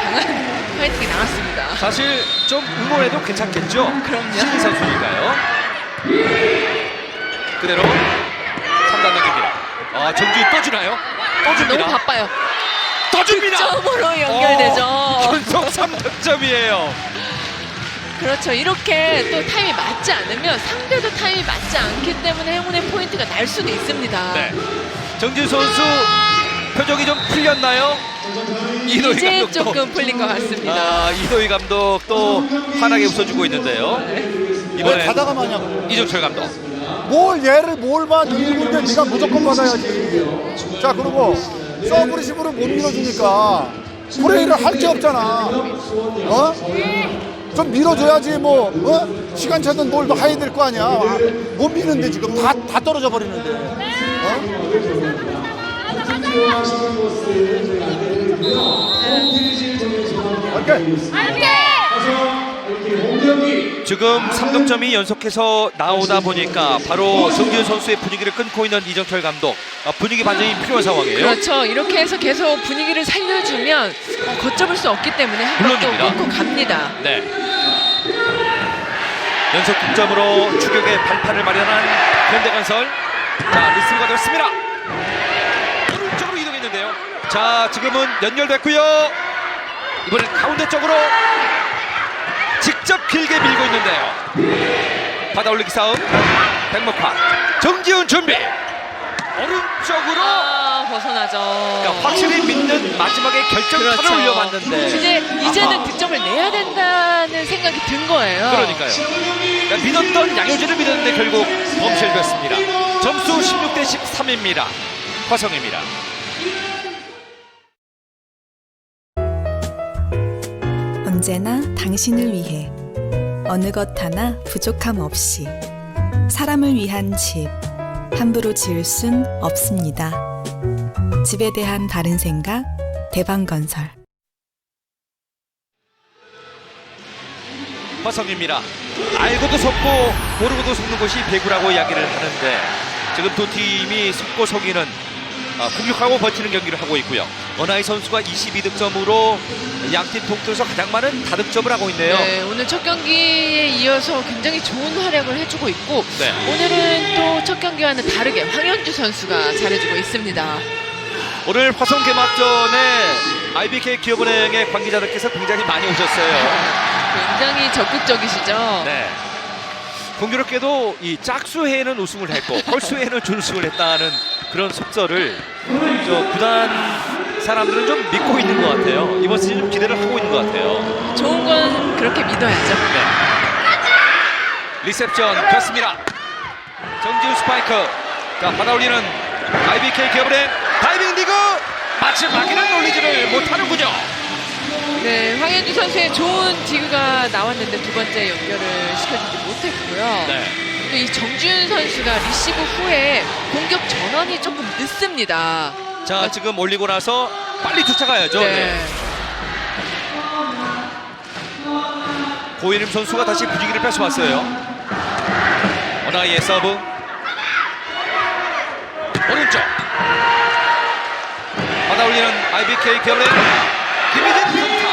강한 파이팅이 나왔습니다. 사실 좀 응원해도 괜찮겠죠? 그럼요. 신인 선수니까요. 그대로 3단 넘깁니다. 아, 정지훈 또 주나요? 또 줍니다. 너무 바빠요. 또 줍니다. 득점으로 연결되죠. 연속 3득점이에요. 그렇죠. 이렇게 또 타임이 맞지 않으면 상대도 타임이 맞지 않기 때문에 행운의 포인트가 날 수도 있습니다. 네. 정지훈 선수 표정이 좀 풀렸나요? 이도희 이제 감독도, 조금 풀린 것 같습니다. 아, 이도희 감독도 환하게 웃어주고 있는데요. 이번에 가다가 마냐고. 이종철 감독. 뭘 얘를 뭘 봐. 네 일군데 네가 무조건 받아야지. 자, 그리고 서브리시브를 못 밀어주니까 플레이를 할 게 없잖아. 어? 좀 밀어줘야지 뭐 시간차든 뭘 해야 될 거 아니야. 못 미는데 지금 다 떨어져 버리는데. 지금 3득점이 연속해서 나오다 보니까 바로 정지훈 선수의 분위기를 끊고 있는 이정철 감독, 분위기 반전이 필요한 상황이에요. 그렇죠. 이렇게 해서 계속 분위기를 살려주면 걷잡을 수 없기 때문에 한 번 또 끊고 갑니다. 네. 연속 득점으로 추격의 발판을 마련한 현대건설. 자, 리스브가 됐습니다. 오른쪽으로 이동했는데요. 자, 지금은 연결됐고요. 이번엔 가운데 쪽으로 직접 길게 밀고 있는데요. 받아올리기 싸움. 백목화. 정지훈 준비. 오른쪽으로 벗어나죠. 그러니까 확실히 믿는 마지막에 결정타를 올려봤는데 이제는 득점을 내야 된다는 생각이 든 거예요. 그러니까요. 그러니까 믿었던 양효진을 믿었는데 결국 범실됐습니다. 점수 16대 13입니다. 화성입니다. 언제나 당신을 위해 어느 것 하나 부족함 없이 사람을 위한 집 함부로 지을 순 없습니다. 집에 대한 바른 생각 대방건설. 화성입니다. 알고도 속고 모르고도 속는 것이 배구라고 이야기를 하는데 지금 두 팀이 속고 속이는 공격하고 버티는 경기를 하고 있고요. 원하이 선수가 22득점으로 양팀 통틀어서 가장 많은 다득점을 하고 있네요. 네, 오늘 첫 경기에 이어서 굉장히 좋은 활약을 해주고 있고 네. 오늘은 또 첫 경기와는 다르게 황현주 선수가 잘해주고 있습니다. 오늘 화성 개막전에 IBK 기업은행의 관계자들께서 굉장히 많이 오셨어요. 굉장히 적극적이시죠. 네. 공교롭게도 이 짝수회에는 우승을 했고 홀수회에는 준우승을 했다는 그런 속설을 구단 사람들은 좀 믿고 있는 것 같아요. 이번 시즌 좀 기대를 하고 있는 것 같아요. 좋은 건 그렇게 믿어야죠. 네. 리셉션 됐습니다. 정지훈 스파이크. 자, 받아올리는 IBK 기업은행 다이빙 디그. 마지막에는 올리지를 못하는군요. 네, 황현주 선수의 좋은 디그가 나왔는데 두 번째 연결을 시켜주지 못했고요. 네. 또 이 정지훈 선수가 리시브 후에 공격 전환이 조금 늦습니다. 자, 지금 올리고 나서 빨리 쫓아가야죠. 네. 고예림 선수가 다시 분위기를 뺏어왔어요. 원하이의 서브. 오른쪽. 받아올리는 IBK 기업은행 김희진 선수.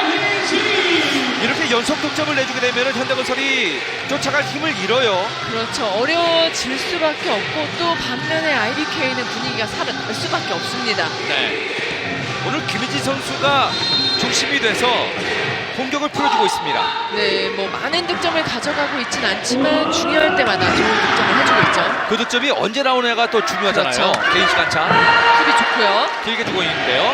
이렇게 연속 득점을 내주게 되면 현대건설이 쫓아갈 힘을 잃어요. 그렇죠. 어려워질 수밖에 없고 또 반면에 IBK는 분위기가 살아날 수밖에 없습니다. 네. 오늘 김희진 선수가 중심이 돼서 공격을 풀어주고 있습니다. 네, 뭐 많은 득점을 가져가고 있진 않지만 중요할 때마다 좋은 득점을 해주고 있죠. 그 득점이 언제 나오느냐가 또 중요하잖아요. 그렇죠. 개인 시간차. 수비 좋고요. 길게 주고 있는데요.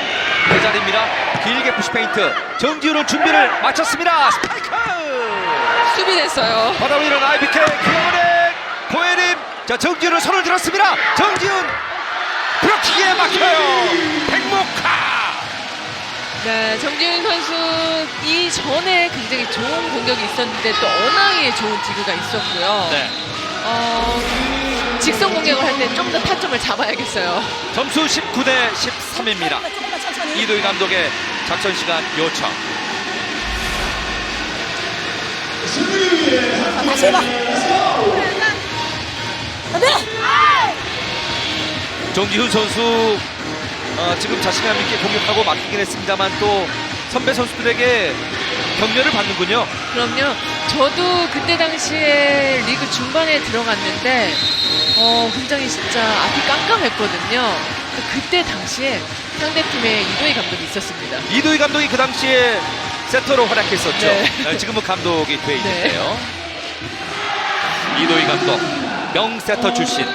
그 자리입니다. 길게 푸시 페인트. 정지훈은 준비를 마쳤습니다. 스파이크! 수비 됐어요. 받아올리는 IBK 기업은행 고예림. 자, 정지훈은 손을 들었습니다. 정지훈 브로킹에 막혀요. 백목화. 네, 정지훈 선수 이전에 굉장히 좋은 공격이 있었는데 또 어나이에 좋은 디그가 있었고요. 네. 직선 공격을 할 때 좀 더 타점을 잡아야겠어요. 점수 19대 13입니다. 이도희 감독의 작전 시간 요청. 다시 해봐. 정지훈 선수 지금 자신감 있게 공격하고 맡기긴 했습니다만 또 선배 선수들에게 격려를 받는군요. 그럼요. 저도 그때 당시에 리그 중반에 들어갔는데 굉장히 진짜 앞이 깜깜했거든요. 그때 당시에 상대팀에 이도희 감독이 있었습니다. 이도희 감독이 그 당시에 세터로 활약했었죠. 네. 지금은 감독이 돼 있는데요. 이도희 감독 명세터 출신.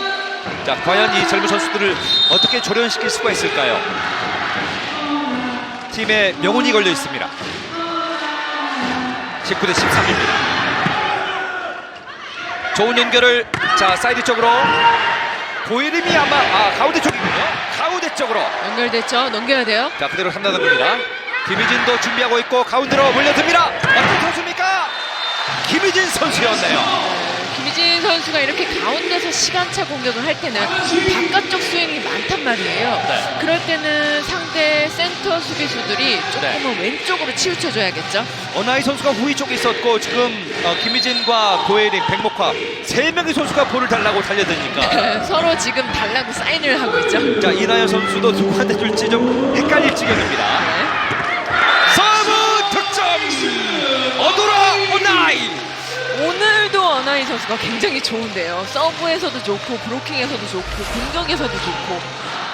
자, 과연 이 젊은 선수들을 어떻게 조련시킬 수가 있을까요? 팀에 명운이 걸려 있습니다. 19대 13입니다. 좋은 연결을 자 사이드 쪽으로 고예림이 아마 가운데 쪽이군요. 가운데 쪽으로 연결됐죠. 넘겨야 돼요. 자, 그대로 3라운드입니다. 김희진도 준비하고 있고 가운데로 몰려듭니다. 어떤 선수입니까? 김희진 선수였네요. 김희진 선수가 이렇게 가운데서 시간차 공격을 할 때는 바깥쪽 스윙이 많단 말이에요. 그럴 때는 상대 센터 수비수들이 조금은 왼쪽으로 치우쳐줘야겠죠. 어나이 선수가 후위 쪽에 있었고 지금 김희진과 고혜림, 백목화 세 명의 선수가 볼을 달라고 달려드니까 서로 지금 달라고 사인을 하고 있죠. 자, 이나연 선수도 누구한테 줄지 좀 헷갈릴 지경입니다. 서브 득점! 어도라 오나이! 오늘도 어나이 선수가 굉장히 좋은데요. 서브에서도 좋고 브로킹에서도 좋고 공격에서도 좋고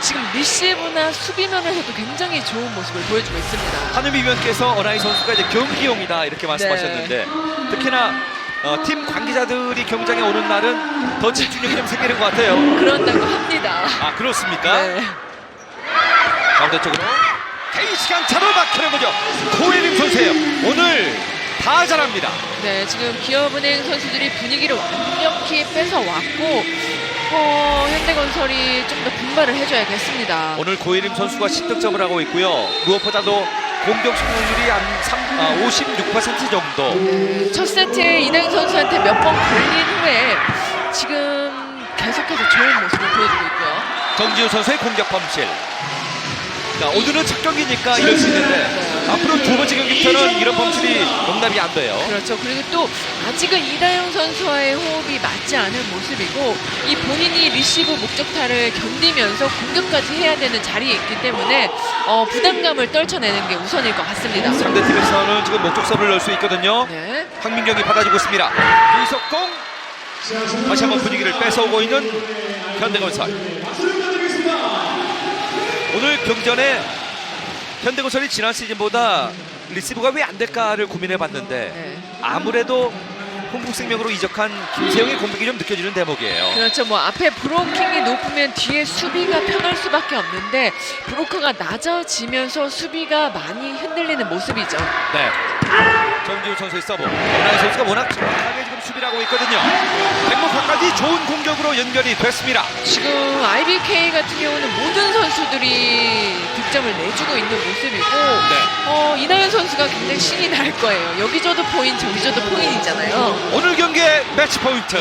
지금 리시브나 수비면에서도 굉장히 좋은 모습을 보여주고 있습니다. 하늘 위원께서 어나이 선수가 이제 경기용이다 이렇게 말씀하셨는데 특히나 팀 관계자들이 경기장에 오는 날은 더 집중력이 좀 생기는 것 같아요. 그런다고 합니다. 아, 그렇습니까? 가운데 쪽으로 개인 시간 잡아막히는 거죠. 고혜림 선수예요. 오늘 다 잘합니다. 네, 지금 기업은행 선수들이 분위기를 완벽히 뺏어왔고 현대건설이 좀 더 분발을 해줘야겠습니다. 오늘 고혜림 선수가 10득점을 하고 있고요. 무엇보다도 공격 성공률이 한 56% 정도. 첫 세트에 이나영 선수한테 몇 번 걸린 후에 지금 계속해서 좋은 모습을 보여주고 있고요. 정지우 선수의 공격 범실. 오늘은 첫 경기니까 이럴 수 있는데 앞으로 두 번째 경기부터는 이런 범실이 용납이 안 돼요. 그렇죠. 그리고 또 아직은 이다영 선수와의 호흡이 맞지 않은 모습이고 이 본인이 리시브 목적타를 견디면서 공격까지 해야 되는 자리에 있기 때문에 부담감을 떨쳐내는 게 우선일 것 같습니다. 상대팀에서는 지금 목적 서브를 넣을 수 있거든요. 황민경이 받아주고 있습니다. 이석공 다시 한번 분위기를 뺏어오고 있는 현대건설. 오늘 경전에 현대건설이 지난 시즌보다 리시브가 왜 안 될까를 고민해봤는데 아무래도 흥국생명으로 이적한 김세영의 공격이 좀 느껴지는 대목이에요. 그렇죠. 뭐 앞에 브로킹이 높으면 뒤에 수비가 편할 수밖에 없는데 브로커가 낮아지면서 수비가 많이 흔들리는 모습이죠. 네. 정지우 선수의 서브. 오나이 선수가 워낙 정확하게 지금 수비를 하고 있거든요. 백목화까지 좋은 공격으로 연결이 됐습니다. 지금 IBK 같은 경우는 모든 선수들이 득점을 내주고 있는 모습이고 이나연 선수가 굉장히 신이 날 거예요. 여기 줘도 포인, 저기 줘도 포인이잖아요. 오늘 경기의 매치 포인트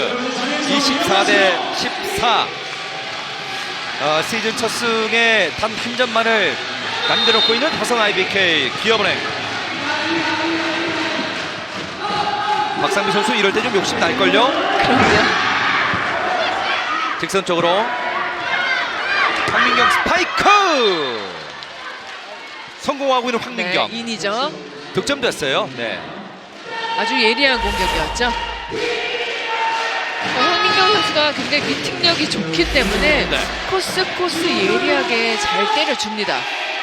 24대 14. 시즌 첫 승에 단 한 점만을 남겨놓고 있는 화성 IBK 기업은행. 박상미 선수 이럴 때 좀 욕심 날걸요? 그럼요. 직선 쪽으로 황민경 스파이크! 성공하고 있는 황민경. 네, 인이죠. 득점됐어요. 네. 아주 예리한 공격이었죠. 황민경 선수가 굉장히 미팅력이 좋기 때문에 코스 예리하게 잘 때려줍니다.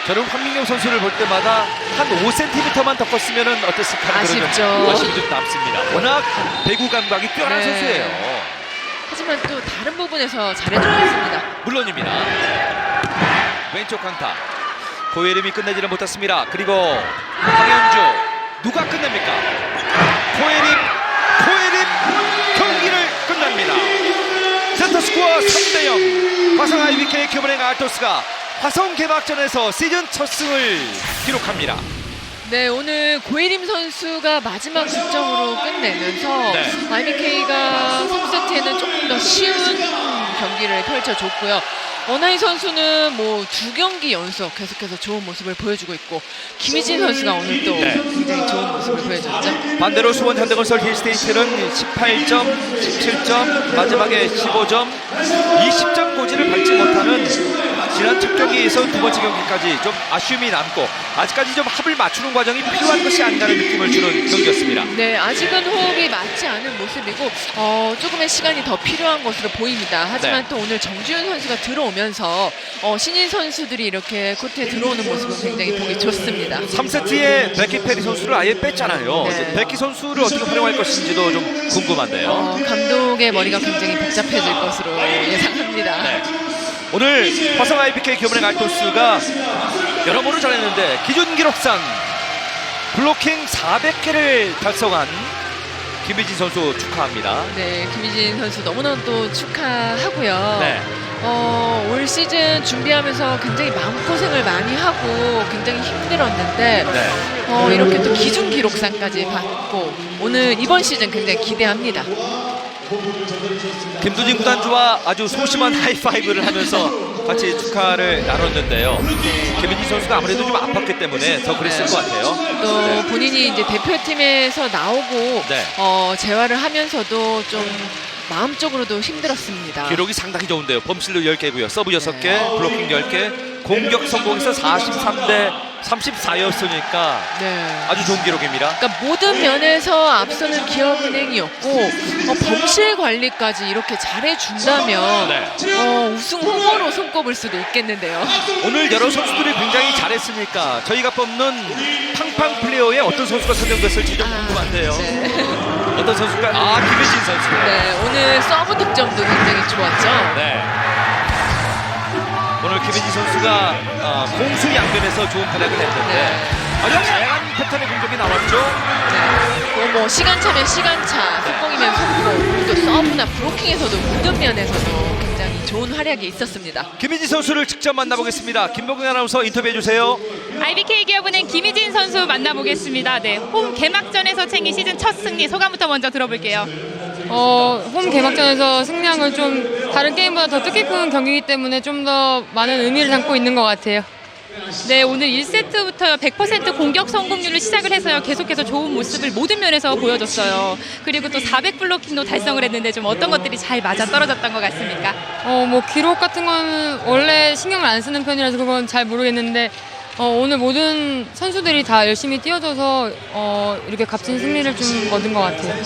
저는 황민경 선수를 볼 때마다 한 5cm만 더 컸으면 어땠을까 하는 아쉽죠. 그런 아쉬움이 좀 남습니다. 워낙 배구 감각이 뛰어난 네. 선수예요. 하지만 또 다른 부분에서 잘해주고 있습니다. 물론입니다. 왼쪽 강타. 고예림이 끝내지는 못했습니다. 그리고 황현주 누가 끝냅니까? 고예림 경기를 끝납니다. 센터스코어 3대0. 화성 IBK 기업은행 알토스가 화성 개막전에서 시즌 첫 승을 기록합니다. 네, 오늘 고예림 선수가 마지막 득점으로 끝내면서 IBK가 3세트에는 조금 더 쉬운 경기를 펼쳐줬고요. 어나이 선수는 뭐 2경기 연속 계속해서 좋은 모습을 보여주고 있고 김희진 선수가 오늘 또 굉장히 좋은 모습을 보여줬죠. 반대로 수원 현대건설 힐스테이트는 18점, 17점, 마지막에 15점, 20점 고지를 밟지 못하는 지난 첫 경기에서 두 번째 경기까지 좀 아쉬움이 남고 아직까지 좀 합을 맞추는 과정이 필요한 것이 아닌가라는 느낌을 주는 경기였습니다. 네, 아직은 호흡이 맞지 않은 모습이고 조금의 시간이 더 필요한 것으로 보입니다. 하지만 또 오늘 정지훈 선수가 들어오면서 신인 선수들이 이렇게 코트에 들어오는 모습은 굉장히 보기 좋습니다. 3세트에 베키 페리 선수를 아예 뺐잖아요. 베키 선수를 어떻게 활용할 것인지도 좀 궁금한데요. 감독의 머리가 굉장히 복잡해질 것으로 예상합니다. 오늘 화성 IBK 기업은행 알토스가 여러모로 잘했는데 기존 기록상 블로킹 400개를 달성한 김희진 선수 축하합니다. 네, 김희진 선수 너무나 또 축하하고요. 올 시즌 준비하면서 굉장히 마음고생을 많이 하고 굉장히 힘들었는데 이렇게 또 기준 기록상까지 받고 오늘 이번 시즌 굉장히 기대합니다. 김두진 구단주와 아주 소심한 하이파이브를 하면서 같이 축하를 나눴는데요. 김민지 선수가 아무래도 좀 아팠기 때문에 더 그랬을 것 같아요. 또 본인이 이제 대표팀에서 나오고 재활을 하면서도 좀 마음적으로도 힘들었습니다. 기록이 상당히 좋은데요. 범실로 10개고요. 서브 6개, 블로킹 10개, 공격 성공에서 43대 34였으니까 아주 좋은 기록입니다. 그러니까 모든 면에서 앞서는 기업은행이었고 범실 관리까지 이렇게 잘해준다면 우승 후보로 손꼽을 수도 있겠는데요. 오늘 여러 선수들이 굉장히 잘했으니까 저희가 뽑는 팡팡 플레이어에 어떤 선수가 선정됐을지 좀 궁금한데요. 어떤 선수가? 김혜진 선수. 네, 오늘 서브 득점도 굉장히 좋았죠. 네. 오늘 김혜진 선수가 공수 양면에서 좋은 활약을 했는데 아주 다양한 패턴의 공격이 나왔죠. 뭐 시간차면 시간차, 속공이면 속공, 또 서브나 브로킹에서도 모든 면에서도 굉장히 좋은 활약이 있었습니다. 김혜진 선수를 직접 만나보겠습니다. 김봉경 아나운서 인터뷰해 주세요. IBK 기업은행 김희진 선수 만나보겠습니다. 네, 홈 개막전에서 챙긴 시즌 첫 승리 소감부터 먼저 들어볼게요. 홈 개막전에서 승리한 건 좀 다른 게임보다 더 뜻깊은 경기이기 때문에 좀 더 많은 의미를 담고 있는 것 같아요. 네, 오늘 1세트부터 100% 공격 성공률을 시작을 해서요. 계속해서 좋은 모습을 모든 면에서 보여줬어요. 그리고 또 400 블로킹도 달성을 했는데 좀 어떤 것들이 잘 맞아 떨어졌던 것 같습니까? 뭐 기록 같은 건 원래 신경을 안 쓰는 편이라서 그건 잘 모르겠는데 오늘 모든 선수들이 다 열심히 뛰어줘서 이렇게 값진 승리를 좀 얻은 것 같아요.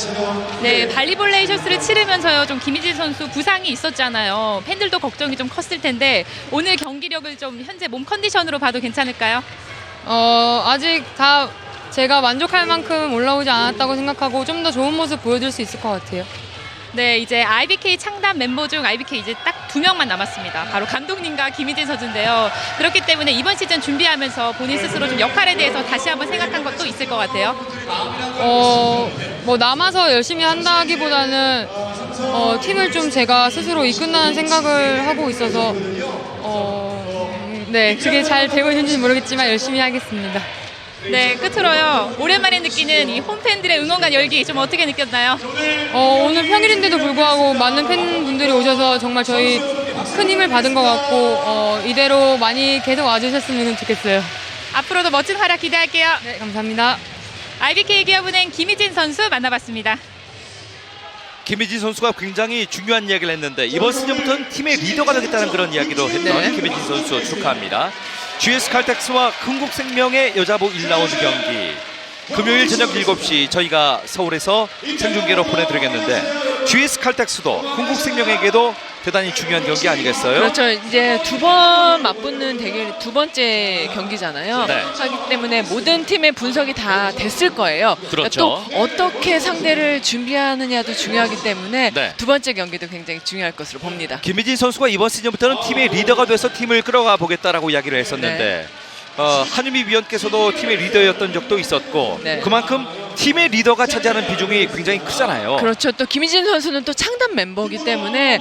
네, 발리볼레이셔스를 치르면서요. 좀 김희진 선수 부상이 있었잖아요. 팬들도 걱정이 좀 컸을 텐데 오늘 경기력을 좀 현재 몸 컨디션으로 봐도 괜찮을까요? 아직 다 제가 만족할 만큼 올라오지 않았다고 생각하고 좀 더 좋은 모습 보여줄 수 있을 것 같아요. 네, 이제 IBK 창단 멤버 중 IBK 이제 딱 2명만 남았습니다. 바로 감독님과 김희진 선수인데요. 그렇기 때문에 이번 시즌 준비하면서 본인 스스로 좀 역할에 대해서 다시 한번 생각한 것도 있을 것 같아요. 뭐 남아서 열심히 한다기보다는 팀을 좀 제가 스스로 이끈다는 생각을 하고 있어서 네, 그게 잘 되고 있는지 모르겠지만 열심히 하겠습니다. 네, 끝으로요. 오랜만에 느끼는 이 홈팬들의 응원과 열기 좀 어떻게 느꼈나요? 오늘 평일인데도 불구하고 많은 팬분들이 오셔서 정말 저희 큰 힘을 받은 것 같고 이대로 많이 계속 와주셨으면 좋겠어요. 앞으로도 멋진 활약 기대할게요. 네, 감사합니다. IBK 기업은행 김희진 선수 만나봤습니다. 김희진 선수가 굉장히 중요한 이야기를 했는데 이번 시즌부터는 팀의 리더가 되겠다는 그런 이야기도 했던 김희진 선수 축하합니다. GS 칼텍스와 흥국생명의 여자부 1라운드 경기 금요일 저녁 7시 저희가 서울에서 생중계로 보내드리겠는데 GS 칼텍스도 흥국생명에게도 대단히 중요한 경기 아니겠어요? 그렇죠. 이제 두 번 맞붙는 대결 두 번째 경기잖아요. 하기 때문에 모든 팀의 분석이 다 됐을 거예요. 그렇죠. 또 어떻게 상대를 준비하느냐도 중요하기 때문에 두 번째 경기도 굉장히 중요할 것으로 봅니다. 김희진 선수가 이번 시즌부터는 팀의 리더가 돼서 팀을 끌어가 보겠다라고 이야기를 했었는데 한유미 위원께서도 팀의 리더였던 적도 있었고 그만큼 팀의 리더가 차지하는 비중이 굉장히 크잖아요. 그렇죠. 또 김희진 선수는 또 창단 멤버이기 때문에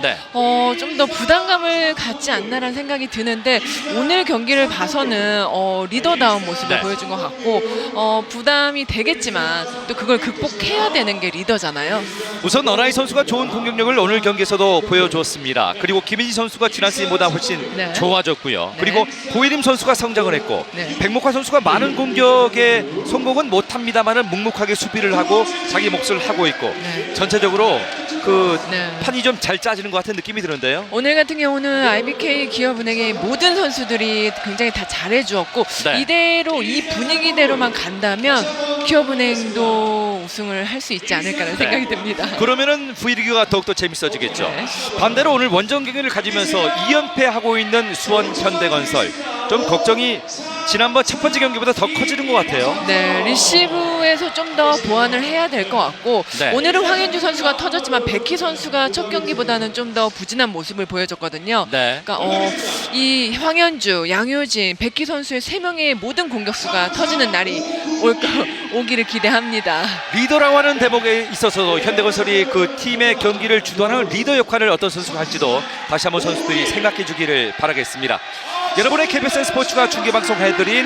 좀 더 부담감을 갖지 않나라는 생각이 드는데 오늘 경기를 봐서는 리더다운 모습을 보여준 것 같고 부담이 되겠지만 또 그걸 극복해야 되는 게 리더잖아요. 우선 어나이 선수가 좋은 공격력을 오늘 경기에서도 보여줬습니다. 그리고 김희진 선수가 지난 시즌보다 훨씬 좋아졌고요. 그리고 고예림 선수가 성장을 했고 백목화 선수가 많은 공격에 성공은 못합니다만은 묵묵하게 수비를 하고 자기 몫을 하고 있고 전체적으로 그 판이 좀 잘 짜지는 것 같은 느낌이 드는데요. 오늘 같은 경우는 IBK 기업은행의 모든 선수들이 굉장히 다 잘해주었고 이대로 이 분위기대로만 간다면 기업은행도 우승을 할 수 있지 않을까라는 생각이 듭니다. 그러면은 V리그가 더욱더 재밌어지겠죠. 반대로 오늘 원정 경기를 가지면서 2연패하고 있는 수원 현대건설 좀 걱정이 지난번 첫 번째 경기보다 더 커지는 것 같아요. 네, 리시브에서 좀 더 보완을 해야 될 것 같고 네. 오늘은 황현주 선수가 터졌지만 백희 선수가 첫 경기보다는 좀 더 부진한 모습을 보여줬거든요. 네. 그러니까 이 황현주, 양효진, 백희 선수의 3명의 모든 공격수가 터지는 날이 오기를 기대합니다. 리더라고 하는 대목에 있어서도 현대건설이 그 팀의 경기를 주도하는 리더 역할을 어떤 선수가 할지도 다시 한번 선수들이 생각해 주기를 바라겠습니다. 여러분의 KBS 스포츠가 중계방송해드린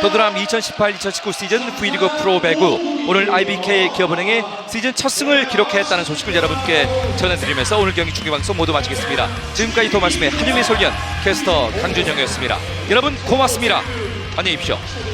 더드람 2018-2019 시즌 V리그 프로 배구 오늘 IBK 기업은행의 시즌 첫 승을 기록했다는 소식을 여러분께 전해드리면서 오늘 경기 중계방송 모두 마치겠습니다. 지금까지 도말씀의 한용의 솔견 캐스터 강준영이었습니다. 여러분 고맙습니다. 안녕히 계십시오.